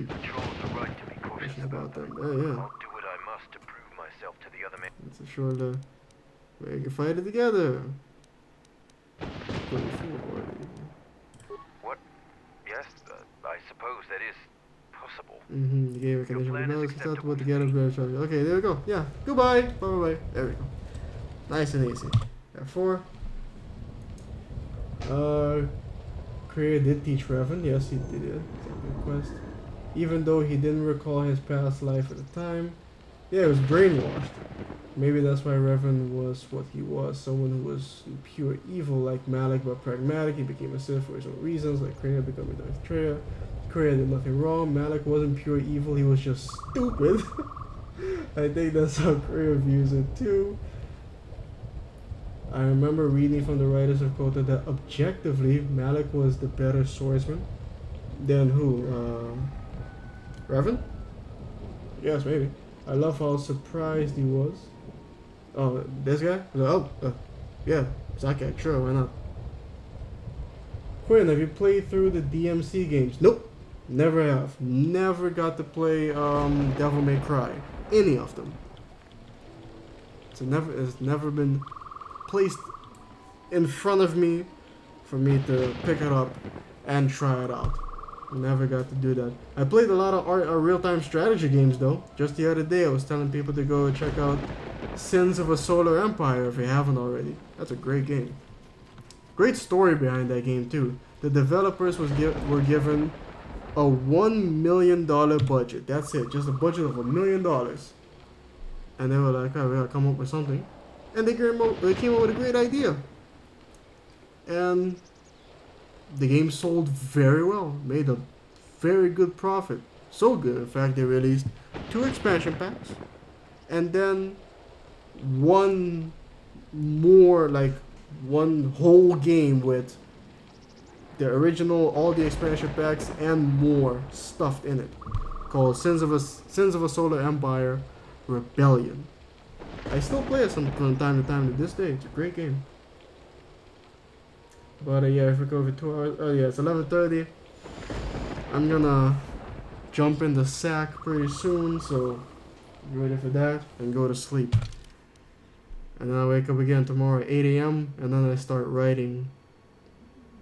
Patrols are right to be cautious about them. Yeah. I'll do what I must to prove myself to the other men. It's a short we can fight it together. What? Yes, I suppose that is possible. You gave a condition for those acceptable together. Okay, there we go. Yeah. Goodbye. Bye. There we go. Nice and easy. Got 4. Kreia did teach Revan. Yes, he did. It's a good quest. Even though he didn't recall his past life at the time. Yeah, he was brainwashed. Maybe that's why Revan was what he was. Someone who was pure evil like Malik, but pragmatic. He became a Sith for his own reasons, like Kreia becoming Darth Treya. Korea did nothing wrong. Malik wasn't pure evil, he was just stupid. I think that's how Korea views it too. I remember reading from the writers of KOTOR that objectively Malik was the better swordsman. Than who? Revan? Yes, maybe. I love how surprised he was. Oh, this guy? Yeah, Zakat, sure, why not? Quinn, have you played through the DMC games? Nope, never have. Never got to play Devil May Cry. Any of them. It's never been placed in front of me for me to pick it up and try it out. Never got to do that. I played a lot of real-time strategy games though. Just the other day I was telling people to go check out Sins of a Solar Empire if you haven't already. That's a great game. Great story behind that game too. The developers were given a $1 million budget. That's it. Just a budget of $1 million. And they were like, oh, we gotta come up with something. And they came up with a great idea. And the game sold very well, made a very good profit. So good, in fact, they released 2 expansion packs, and then one whole game with the original, all the expansion packs, and more stuffed in it, called Sins of a Solar Empire Rebellion. I still play it from time to time to this day. It's a great game. But yeah, if we go over 2 hours, oh yeah, it's 11:30. I'm gonna jump in the sack pretty soon, so get ready for that and go to sleep. And then I wake up again tomorrow at 8 a.m. and then I start writing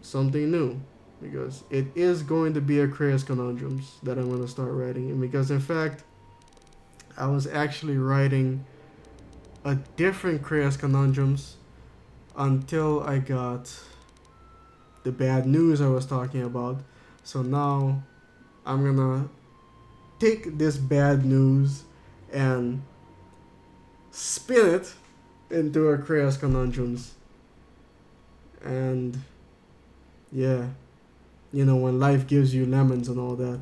something new, because it is going to be a Curious Conundrums that I'm gonna start writing. And because in fact, I was actually writing a different Curious Conundrums until I got the bad news I was talking about. So now I'm gonna take this bad news and spin it into a Curious Conundrums. And yeah, you know, when life gives you lemons and all that.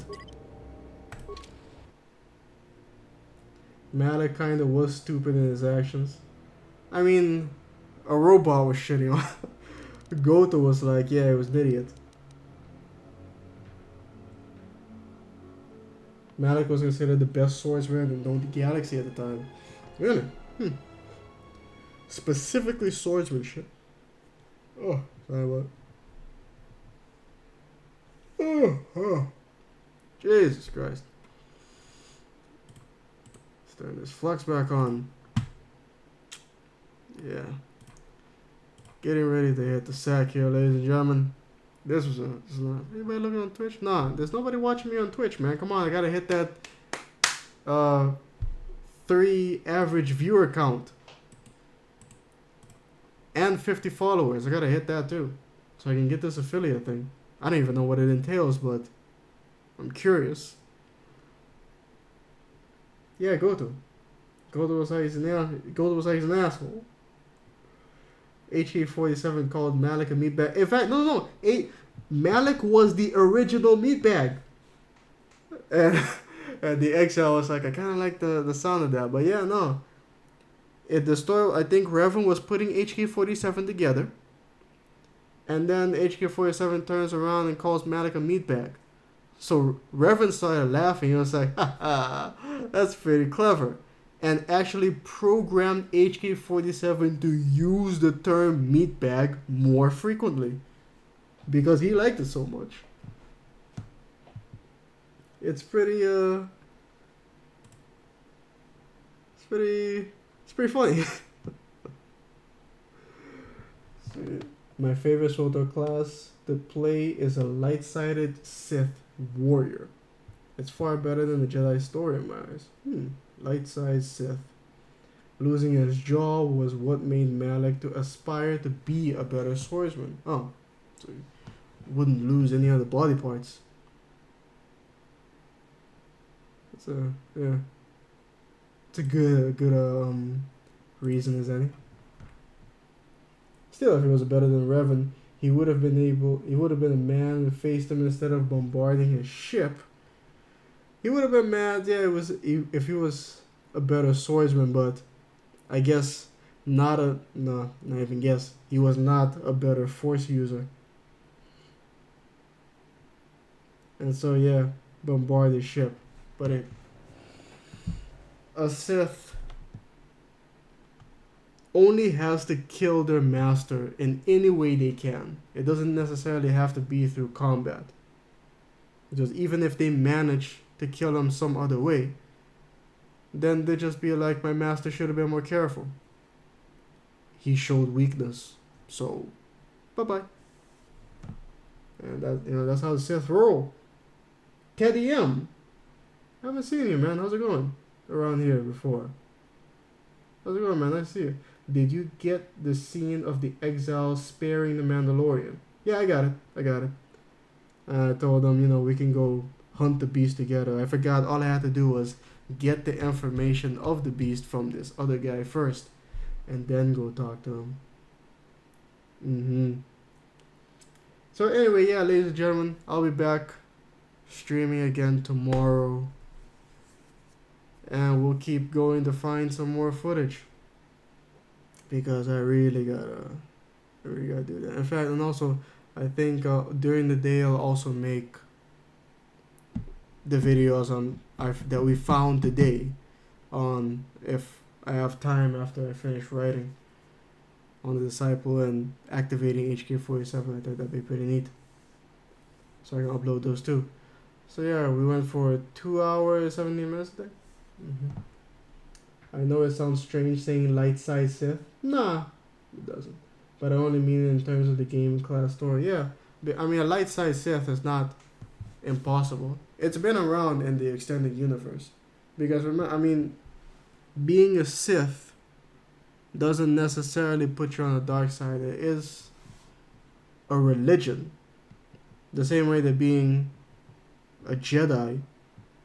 Malik kinda was stupid in his actions. I mean, a robot was shitting on. KOTOR was like, yeah, he was an idiot. Malik was considered the best swordsman in the galaxy at the time. Really? Specifically swordsmanship. Oh, sorry what? Oh. Jesus Christ. Let's turn this flux back on. Yeah. Getting ready to hit the sack here, ladies and gentlemen. This is not anybody looking on Twitch? Nah, there's nobody watching me on Twitch, man. Come on, I gotta hit that 3 average viewer count. And 50 followers. I gotta hit that too, so I can get this affiliate thing. I don't even know what it entails, but I'm curious. Yeah, KOTOR. KOTOR was like he's an asshole. HK47 called Malik a meatbag. In fact, no. Malik was the original meatbag. And the Exile was like, I kind of like the sound of that. But yeah, no. The story, I think Revan was putting HK47 together. And then HK47 turns around and calls Malik a meatbag. So Revan started laughing. He was like, ha, that's pretty clever. And actually programmed HK47 to use the term meatbag more frequently, because he liked it so much. It's pretty funny. My favorite KOTOR class to play is a light-sided Sith warrior. It's far better than the Jedi story in my eyes. Light-side Sith. Losing his jaw was what made Malik to aspire to be a better swordsman. Oh, so he wouldn't lose any other body parts. It's a good reason as any. Still, if he was better than Revan, he would have been a man who faced him instead of bombarding his ship. He would have been mad, yeah, if he was a better swordsman, but I guess not even guess. He was not a better force user. And so yeah, bombard his ship. But a Sith only has to kill their master in any way they can. It doesn't necessarily have to be through combat. Because even if they manage to kill him some other way, then they just be like, my master should have been more careful. He showed weakness, so bye-bye. And that's how the Sith roll. Teddy M, I haven't seen you, man. How's it going around here before? How's it going, man? Nice to see you. Did you get the scene of the exile sparing the Mandalorian? Yeah, I got it. I told them, we can go hunt the beast together. I forgot all I had to do was get the information of the beast from this other guy first, and then go talk to him. So anyway, yeah, ladies and gentlemen, I'll be back streaming again tomorrow, and we'll keep going to find some more footage, because I really gotta do that. In fact, and also I think during the day I'll also make the videos that we found today, on if I have time after I finish writing on the Disciple and activating HK47. I think that'd be pretty neat, so I can upload those too. So yeah, we went for 2 hours 17 minutes today. I know it sounds strange saying light side Sith. Nah, it doesn't. But I only mean in terms of the game class story. Yeah, I mean, a light side Sith is not impossible. It's been around in the extended universe. Because, being a Sith doesn't necessarily put you on the dark side. It is a religion. The same way that being a Jedi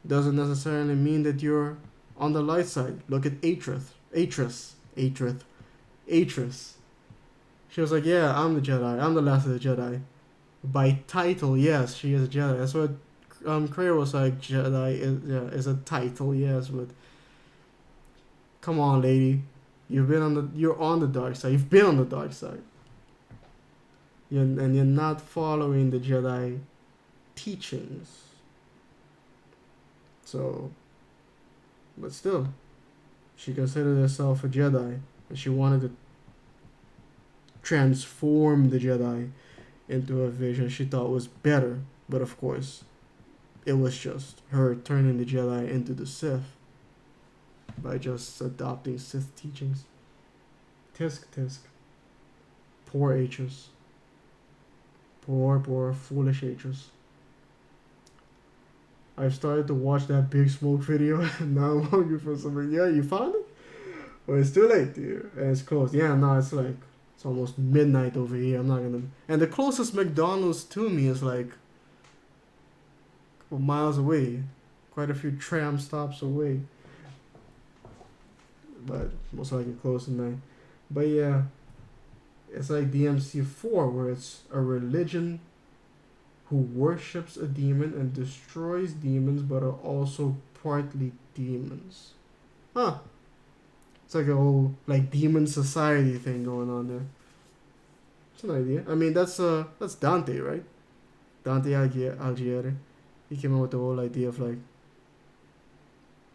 doesn't necessarily mean that you're on the light side. Look at Atris. She was like, yeah, I'm the Jedi. I'm the last of the Jedi. By title, yes, she is a Jedi. That's what Cray was like. Jedi is a title, yes, but come on, lady, you're on the dark side. You've been on the dark side, and you're not following the Jedi teachings. So, but still, she considered herself a Jedi, and she wanted to transform the Jedi into a vision she thought was better. But of course, it was just her turning the Jedi into the Sith by just adopting Sith teachings. Tisk. Poor H's. Poor foolish H's. I've started to watch that Big Smoke video, and now I'm hungry for something. Yeah, you found it? Well, it's too late, dude. And it's closed. Yeah, no, it's almost midnight over here. I'm not gonna... And the closest McDonald's to me is like a couple miles away. Quite a few tram stops away. But most likely close tonight. But yeah, it's like DMC4, where it's a religion who worships a demon and destroys demons, but are also partly demons. Huh. It's like a whole demon society thing going on there. It's an idea. I mean, that's Dante, right? Dante Alighieri. He came up with the whole idea of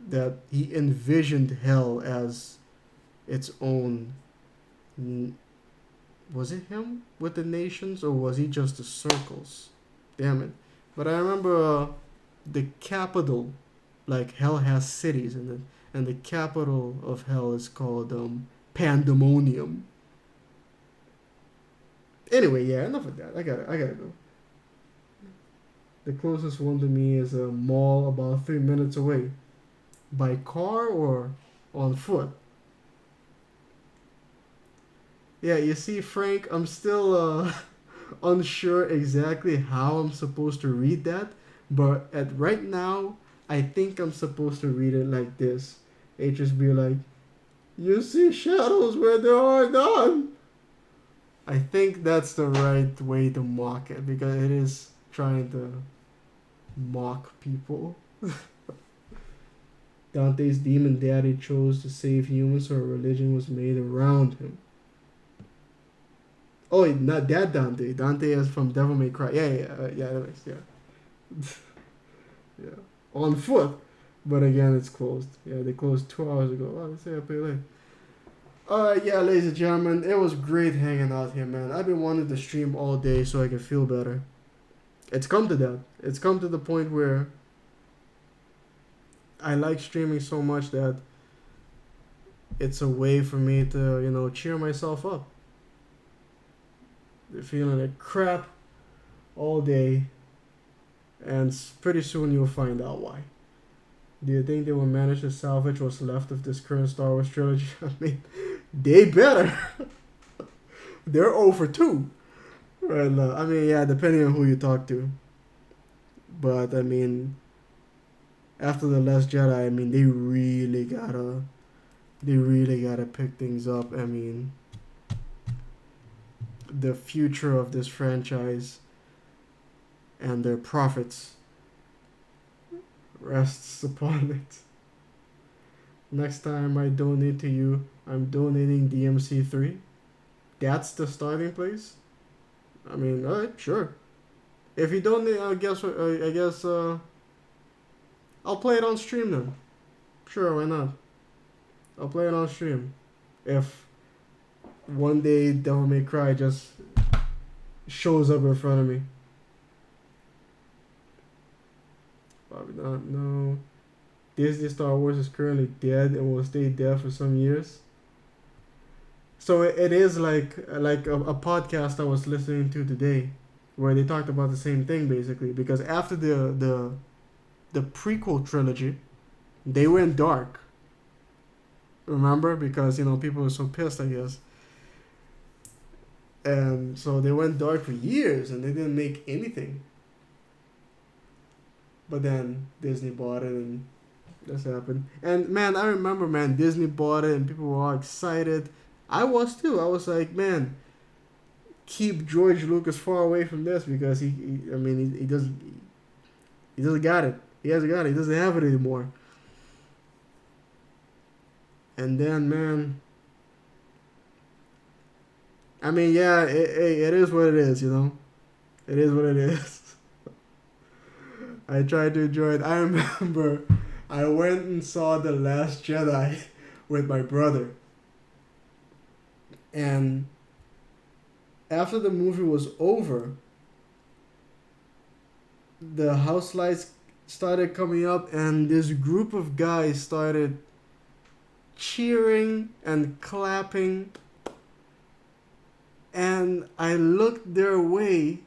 that he envisioned hell as its own. Was it him with the nations, or was he just the circles? Damn it. But I remember the capital, hell has cities, and the capital of hell is called Pandemonium. Anyway, yeah, enough of that. I gotta go. The closest one to me is a mall about 3 minutes away. By car or on foot? Yeah, you see, Frank, I'm still unsure exactly how I'm supposed to read that, but right now, I think I'm supposed to read it like this. It just be like, you see shadows where there are none. I think that's the right way to mock it, because it is trying to mock people. Dante's demon daddy chose to save humans, so a religion was made around him. Oh, not that Dante. Dante is from Devil May Cry. Yeah. Yeah. On foot. But again, it's closed. Yeah, they closed 2 hours ago. Oh, let's say I pay late. Yeah, ladies and gentlemen, it was great hanging out here, man. I've been wanting to stream all day so I can feel better. It's come to that. It's come to the point where I like streaming so much that it's a way for me to, cheer myself up. They're feeling like crap all day, and pretty soon you'll find out why. Do you think they will manage to salvage what's left of this current Star Wars trilogy? I mean, they better. They're 0 for 2. Right now. I mean, yeah, depending on who you talk to. But, I mean, after The Last Jedi, I mean, they really gotta pick things up. I mean, the future of this franchise and their profits rests upon it. Next time I donate to you, I'm donating DMC3. That's the starting place. I mean, alright, sure. If you donate, I guess I'll play it on stream then. Sure, why not? I'll play it on stream. If one day Devil May Cry just shows up in front of me. Probably not. No. Disney Star Wars is currently dead and will stay dead for some years. So it is like a podcast I was listening to today, where they talked about the same thing basically. Because after the prequel trilogy, they went dark. Remember? Because people were so pissed, I guess. And so they went dark for years and they didn't make anything. But then Disney bought it and this happened. And man, I remember, man, Disney bought it and people were all excited. I was too. I was like, man, keep George Lucas far away from this, because he doesn't got it. He hasn't got it. He doesn't have it anymore. And then, man, I mean, yeah, it is what it is, It is what it is. I tried to enjoy it. I remember I went and saw The Last Jedi with my brother. And after the movie was over, the house lights started coming up and this group of guys started cheering and clapping. And I looked their way.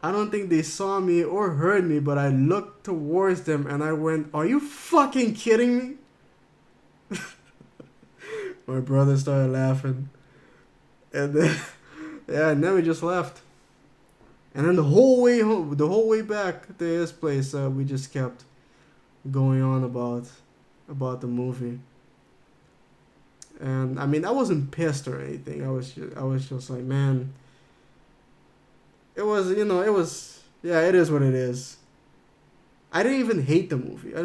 I don't think they saw me or heard me, but I looked towards them and I went, "Are you fucking kidding me?" My brother started laughing. And then, and then we just left. And then the whole way home, the whole way back to his place, we just kept going on about the movie. And I mean, I wasn't pissed or anything. I was just like, man, it was, it is what it is. I didn't even hate the movie. I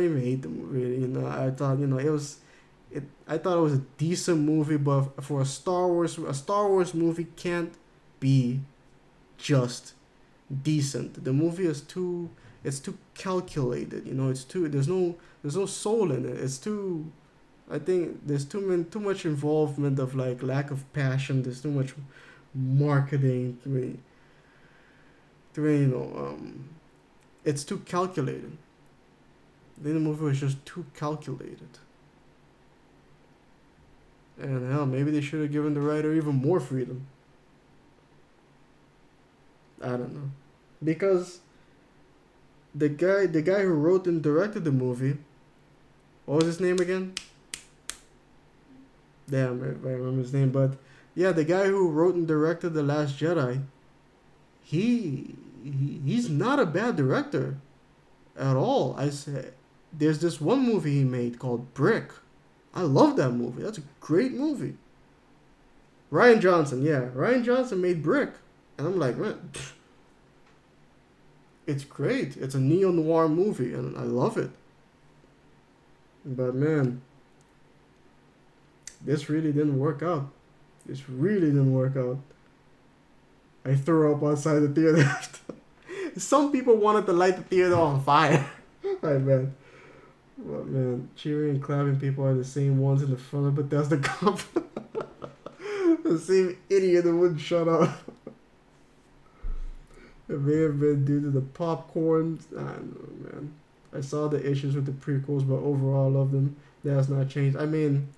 thought, I thought it was a decent movie, but for a Star Wars movie can't be just decent. The movie is too calculated, there's no soul in it. It's too, I think there's too much involvement of lack of passion. There's too much marketing. It's too calculated. I think the movie was just too calculated. And hell, maybe they should have given the writer even more freedom. I don't know. Because the guy who wrote and directed the movie, what was his name again? Damn, I remember his name. But yeah, the guy who wrote and directed The Last Jedi, he's not a bad director at all. I say, there's this one movie he made called Brick. I love that movie. That's a great movie. Ryan Johnson, yeah. Ryan Johnson made Brick. And I'm like, man, it's great. It's a neo-noir movie, and I love it. But man, this really didn't work out. This really didn't work out. I threw up outside the theater. Some people wanted to light the theater on fire. I bet. But man, cheering and clapping people are the same ones in the front of Bethesda Cup. The same idiot that wouldn't shut up. It may have been due to the popcorn. I don't know, man. I saw the issues with the prequels, but overall I love them. That has not changed. I mean,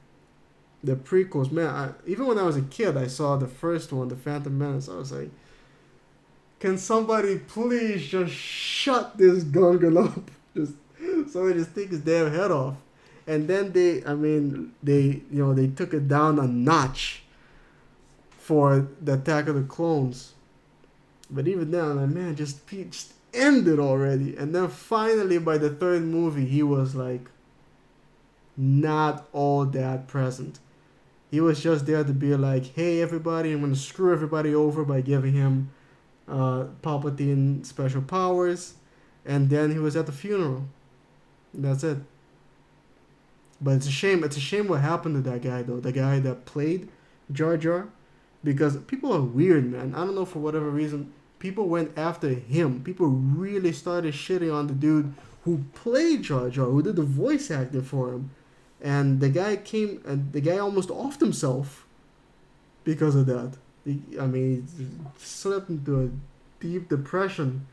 the prequels, man, even when I was a kid, I saw the first one, The Phantom Menace. I was like, can somebody please just shut this Gungan up? Just so they just take his damn head off. And then they took it down a notch for the Attack of the Clones. But even then, I'm like, man, just end it already. And then finally, by the third movie, he was like, not all that present. He was just there to be like, hey, everybody, I'm going to screw everybody over by giving him Palpatine special powers. And then he was at the funeral. That's it. But it's a shame. It's a shame what happened to that guy, though. The guy that played Jar Jar. Because people are weird, man. I don't know, for whatever reason. People went after him. People really started shitting on the dude who played Jar Jar, who did the voice acting for him. And the guy almost offed himself because of that. He slipped into a deep depression.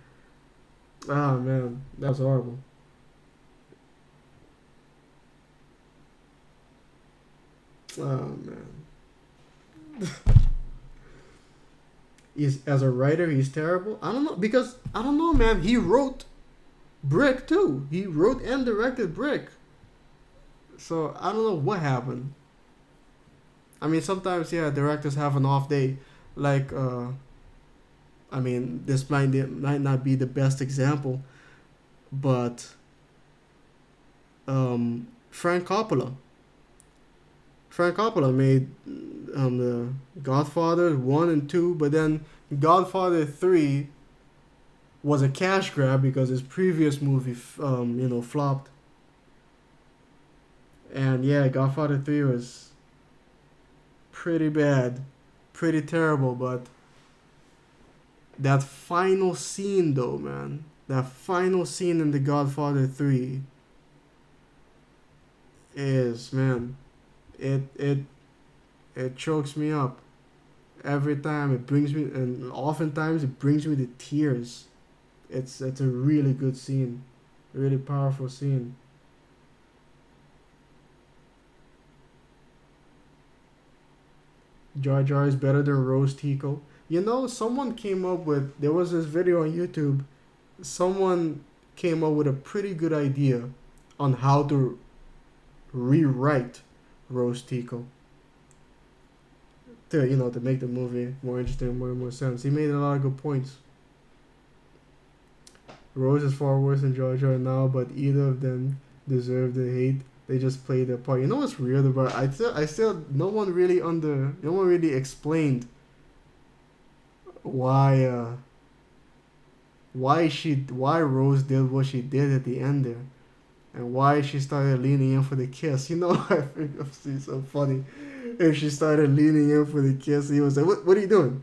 Ah, man, that was horrible. Oh, man. As a writer, he's terrible. I don't know, because, I don't know, man. He wrote Brick, too. He wrote and directed Brick. So, I don't know what happened. I mean, sometimes, yeah, directors have an off day. Like, this might not be the best example, but Frank Coppola. Frank Coppola made the Godfather 1 and 2, but then Godfather 3 was a cash grab because his previous movie, flopped. And yeah, Godfather 3 was pretty bad, pretty terrible, but that final scene though, man, that final scene in The Godfather 3 is, man, it chokes me up every time. It brings me, and oftentimes it brings me to tears. It's a really good scene, a really powerful scene. Jar Jar is better than Rose Tico. You know, someone came up with, there was this video on YouTube, someone came up with a pretty good idea on how to rewrite Rose Tico to make the movie more interesting and more sense. He made a lot of good points. Rose is far worse than Jar Jar now, but either of them deserve the hate. They just played their part. You know what's weird about it? I still no one really explained why Rose did what she did at the end there, and why she started leaning in for the kiss. You know, I think it's so funny. If she started leaning in for the kiss, he was like, "What are you doing?"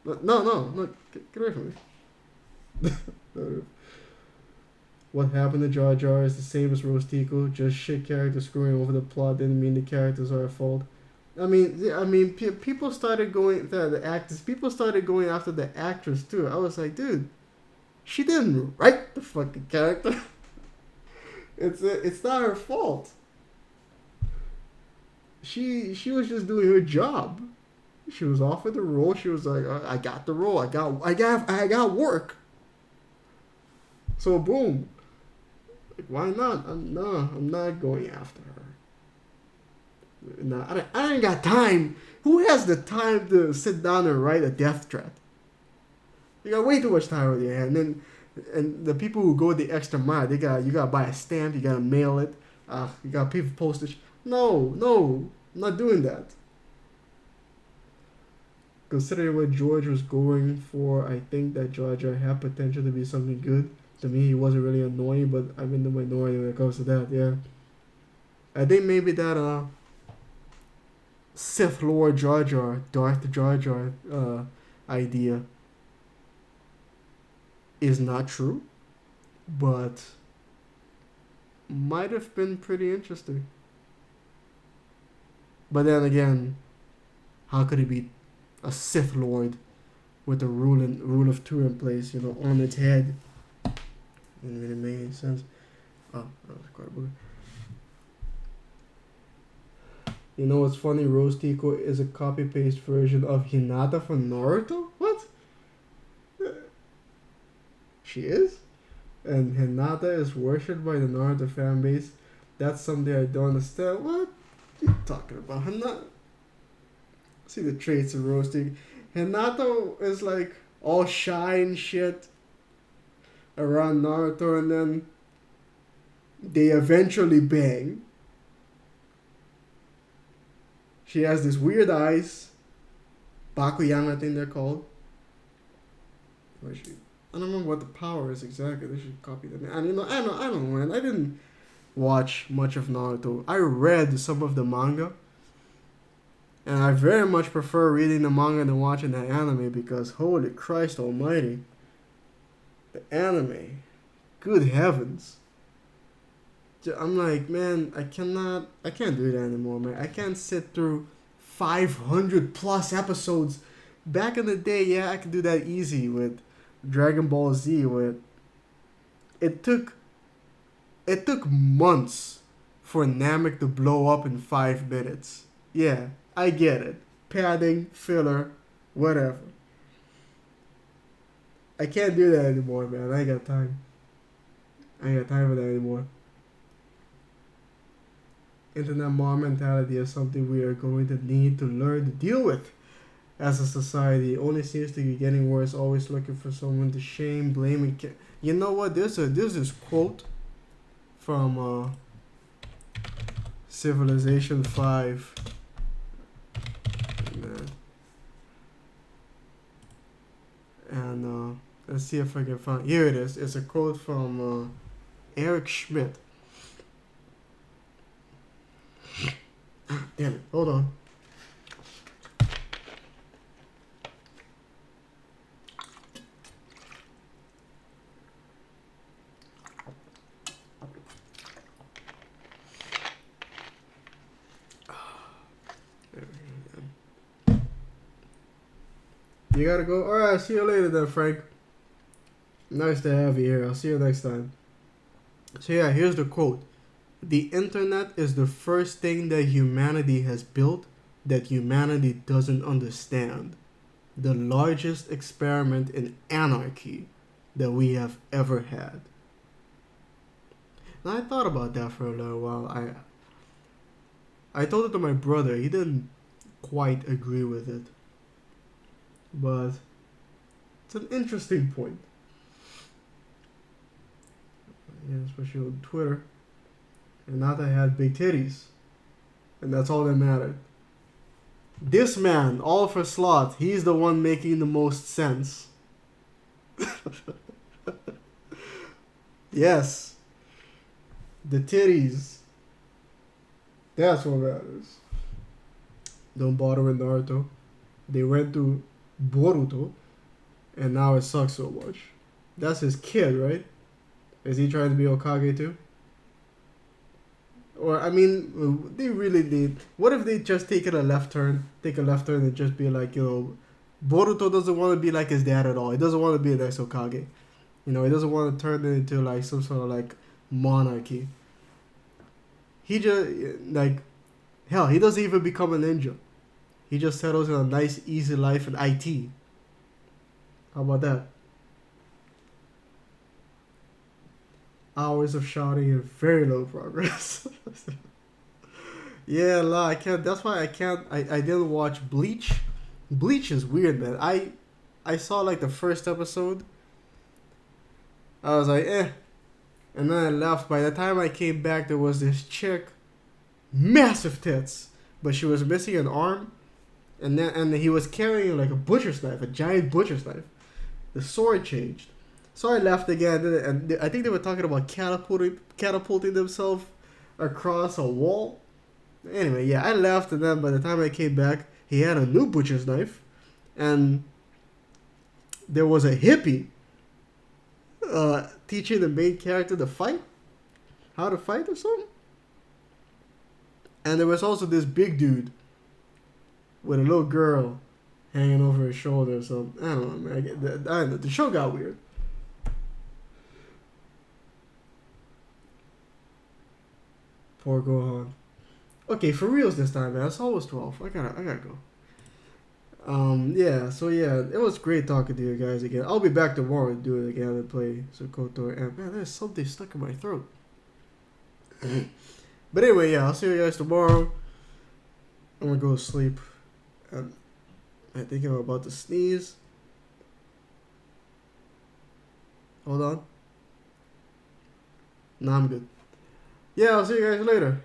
No, get away from me. What happened to Jar Jar is the same as Rose Tico, just shit characters screwing over the plot didn't mean the characters are at fault. People started going the actors. People started going after the actress too. I was like, dude, she didn't write the fucking character. It's not her fault. She was just doing her job. She was offered the role. She was like, I got the role. I got work. So boom. Like, why not? I'm not going after her. No, I ain't got time. Who has the time to sit down and write a death threat? You got way too much time on your hand. And the people who go the extra mile, you gotta buy a stamp, you gotta mail it, you gotta pay for postage. No, I'm not doing that. considering what George was going for, I think that Jar Jar had potential to be something good. To me, he wasn't really annoying, but I'm in the minority when it comes to that. Yeah, I think maybe that Sith Lord Jar Jar, Darth Jar Jar idea is not true, but might have been pretty interesting. But then again, how could he be a Sith Lord with the rule of two in place, on its head? It didn't really make any sense. Oh, that was quite a booger. You know what's funny? Rose Tico is a copy-paste version of Hinata from Naruto? What? She is? And Hinata is worshipped by the Naruto fanbase. That's something I don't understand. What are you talking about? Hinata? See the traits of Rose Tico. Hinata is like all shy and shit around Naruto, and then they eventually bang. She has these weird eyes. Bakuyang, I think they're called. I don't remember what the power is exactly. They should copy them. And I don't know, man. I didn't watch much of Naruto. I read some of the manga. And I very much prefer reading the manga than watching the anime because holy Christ almighty. The anime. Good heavens. I'm like, man, I can't do that anymore, man. I can't sit through 500 plus episodes. Back in the day, yeah, I could do that easy with Dragon Ball Z. It took months for Namek to blow up in 5 minutes. Yeah, I get it. Padding, filler, whatever. I can't do that anymore, man. I ain't got time. I ain't got time for that anymore. Internet mom mentality is something we are going to need to learn to deal with as a society. It only seems to be getting worse, always looking for someone to shame, blame, and you know what? There's this quote from Civilization 5. And let's see if I can find. Here it is. It's a quote from Eric Schmidt. Damn it. Hold on. You gotta go? Alright, see you later then, Frank. Nice to have you here. I'll see you next time. So yeah, here's the quote. The internet is the first thing that humanity has built that humanity doesn't understand. The largest experiment in anarchy that we have ever had. Now I thought about that for a little while. I told it to my brother. He didn't quite agree with it. But it's an interesting point. Yeah, especially on Twitter. And not that I had big titties. And that's all that mattered. This man, Oliver Sloth, he's the one making the most sense. Yes. The titties. That's what matters. Don't bother with Naruto. They went to Boruto. And now it sucks so much. That's his kid, right? Is he trying to be Hokage too? Or, I mean, they really did. What if they just take a left turn and just be like, Boruto doesn't want to be like his dad at all. He doesn't want to be an ex-Hokage. He doesn't want to turn it into like some sort of like monarchy. He just, hell, he doesn't even become a ninja. He just settles in a nice, easy life in IT. How about that? Hours of shouting and very low progress. Yeah, I can't. That's why I can't. I didn't watch Bleach. Bleach is weird, man. I saw like the first episode. I was like, and then I left. By the time I came back, there was this chick, massive tits, but she was missing an arm, and he was carrying like a butcher's knife, a giant butcher's knife. The sword changed. So I left again, and I think they were talking about catapulting themselves across a wall. Anyway, yeah, I left, and then by the time I came back, he had a new butcher's knife, and there was a hippie teaching the main character to fight, how to fight or something. And there was also this big dude with a little girl hanging over his shoulder or something. I don't know, man. I don't know. The show got weird. Poor Gohan. Okay, for reals this time, man. It's almost 12. I gotta go. Yeah, so yeah, it was great talking to you guys again. I'll be back tomorrow to do it again and play some KOTOR. And man, there's something stuck in my throat. But anyway, yeah, I'll see you guys tomorrow. I'm gonna go to sleep. And I think I'm about to sneeze. Hold on. No, I'm good. Yeah, I'll see you guys later.